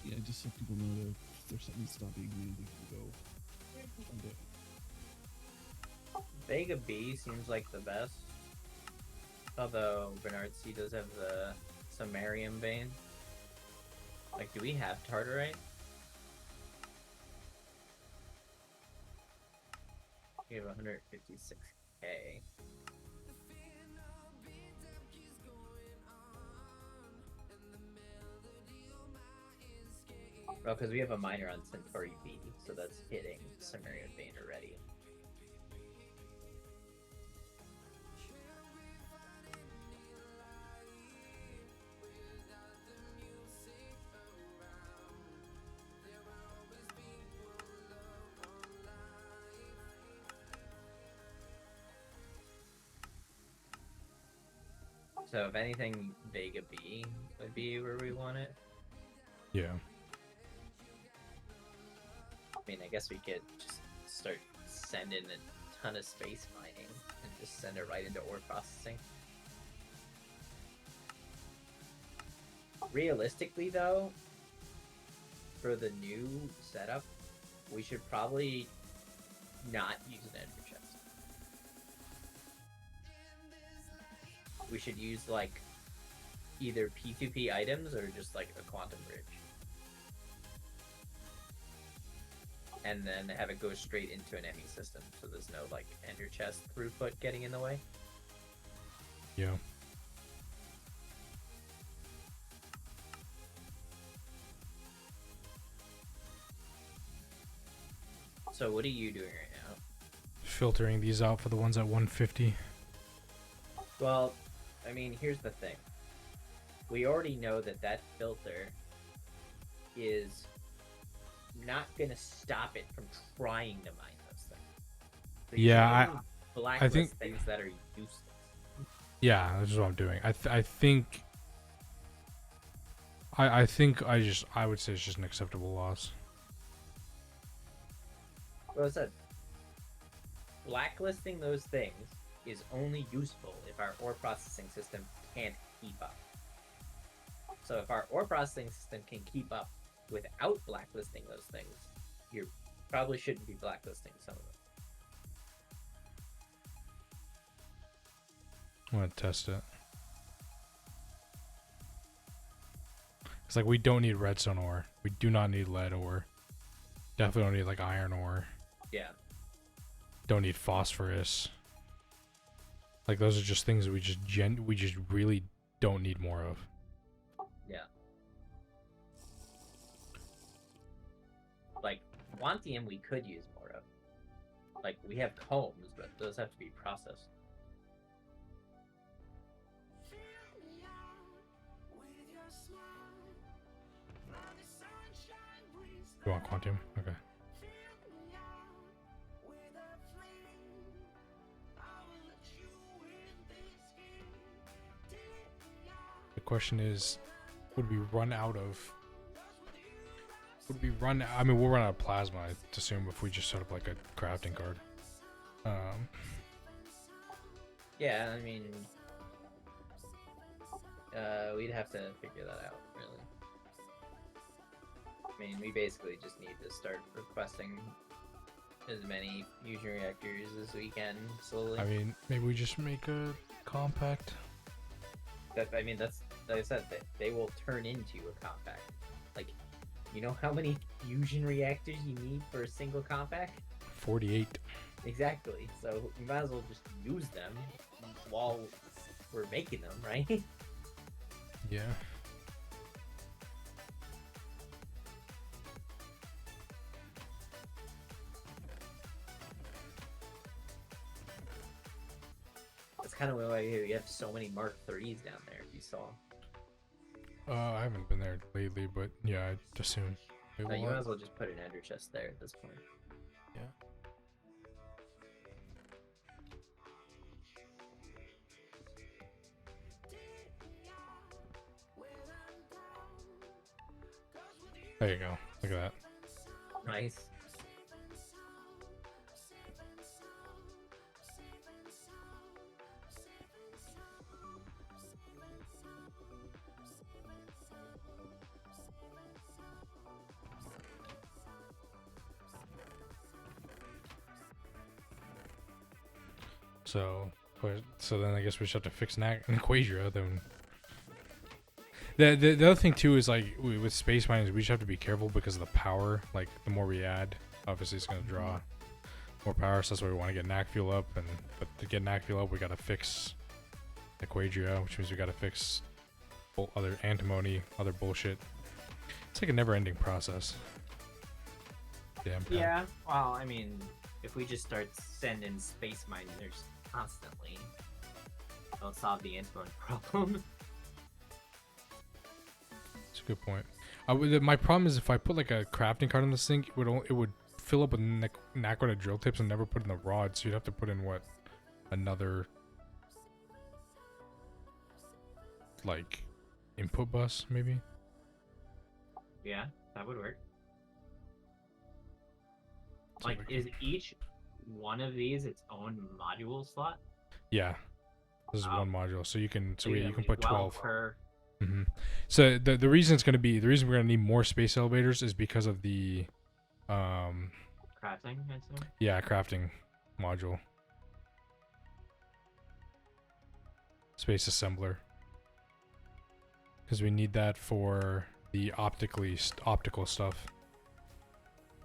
Yeah, just so people know that if there's something stopping you, we can go find it. Vega B seems like the best. Although Bernard C does have the samarium vein. Like, do we have tartarite? We have 156k. Well, because we have a miner on Centauri B, so that's hitting samarium vein already. So if anything, Vega B would be where we want it. Yeah. I mean, I guess we could just start sending a ton of space mining and just send it right into ore processing. Realistically, though, for the new setup, we should probably not use an ender chest. We should use like either P2P items or just like a quantum bridge. And then have it go straight into an ME system, so there's no like ender chest throughput getting in the way. Yeah. So what are you doing right now? Filtering these out for the ones at 150. Well, I mean, here's the thing. We already know that that filter is not gonna stop it from trying to mine those things. So you Yeah, should only blacklist think- things that are useless. Yeah, that's what I'm doing. I think I would say it's just an acceptable loss. Well, I said blacklisting those things is only useful if our ore processing system can't keep up. So if our ore processing system can keep up without blacklisting those things, you probably shouldn't be blacklisting some of them. I'm gonna test it. It's like we don't need redstone ore. We do not need lead ore. Definitely don't need like iron ore. Yeah. Don't need phosphorus. Like those are just things that we just really don't need more of. Yeah. Like Wantium we could use more of. Like we have combs, but those have to be processed. You want quantum? Okay. The question is, would we run out of? Would we run? I mean, we'll run out of plasma. I assume if we just set up like a crafting card. Yeah, I mean, we'd have to figure that out, really. I mean, we basically just need to start requesting as many fusion reactors as we can slowly. I mean, maybe we just make a compact. I mean, that's like I said, that they will turn into a compact. Like, you know how many fusion reactors you need for a single compact? 48. Exactly. So we might as well just use them while we're making them, right? Yeah. That's kind of why we have so many Mark IIIs down there. If you saw, I haven't been there lately, but yeah, I'd assume. They you will might have- as well just put an ender chest there at this point. Yeah. There you go. Look at that. Nice. So then I guess we just have to fix Quadria. Then the other thing too is like with space mines, we just have to be careful because of the power. Like the more we add, obviously it's gonna draw more power. So that's why we want to get knack fuel up. But to get knack fuel up, we gotta fix the Quadria, which means we gotta fix other antimony, other bullshit. It's like a never-ending process. Damn. pal. Yeah. Well, I mean, if we just start sending space miners constantly, it'll solve the antimony problem. That's a good point. My problem is if I put like a crafting card in this thing, it would fill up with Naquita drill tips and never put in the rod. So you'd have to put in what, another like input bus maybe. Yeah, that would work. So Like, we is each one of these its own module slot? Yeah, this is Oh. one module, so you can So you can put 12. per. Hmm. So the reason it's going to be the reason we're going to need more space elevators is because of the Crafting, I'd say. yeah, crafting module, space assembler, because we need that for the optical stuff,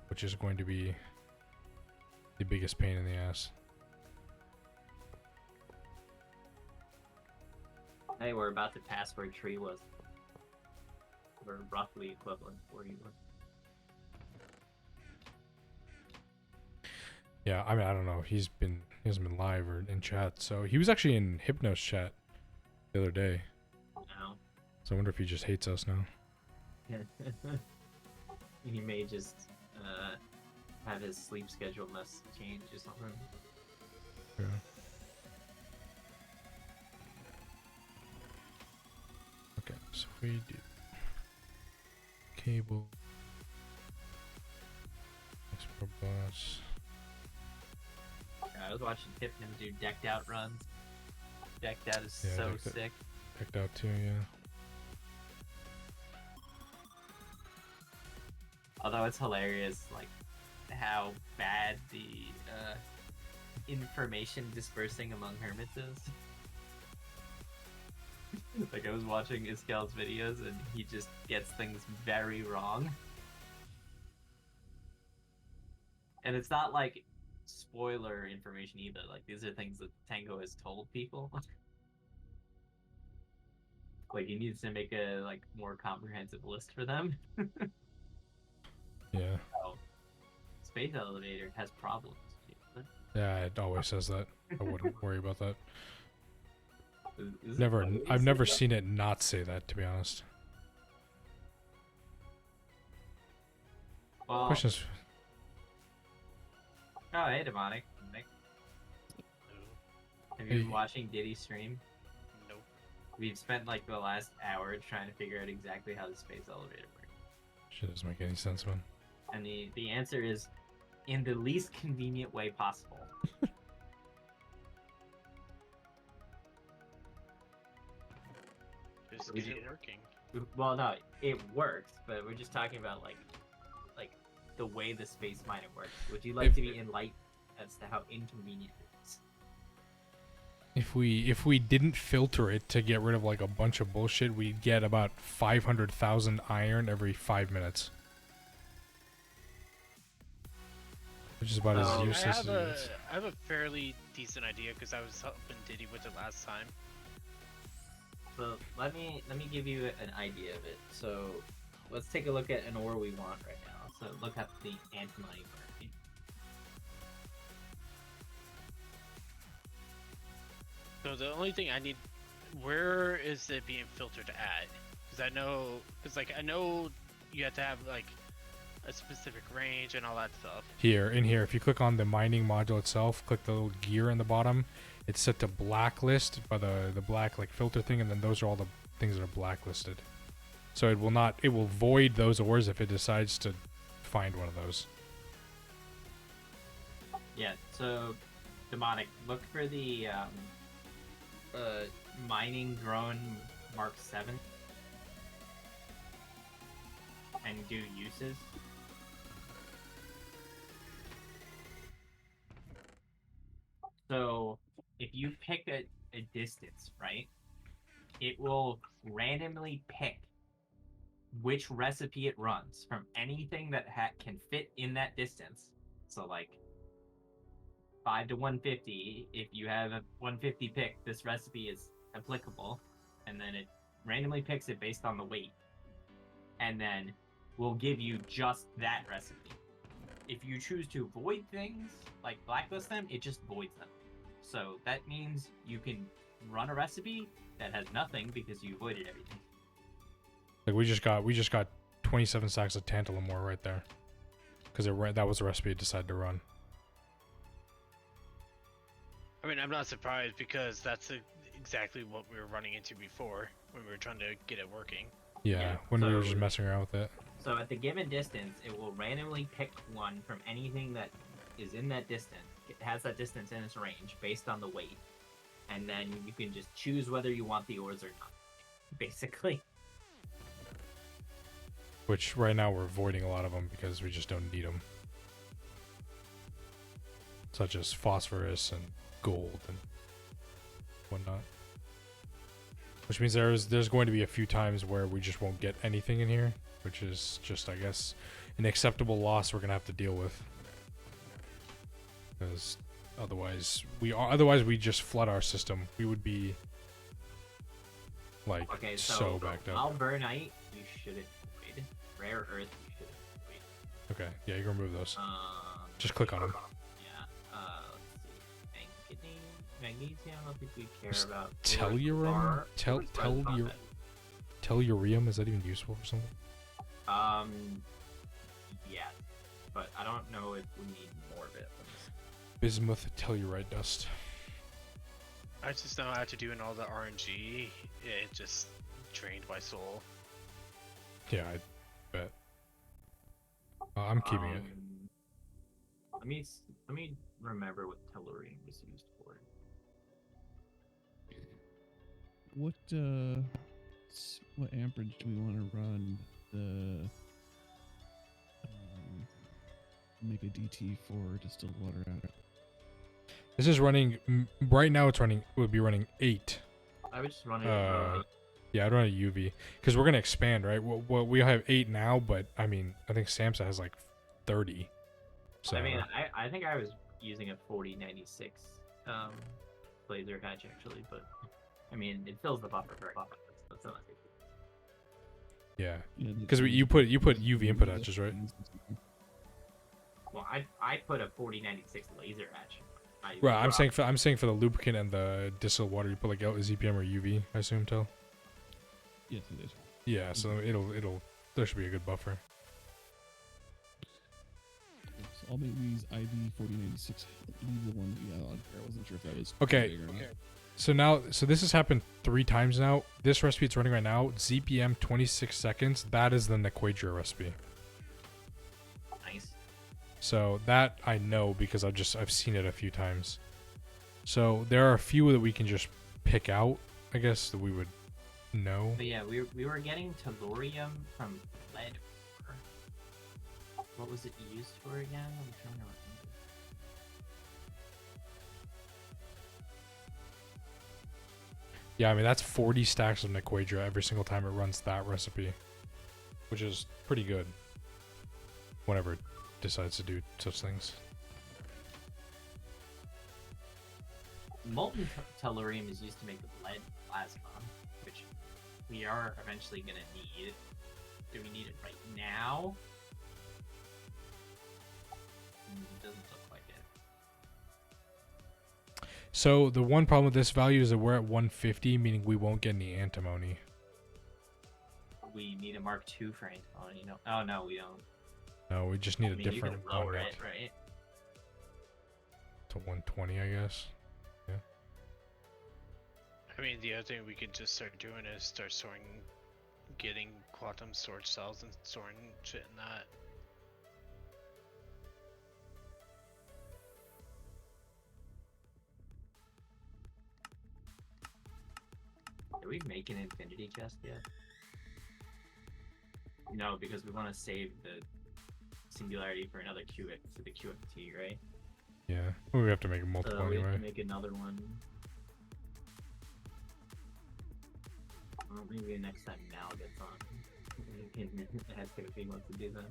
which is going to be the biggest pain in the ass. Hey, we're about to pass where Tree was. We're roughly equivalent where you were. Yeah, I mean, I don't know. He hasn't been live or in chat, so he was actually in Hypno's chat the other day. No. So I wonder if he just hates us now. He may just have his sleep schedule change or something. Yeah. Okay, so we do cable, export bus. I was watching Tiffany do decked out runs. Decked out is Yeah, so Decked Out- sick. Decked out too, yeah. Although it's hilarious, like how bad the information dispersing among hermits is. Like I was watching Iskel's videos and he just gets things very wrong. And it's not like spoiler information either. Like these are things that Tango has told people. Like he needs to make a like more comprehensive list for them. Yeah. So, space elevator has problems. Yeah, it always says that. I wouldn't worry about that. Is it Never, always I've never like that? seen it not say that, to be honest. Well, Question is, oh hey demonic. Nick, have you been watching Diddy stream? Nope. We've spent like the last hour trying to figure out exactly how the space elevator works. shit doesn't make any sense, man. And the answer is in the least convenient way possible. Just We get it do. working. Well, no, it works, but we're just talking about like the way the space miner works. Would you like If- to be enlightened as to how inconvenient it is? If we didn't filter it to get rid of like a bunch of bullshit, we'd get about 500,000 iron every 5 minutes. Which is about Oh, as I I useless have as it is. I have a fairly decent idea because I was helping Diddy with it last time. So let me give you an idea of it. So let's take a look at an ore we want right now. So look up the antimony ore. So the only thing I need, where is it being filtered at? Because I know you have to have like a specific range and all that stuff. Here, in here, if you click on the mining module itself, click the little gear in the bottom, it's set to blacklist by the black like filter thing, and then those are all the things that are blacklisted. So it will void those ores if it decides to find one of those. Yeah. So demonic, look for the mining drone Mark 7 and do uses. So if you pick a distance, right, it will randomly pick which recipe it runs from anything that can fit in that distance. So like 5 to 150, if you have a 150 pick, this recipe is applicable, and then it randomly picks it based on the weight, and then will give you just that recipe. If you choose to void things, like blacklist them, it just voids them. So that means you can run a recipe that has nothing because you voided everything. Like we just got 27 sacks of tantalum ore right there, because that was the recipe it decided to run. I mean, I'm not surprised because that's exactly what we were running into before when we were trying to get it working. Yeah, Yeah, when we were so- just messing around with it. So at the given distance, it will randomly pick one from anything that is in that distance. It has that distance in its range based on the weight. And then you can just choose whether you want the ores or not. Basically. Which right now we're avoiding a lot of them because we just don't need them. Such as phosphorus and gold and whatnot. Which means there's going to be a few times where we just won't get anything in here, which is just, I guess, an acceptable loss we're gonna have to deal with. Because otherwise we just flood our system. We would be like Okay, so backed up. Alburnite, you shouldn't void. Rare earth, you shouldn't void. Okay, yeah, you can remove those. Um, Just click on them. Yeah. Let's see. magnesium, I don't think we care Is about. tellurium? Tellurium, is that even useful for something? Yeah, but I don't know if we need more of it. Bismuth tellurite dust. I just know after doing all the RNG, it just drained my soul. Yeah, I bet. I'm keeping it. Let me remember what tellurium was used for. What amperage do we want to run the Mega DT for distilled water at? This is running right now. It would be running 8. I would just run it. Yeah, I'd run a UV because we're gonna expand, right? Well, we have 8 now, but I mean, I think Samsa has like 30. So I mean, I think I was using a 4096 laser hatch actually, but I mean, it fills the buffer very well. That's not big. yeah, Yeah, because you put UV input hatches, right? Well, I put a 4096 laser hatch. Right. I'm saying for the lubricant and the distilled water, you put like ZPM or UV. I assume, Tell. Yes, it is. Yeah, so there should be a good buffer. So I'll make these IV 4096. Leave the one that we had on here. I wasn't sure if that was Okay. big or not. So this has happened 3 times now. This recipe it's running right now, ZPM 26 seconds. That is the Nequadria recipe. Nice. So that I know because I've seen it a few times. So there are a few that we can just pick out, I guess, that we would know. But yeah, we were getting tellurium from lead ore. What was it used for again? I'm trying to remember. Yeah, I mean that's 40 stacks of Nequadria every single time it runs that recipe, which is pretty good. Whenever it decides to do such things. Molten tellurium is used to make the lead plasma, which we are eventually gonna need. Do we need it right now? It doesn't look like it. So the one problem with this value is that we're at 150, meaning we won't get any antimony. We need a Mark II for antimony. No, oh no, we don't. No, we just need I a mean, you different can lower one it, right? to 120, I guess. I mean, the other thing we could just start doing is start storing, getting quantum storage cells and storing shit in that. Did we make an infinity chest yet? No, because we want to save the singularity for another QX to the QFT, right? Yeah, well, we have to make a multiple So we have anyway. to make another one. Well, maybe next time Mal gets on. He can ask him if he wants to do that.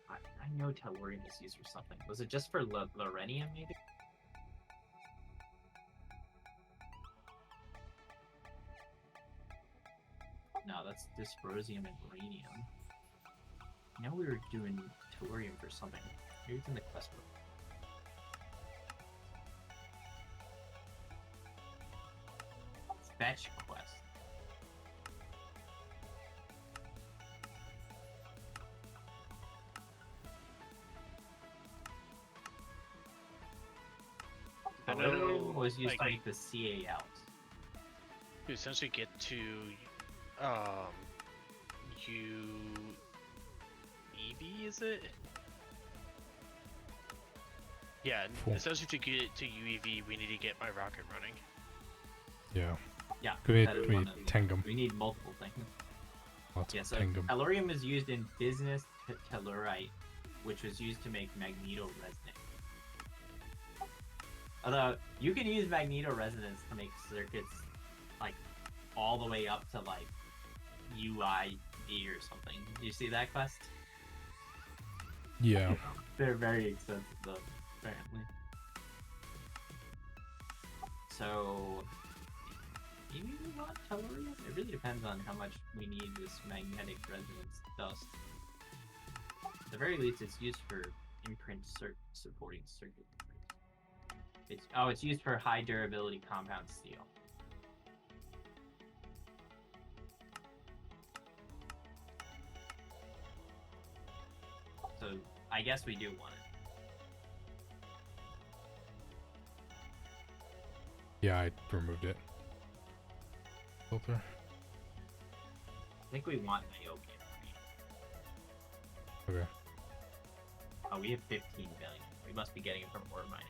I know tellurium is used for something. Was it just for Lorenium, maybe? No, that's dysprosium and rhenium. I know we were doing tellurium for something. Maybe it's in the quest book. Fetch quest. I know, Tellurium was used to like- make the CALs. You essentially get to, UEV, is it? Yeah, Cool. essentially to get to UEV, we need to get my rocket running. Yeah, Yeah, we that is need one of them. Tengum. We need multiple things. Lots Yeah, of so Tengum. tellurium is used in business tellurite, which was used to make magnetoresonance. Although you can use magnetoresonance to make circuits like all the way up to like UID or something. You see that quest? Yeah, They're very expensive though, apparently. So maybe we want tellurium? It really depends on how much we need this magnetic resonance dust. the very least, it's used for imprint supporting circuit breakers. It's used for high durability compound steel. So I guess we do want it. Yeah, I removed it. Filter. I think we want niobium. Okay. Oh, we have 15 billion. We must be getting it from ore miners.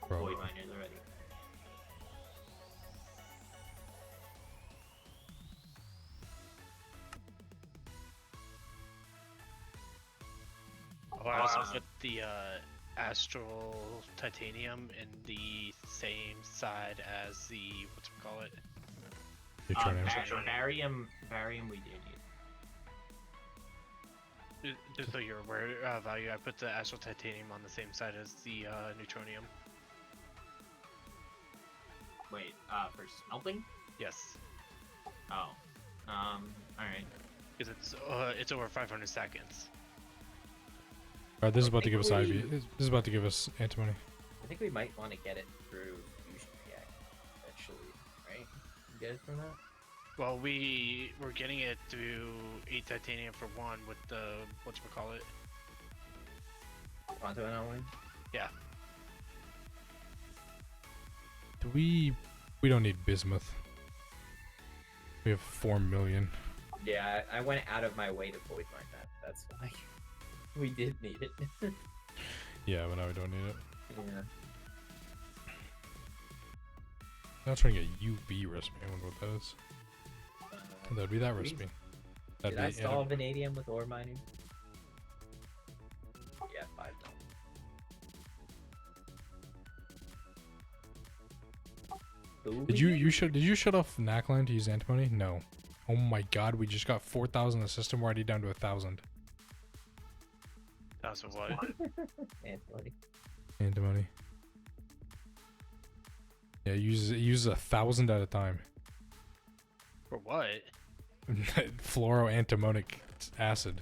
Probably. Void miners already. Oh, I also put the astral titanium in the same side as the whatchamacallit. Barium we do need. Just so you're aware, value, I put the astral titanium on the same side as the neutronium. Wait, for smelting? Yes, Oh. Alright. because it's over 500 seconds. Alright, this is about to think give us we- IV. This is about to give us antimony. I think we might want to get it through fusion react, eventually, right? Get it from that? Well, we're getting it through 8 titanium for 1 with the whatchamacallit. Quantum anomaly? Yeah. Do we don't need bismuth. We have 4 million. Yeah, I went out of my way to void mine that. That's why. We did need it. Yeah, but now we don't need it. Yeah. Now trying to get UV recipe. I wonder what that is. That'd be that please. recipe. Did That'd I be solve vanadium with ore mining? Yeah, 5 mil. Did you shut off Knackline to use antimony? No. Oh my god, we just got 4,000 in the system. We're already down to 1,000 That's a what? Antimony. antimony. Yeah, it uses 1,000 at a time. For what? Fluoroantimonic acid,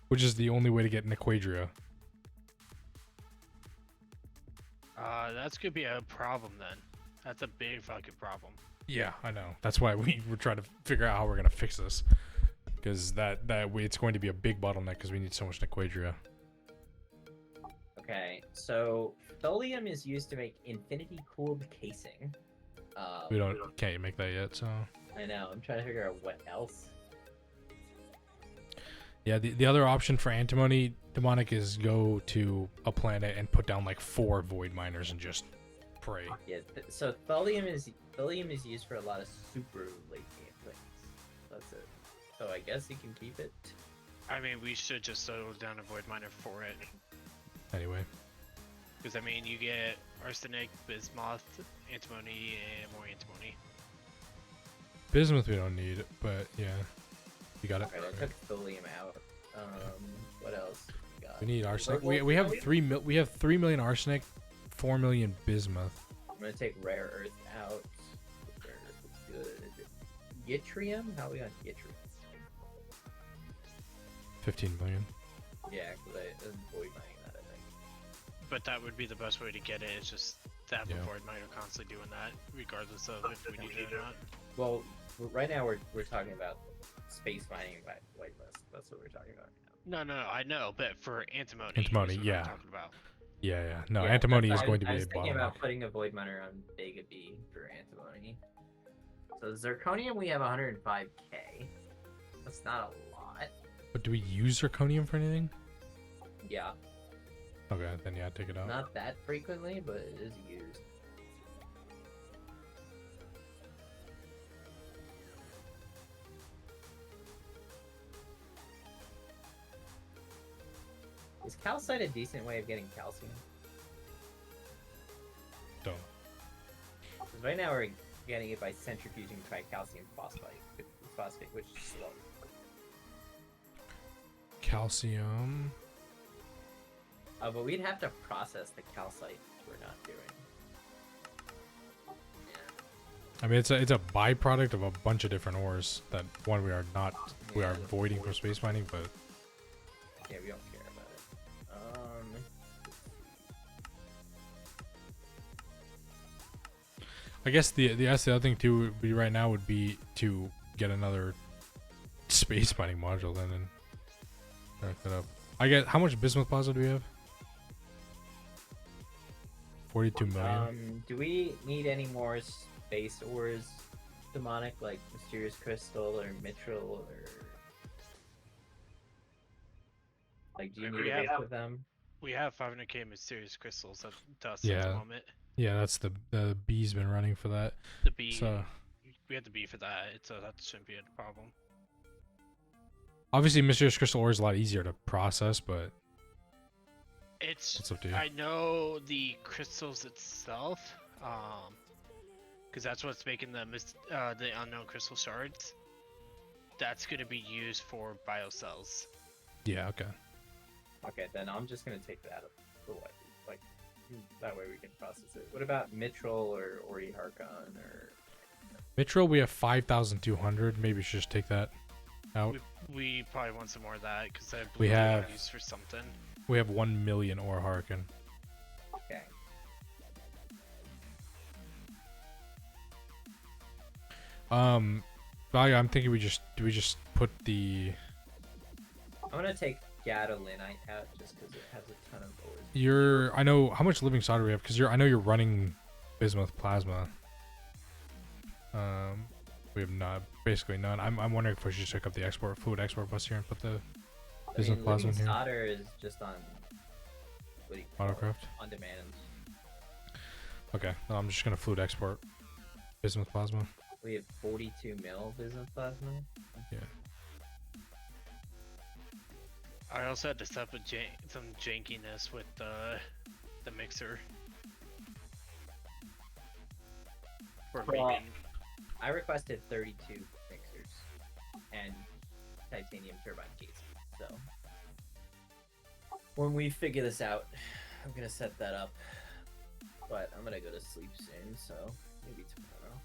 which is the only way to get Nequadria. That's gonna be a problem then. That's a big fucking problem. Yeah, I know. That's why we were trying to figure out how we're gonna fix this, because it's going to be a big bottleneck because we need so much Nequadria. Okay, so thulium is used to make infinity cooled casing. We can't make that yet, so I know. I'm trying to figure out what else. yeah. The other option for antimony demonic is go to a planet and put down like 4 void miners and just pray. Yeah. So thulium is used for a lot of super lithium things. That's it. So I guess you can keep it. I mean, we should just settle down a void miner for it. Anyway, Because, I mean, you get arsenic, bismuth, antimony, and more antimony. bismuth we don't need, but yeah, you got it. Alright, I took thulium out. What else? We need arsenic. We have 3 million arsenic, 4 million bismuth. I'm gonna take rare earth out. Rare earth is good. Yttrium? How are we on yttrium? 15 million. Yeah, because I was void mining that, I think. But that would be the best way to get it. It's just that Yeah. void miner constantly doing that, regardless of if we need it or not. Well, right now we're talking about space mining by whitelist. That's what we're talking about now. No, I know, but for antimony. Antimony, is what yeah. I'm talking about. Yeah. No, Yeah, antimony that's- is going to I be was a thinking about bottleneck. putting a void miner on Vega B for antimony. So zirconium we have 105k. That's not a lot. But do we use zirconium for anything? Yeah, Okay, then yeah, take it out. not that frequently, but it is used. Is calcite a decent way of getting calcium? Don't. 'Cause right now we're getting it by centrifuging tricalcium phosphate, which is slow. Calcium. But we'd have to process the calcite, which we're not doing. Yeah. I mean, it's a byproduct of a bunch of different ores that one we are not we Yeah, are the voiding from 40. space mining, but Yeah, we don't care about it. I guess the other thing too would be right now would be to get another space mining module then and start that up. I get how much bismuth plasma do we have? 42 million. Do we need any more space ores, demonic, like mysterious crystal or mithril, or like do you Like, need we a have- list of them? We have 500k mysterious crystals at dust at Yeah. the moment. Yeah, that's the bee's been running for that. The B, So we had the B for that, so that shouldn't be a problem. obviously mysterious crystal ore is a lot easier to process, but It's it's up to you. I know the crystals itself, because that's what's making the unknown crystal shards. That's gonna be used for biocells. Yeah, okay. Okay, then I'm just gonna take that for what, like, that way we can process it. What about mithril or Ori Harkon or? Mithril, we have 5,200. Maybe we should just take that out. We probably want some more of that because I believe We they're have- used for something. We have 1 million ore Harkin. Okay. I'm thinking we just put the I'm gonna take Gadolinite out just because it has a ton of ores. I know how much living solder we have because I know you're running bismuth plasma. We have not basically none. I'm wondering if we should just hook up the fluid export bus here and put the I bismuth mean, plasma in living here. solder is just on what do you call it? Autocraft. On demand. Okay, well, I'm just gonna fluid export bismuth plasma. We have 42 mil business plasma. Yeah. I also had to set up some jankiness with the mixer. For Well, making I requested 32 mixers and titanium turbine casing. So when we figure this out, I'm gonna set that up. But I'm gonna go to sleep soon, so maybe tomorrow.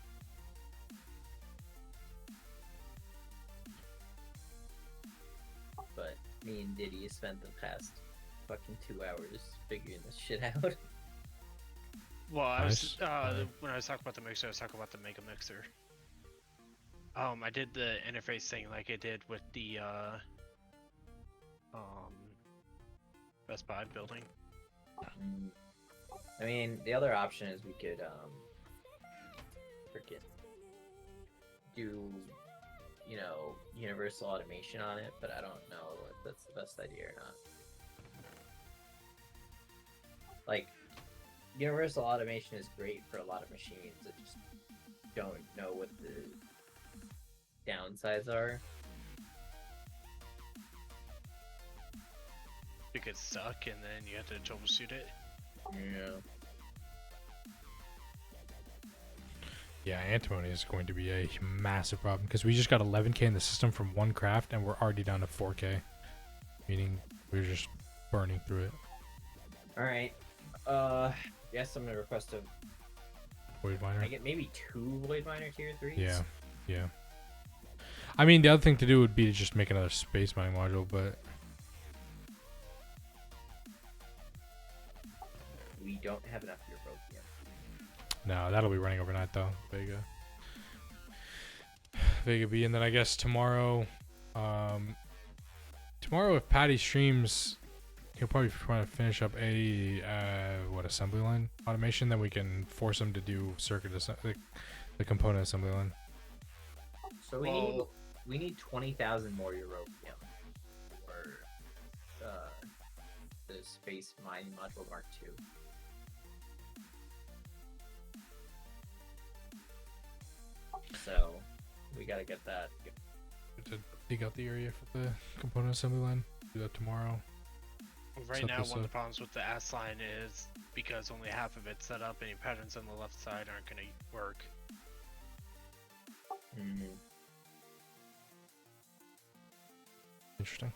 But me and Diddy spent the past fucking 2 hours figuring this shit out. Well, Nice. When I was talking about the mixer, I was talking about the mega mixer. I did the interface thing like I did with the Best Buy building. I mean, the other option is we could freaking do, universal automation on it, but I don't know if that's the best idea or not. Like, universal automation is great for a lot of machines that just don't know what the downsides are. It gets stuck and then you have to troubleshoot it. Yeah. Yeah, antimony is going to be a massive problem because we just got 11k in the system from one craft and we're already down to 4k, meaning we're just burning through it. All right. Yes, I'm gonna request a. Void miner. I get maybe 2 void miner tier 3s. Yeah, yeah. I mean, the other thing to do would be to just make another space mining module, but We don't have enough Europa yet. no, that'll be running overnight though. Vega B, and then I guess tomorrow, if Patty streams, he'll probably try to finish up a assembly line automation. Then we can force him to do the component assembly line. So we need 20,000 more Europium for the space mining module Mark II. So we gotta get that. To dig out the area for the component assembly line. Do that tomorrow. Right Set now, this one of the up. problems with the S line is because only half of it's set up, any patterns on the left side aren't going to work. Interesting.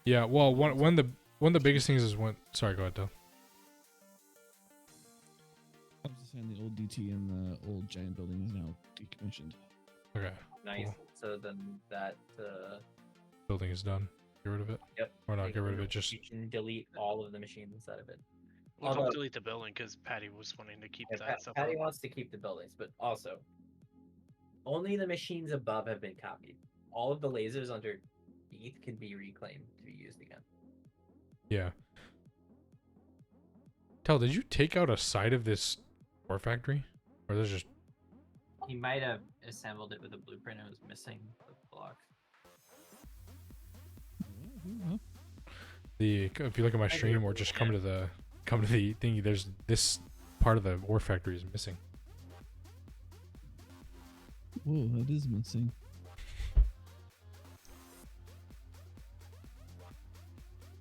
Yeah, well, one of the biggest things is when. Sorry, go ahead, Del. I was just saying the old DT and the old giant building is now decommissioned. Okay. Nice. Cool. so then that Building is done. Get rid of it. yep. Or not like, get rid of it, just you can delete all of the machines inside of it. Well, Although- don't delete the building because Patty was wanting to keep Yeah, that stuff Patty up. wants to keep the buildings, but also only the machines above have been copied. All of the lasers underneath can be reclaimed to be used again. yeah. Tell, did you take out a side of this ore factory? Or there's just He might have assembled it with a blueprint and was missing the block. Huh? the if you look at my stream or just come to the thingy, there's this part of the ore factory is missing. Whoa, that is missing.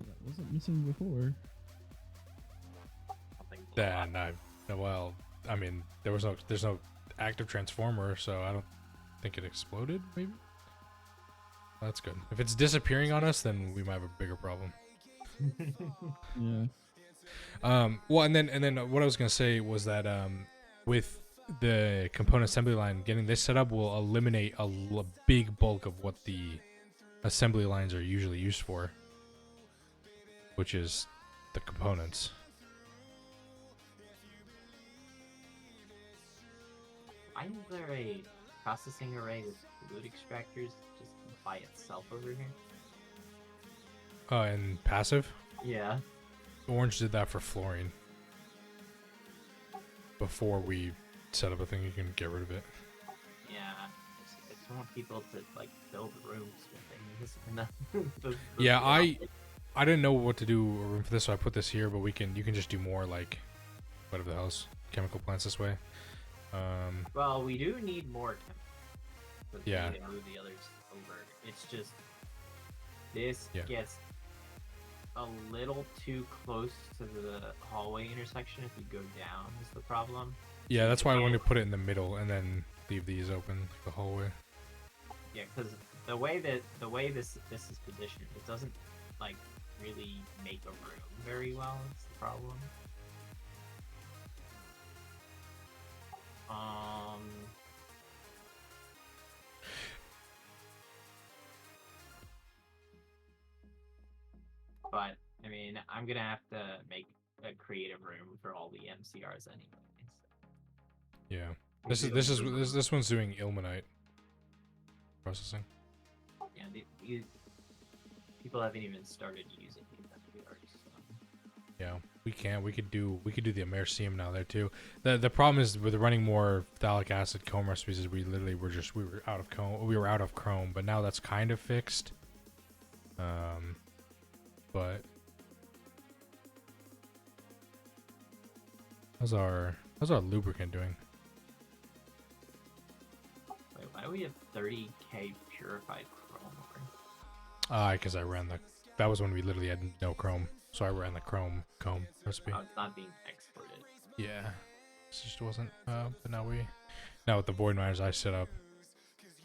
That wasn't missing before. Something blew up. Then well, I mean, there's no active transformer, so I don't think it exploded. Maybe that's good. If it's disappearing on us, then we might have a bigger problem. Yeah. Well, and then what I was gonna say was that with the component assembly line, getting this set up will eliminate a big bulk of what the assembly lines are usually used for, which is the components. Why is there a processing array with fluid extractors just by itself over here? And passive. Yeah. Orange did that for fluorine. Before we set up a thing, you can get rid of it. Yeah. I just want people to like build rooms with things. And the Yeah, I didn't know what to do a room for this, so I put this here. But you can just do more like whatever the hell's chemical plants this way. Well, we do need more but Yeah. we need to move the others over. It's just this Yeah. gets a little too close to the hallway intersection if we go down is the problem. Yeah, that's why I wanted to put it in the middle and then leave these open like the hallway. Yeah, because the way this is positioned, it doesn't like really make a room very well. It's the problem. But I mean, I'm gonna have to make a creative room for all the MCRs anyway. Yeah. So This one's doing ilmenite processing. yeah, people haven't even started using these MCRs. So. Yeah, we could do the americium now there too. The problem is with running more phthalic acid chrome recipes is we were out of chrome, but now that's kind of fixed. But how's our lubricant doing? Wait, why do we have 30k purified chrome ore? Because that was when we literally had no chrome, so I ran the chrome comb recipe. Oh, it's not being exported. Yeah, it just wasn't. But now with the void miners I set up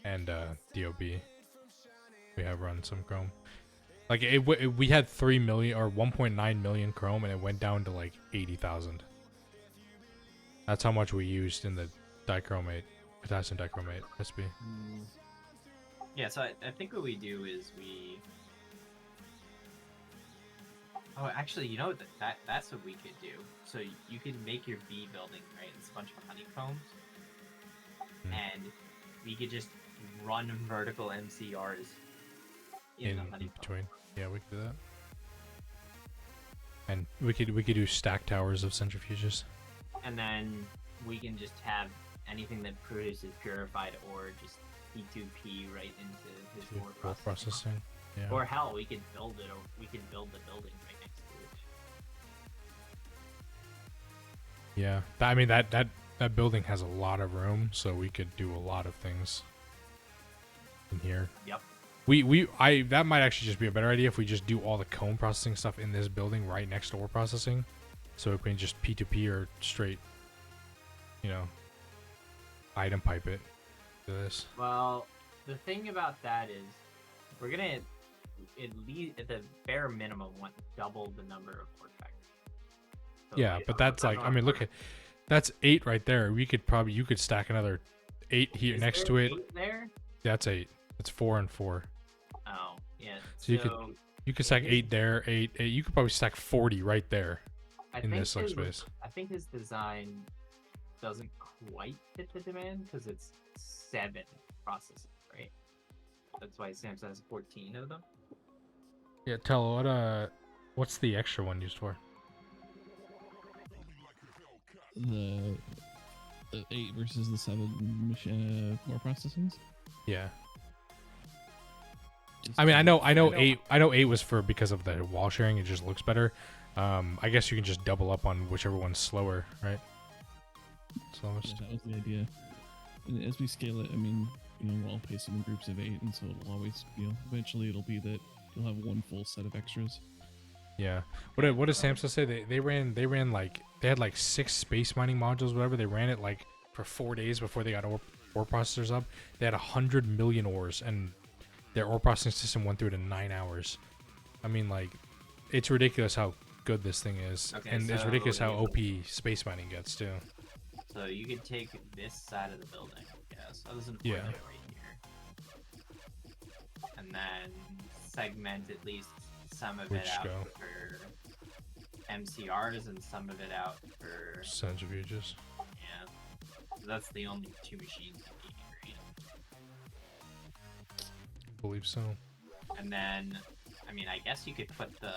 and DOB, we have run some chrome. Like we had 3 million or 1.9 million chrome, and it went down to like 80,000. That's how much we used in the dichromate, potassium dichromate recipe. Yeah, so I think what we do is we. Oh, actually, you know that's what we could do. So you can make your bee building, right? It's a bunch of honeycombs, and we could just run vertical MCRs in the honeycomb. between. Yeah, we could do that. And we could do stack towers of centrifuges. And then we can just have anything that produces purified ore just P2P right into his ore Ore processing. processing. Yeah. Or hell, we could build it. Or we could build the building right next to it. Yeah. I mean that building has a lot of room, so we could do a lot of things in here. Yep. That might actually just be a better idea if we just do all the cone processing stuff in this building right next to ore processing, so we can just P2P or straight, item pipe it to this. Well, the thing about that is, we're gonna at least at the bare minimum want double the number of ore factories. So, Yeah, like, but that's like, I mean, look at, that's 8 right there. You could stack another 8 here Is next there to it. 8 there? That's 8. It's 4 and 4. Oh, yeah. So you could- You could stack 8 there, 8, 8. You could probably stack 40 right there I in think this like space. I think his design doesn't quite fit the demand because it's 7 processes, right? That's why Samsung has 14 of them. Yeah, tell what's the extra one used for? The 8 versus the 7 more processings. Yeah. Just I mean, I to- know 8 was for because of the wall sharing. It just looks better. I guess you can just double up on whichever one's slower, right? Yeah, Slowest. that was the idea. And as we scale it, I mean, we'll all pace them in groups of 8, and so it'll always, eventually it'll be that you'll have one full set of extras. Yeah. What does Samsung say? They ran like they had like 6 space mining modules, whatever. They ran it like for 4 days before they got ore processors up. They had 100 million ores, and their ore processing system went through it in 9 hours. I mean, like, it's ridiculous how good this thing is, Okay, and it's so ridiculous how here's OP space mining gets too. So you could take this side of the building, yes. So there's an Yeah. order right here. And then segment at least some of Which it out go? for MCRs and some of it out for Centrifuges. yeah. So that's the only 2 machines you need, right? Believe so. And then I mean I guess you could put the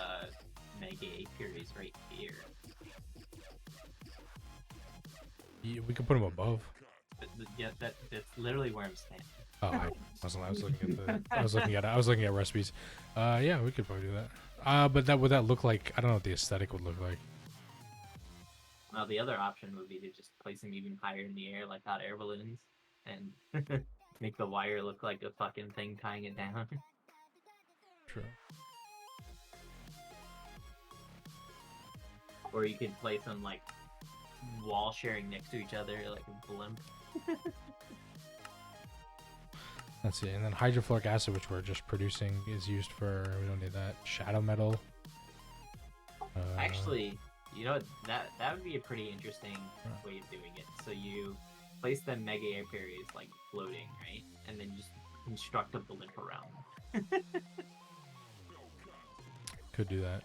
Mega Apiaries right here. Yeah, we could put them above. Yeah, that's literally where I'm standing. Oh, I wasn't. I was looking at I was looking at recipes. Yeah, we could probably do that. But would that look like? I don't know what the aesthetic would look like. Well, the other option would be to just place them even higher in the air, like hot air balloons, and make the wire look like a fucking thing tying it down. True. Or you could place them like wall sharing next to each other, like a blimp. Let's see. And then hydrofluoric acid, which we're just producing, is used for. We don't need that. Shadow metal. Actually, that would be a pretty interesting way of doing it. So you place the Mega Apiaries like floating, right, and then just construct a blimp around them. Could do that.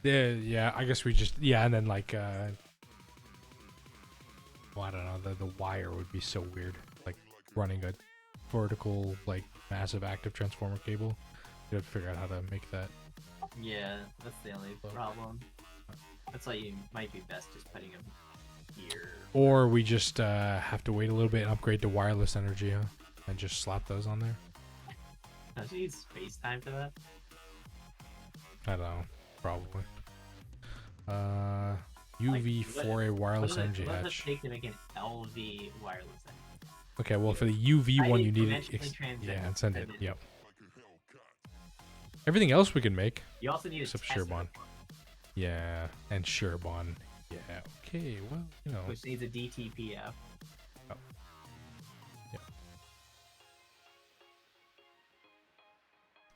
Yeah, I guess we just and then like well, I don't know, the wire would be so weird, like running a vertical like massive active transformer cable. You have to figure out how to make that. Yeah, that's the only problem. That's why you might be best just putting them here. Or we just have to wait a little bit and upgrade to wireless energy, huh? And just slap those on there. Don't you need space time for that? I don't know, probably. UV for a wireless energy What does hatch. it take to make an LV wireless energy? Okay, well for the UV I one need you need dimensionally it. transcendent. Yeah, and send it. Yep. Everything else we can make. You also need a Except Tesla, Sherbon. Yeah, and Sherbon. Yeah. Okay. Well, which needs a DTPF.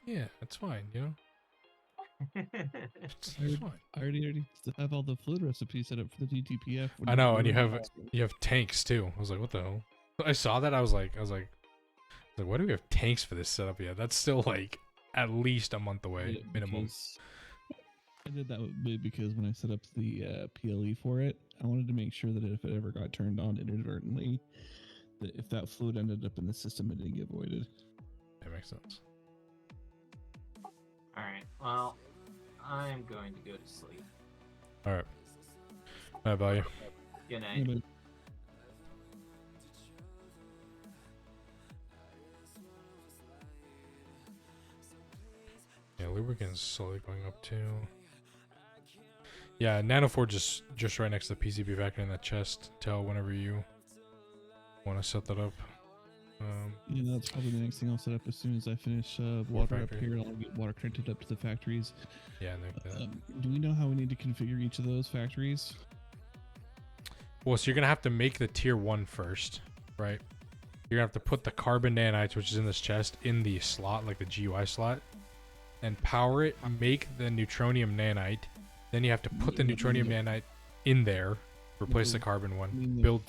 Yeah, that's fine. It's fine. I already have all the fluid recipes set up for the DTPF. I know, and you have tanks too. I was like, what the hell? I saw that. I was like, why do we have tanks for this setup yet? That's still like at least a month away minimum. Because I did that because when I set up the PLE for it, I wanted to make sure that if it ever got turned on inadvertently, that if that fluid ended up in the system, it didn't get voided. That makes sense. Alright, well, I'm going to go to sleep. All right. Bye, value. Good night. Yeah, but Yeah, lubricant's slowly going up too. Yeah, Nanoforge is just right next to the PCB factory in that chest. Tell whenever you want to set that up. that's probably the next thing I'll set up as soon as I finish water up factory. here. I'll get water connected up to the factories. Yeah, like that. Do we know how we need to configure each of those factories? Well, so you're gonna have to make the tier 1 first, right? You're gonna have to put the carbon nanites, which is in this chest, in the slot, like the GUI slot, and power it. Make the neutronium nanite. Then you have to put the neutronium nanite in there, replace the carbon one, I mean, build.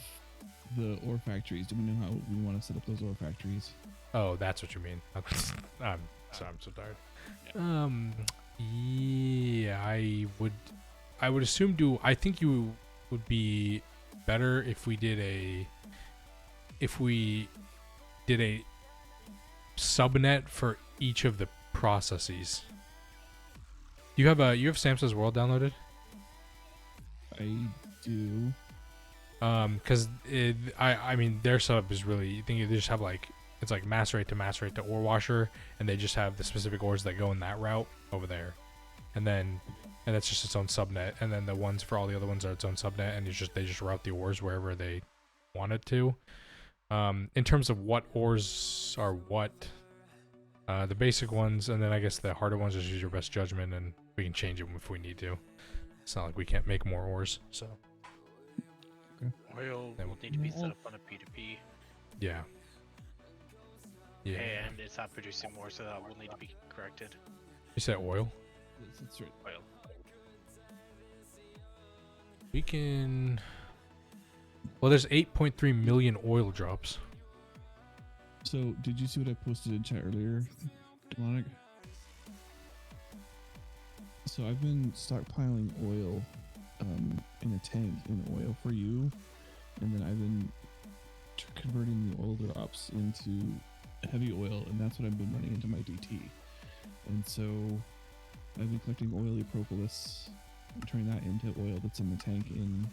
the ore factories. Do we know how we want to set up those ore factories? Oh, that's what you mean. I'm sorry, I'm so tired. Yeah, I would assume I think you would be better if we did a subnet for each of the processes. You have Samsa's World downloaded? I do. Because I mean their setup is really, you think they just have like, it's like macerate to ore washer, and they just have the specific ores that go in that route over there, and that's just its own subnet, and then the ones for all the other ones are its own subnet, and they just route the ores wherever they want it to. In terms of what ores are what, the basic ones, and then I guess the harder ones, just use your best judgment, and we can change them if we need to. It's not like we can't make more ores, so. Oil Then will need to be set up on a P2P, Yeah. Yeah. and it's not producing more, so that will need to be corrected. You said oil? That's right. Oil. We can. Well, there's 8.3 million oil drops. So, did you see what I posted in chat earlier, Demonic? So I've been stockpiling oil in a tank in oil for you, and then I've been converting the oil drops into heavy oil, and that's what I've been running into my DT. And so I've been collecting oily propolis and turning that into oil that's in the tank in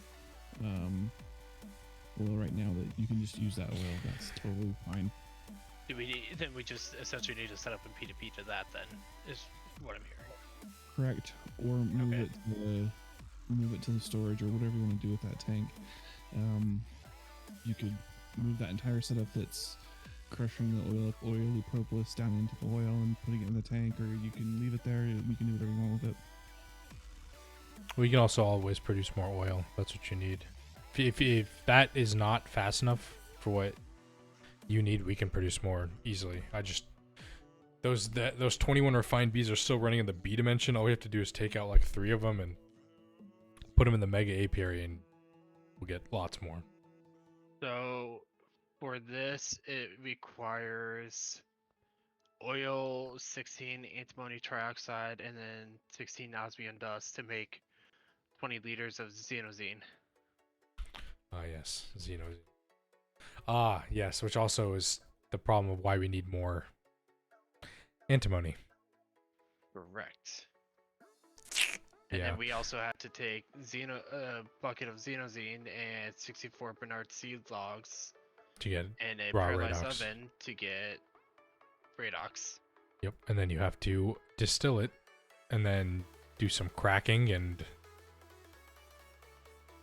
oil right now, that you can just use that oil. That's totally fine. Then we just essentially need to set up a P2P to that, then, is what I'm hearing. Correct. Or move Okay. it to the storage, or whatever you want to do with that tank. You could move that entire setup that's crushing the oily propolis down into the oil and putting it in the tank, or you can leave it there. You can do whatever you want with it. We can also always produce more oil. That's what you need. If that is not fast enough for what you need, we can produce more easily. Those 21 refined bees are still running in the B dimension. All we have to do is take out like 3 of them and put them in the mega apiary, and we'll get lots more. So for this, it requires oil, 16 antimony trioxide, and then 16 osmium dust to make 20 liters of xenozine. Ah, yes, Xeno. Ah, yes, which also is the problem of why we need more antimony. Correct. And Yeah. then we also have to take a bucket of xenozine and 64 Bernard seed logs To get and a raw paralyzed redox. oven to get redox. Yep, and then you have to distill it, and then do some cracking, and you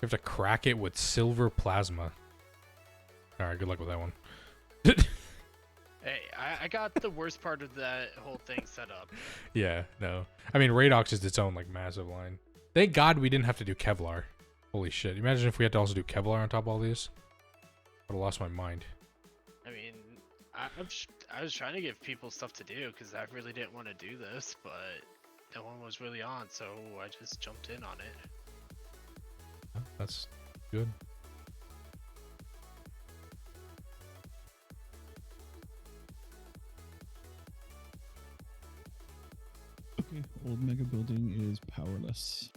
have to crack it with silver plasma. All right, good luck with that one. Hey, I got the worst part of that whole thing set up. Yeah, no. I mean, Radox is its own, like, massive line. Thank God we didn't have to do Kevlar. Holy shit. Imagine if we had to also do Kevlar on top of all these. I would have lost my mind. I mean, I was trying to give people stuff to do because I really didn't want to do this, but no one was really on, so I just jumped in on it. Oh, that's good. Okay, old mega building is powerless.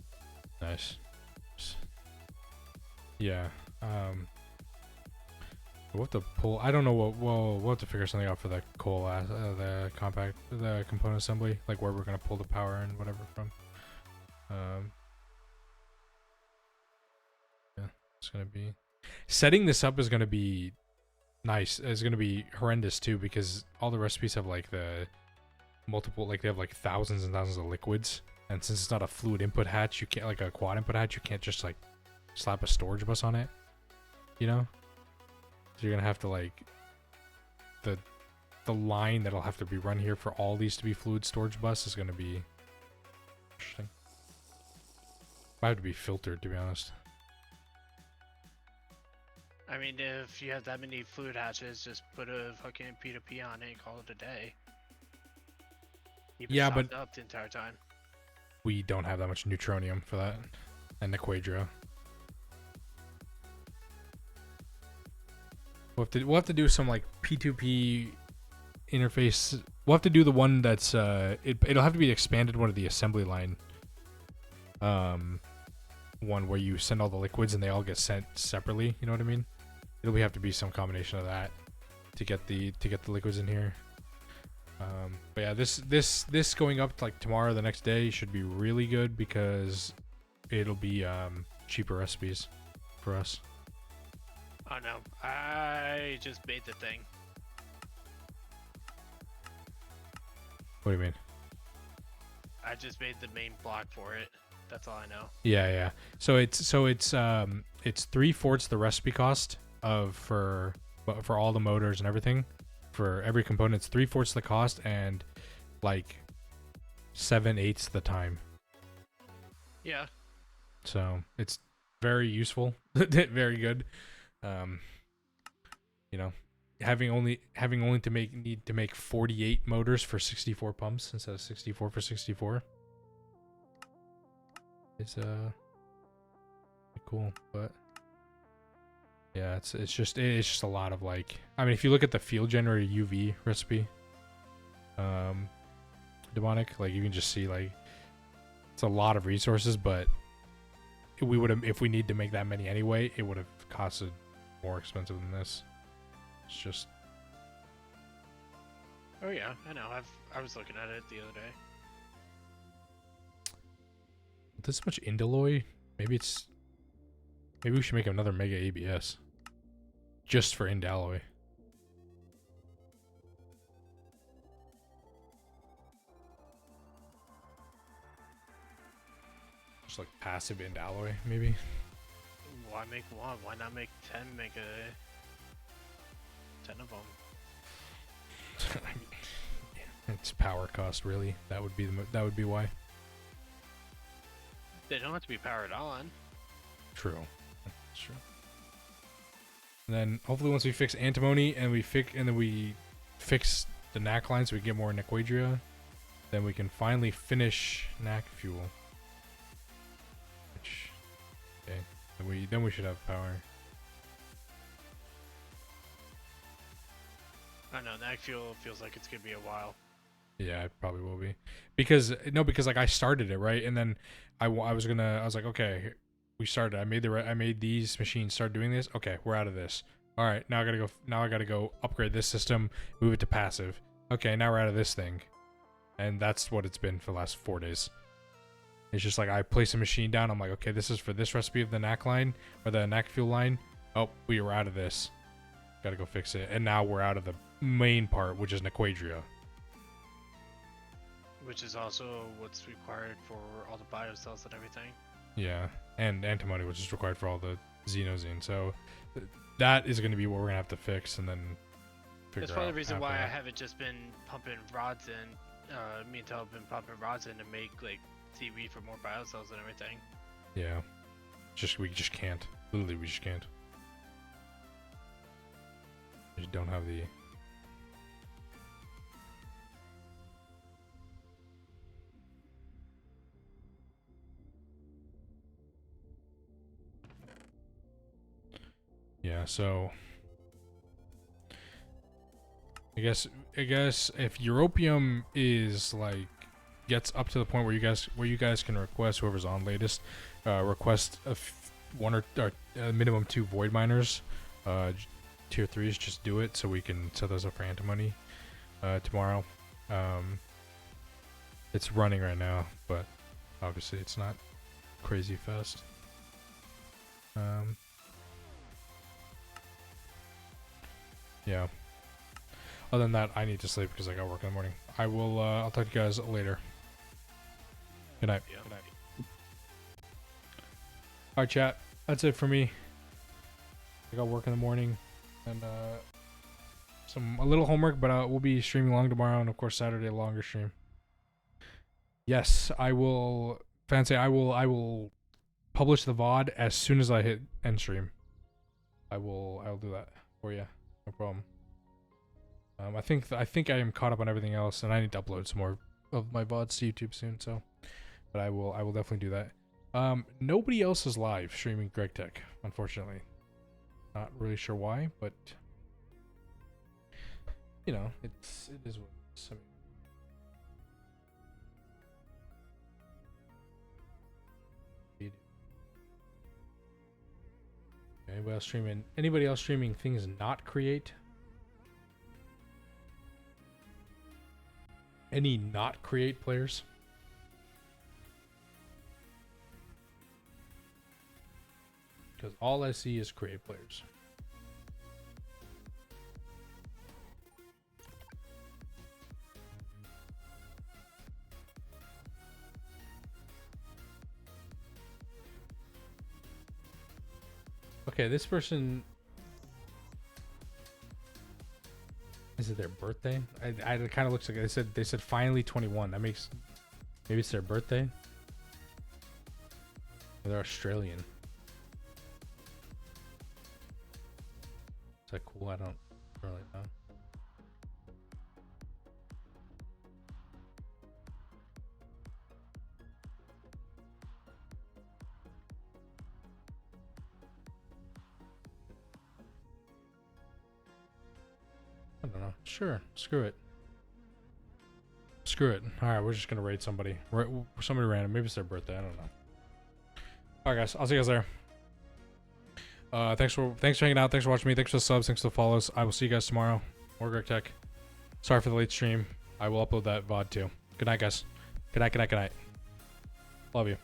Nice. Yeah. We'll have to pull. I don't know what. We'll have to figure something out for the the component assembly, like where we're gonna pull the power and whatever from. Yeah, it's gonna be. Setting this up is gonna be nice. It's gonna be horrendous too, because all the recipes have like the multiple, like they have like thousands and thousands of liquids, and since it's not a fluid input hatch, you can't, like a quad input hatch, you can't just like slap a storage bus on it, you know. So you're gonna have to like the line that'll have to be run here for all these to be fluid storage bus is gonna be interesting. Might have to be filtered, to be honest. I mean, if you have that many fluid hatches, just put a fucking P2P on it and call it a day. Keep it Yeah, stocked but up the entire time. we don't have that much neutronium for that, and the Quadro. We'll have to do some like P2P interface. We'll have to do the one that's it'll have to be expanded one of the assembly line. One where you send all the liquids and they all get sent separately. You know what I mean? It'll have to be some combination of that to get the liquids in here. But yeah, this going up like tomorrow, the next day should be really good because it'll be cheaper recipes for us. Oh no, I just made the thing. What do you mean? I just made the main block for it. That's all I know. Yeah. So it's 3/4 the recipe cost for all the motors and everything. For every component, it's 3/4 the cost and like 7/8 the time. Yeah. So it's very useful, very good. You know, having only need to make 48 motors for 64 pumps instead of 64 for 64. It's cool, but yeah, it's just a lot of like, I mean, if you look at the field generator UV recipe, demonic, like you can just see like it's a lot of resources, but we would have, if we need to make that many anyway, it would have costed more expensive than this. It's just, Oh yeah, I know. I was looking at it the other day. this much indoloy. Maybe we should make another mega ABS just for indalloy. Just like passive indalloy, maybe. Why make one? Why not make 10 mega? 10 of them. I mean, yeah, it's power cost, really. That would be why. They don't have to be powered on. True. That's true. And then hopefully once we fix antimony and we fix the NAC line so we get more Nequadria, then we can finally finish NAC fuel. Which, okay, then we should have power. I don't know, that fuel feels like it's gonna be a while. Yeah, it probably will be. Because like I started it, right? And then I was like, okay, we started. I made these machines start doing this. Okay, we're out of this. All right, now I gotta go upgrade this system, move it to passive. Okay, now we're out of this thing. And that's what it's been for the last 4 days. It's just like I place a machine down. I'm like, okay, this is for this recipe of the NAC line or the NAC fuel line. Oh, we were out of this. Gotta go fix it. And now we're out of the main part, which is Nequadria. Which is also what's required for all the biocells and everything. Yeah, and antimony, which is required for all the xenozine. So that is going to be what we're going to have to fix, and then figure out. That's probably the reason why after I that. haven't just been pumping rods in. Me and Tel have been pumping rods in to make like seaweed for more biocells and everything. Yeah, we just can't. Literally, we just can't. We just don't have the. Yeah, so I guess if Europium is like gets up to the point where you guys can request, whoever's on latest, request one or minimum 2 void miners, tier 3s, just do it so we can set those up for antimony tomorrow. It's running right now, but obviously it's not crazy fast. Yeah. Other than that, I need to sleep because I got work in the morning. I'll talk to you guys later. Good night. Yeah. Good night. Alright, chat. That's it for me. I got work in the morning and a little homework, but we'll be streaming long tomorrow and of course Saturday a longer stream. Yes, I will. Fancy, I will publish the VOD as soon as I hit end stream. I'll do that for you. No problem. I think I am caught up on everything else, and I need to upload some more of my VODs to YouTube soon. So, but I will definitely do that. Nobody else is live streaming Greg Tech, unfortunately. Not really sure why, but you know, it is what it is. I mean, anybody else streaming? Anybody else streaming things not create? Any not create players? Because all I see is create players. Okay, this person. Is it their birthday? It kind of looks like they said finally 21. That makes maybe it's their birthday. Or they're Australian. Is that cool? I don't really know. I don't know. Sure. Screw it. Screw it. Alright, we're just gonna raid somebody. Somebody random. Maybe it's their birthday. I don't know. Alright guys, I'll see you guys there. Thanks for hanging out. Thanks for watching me. Thanks for the subs. Thanks for the follows. I will see you guys tomorrow. More Greg Tech. Sorry for the late stream. I will upload that VOD too. Good night, guys. Good night, good night, good night. Love you.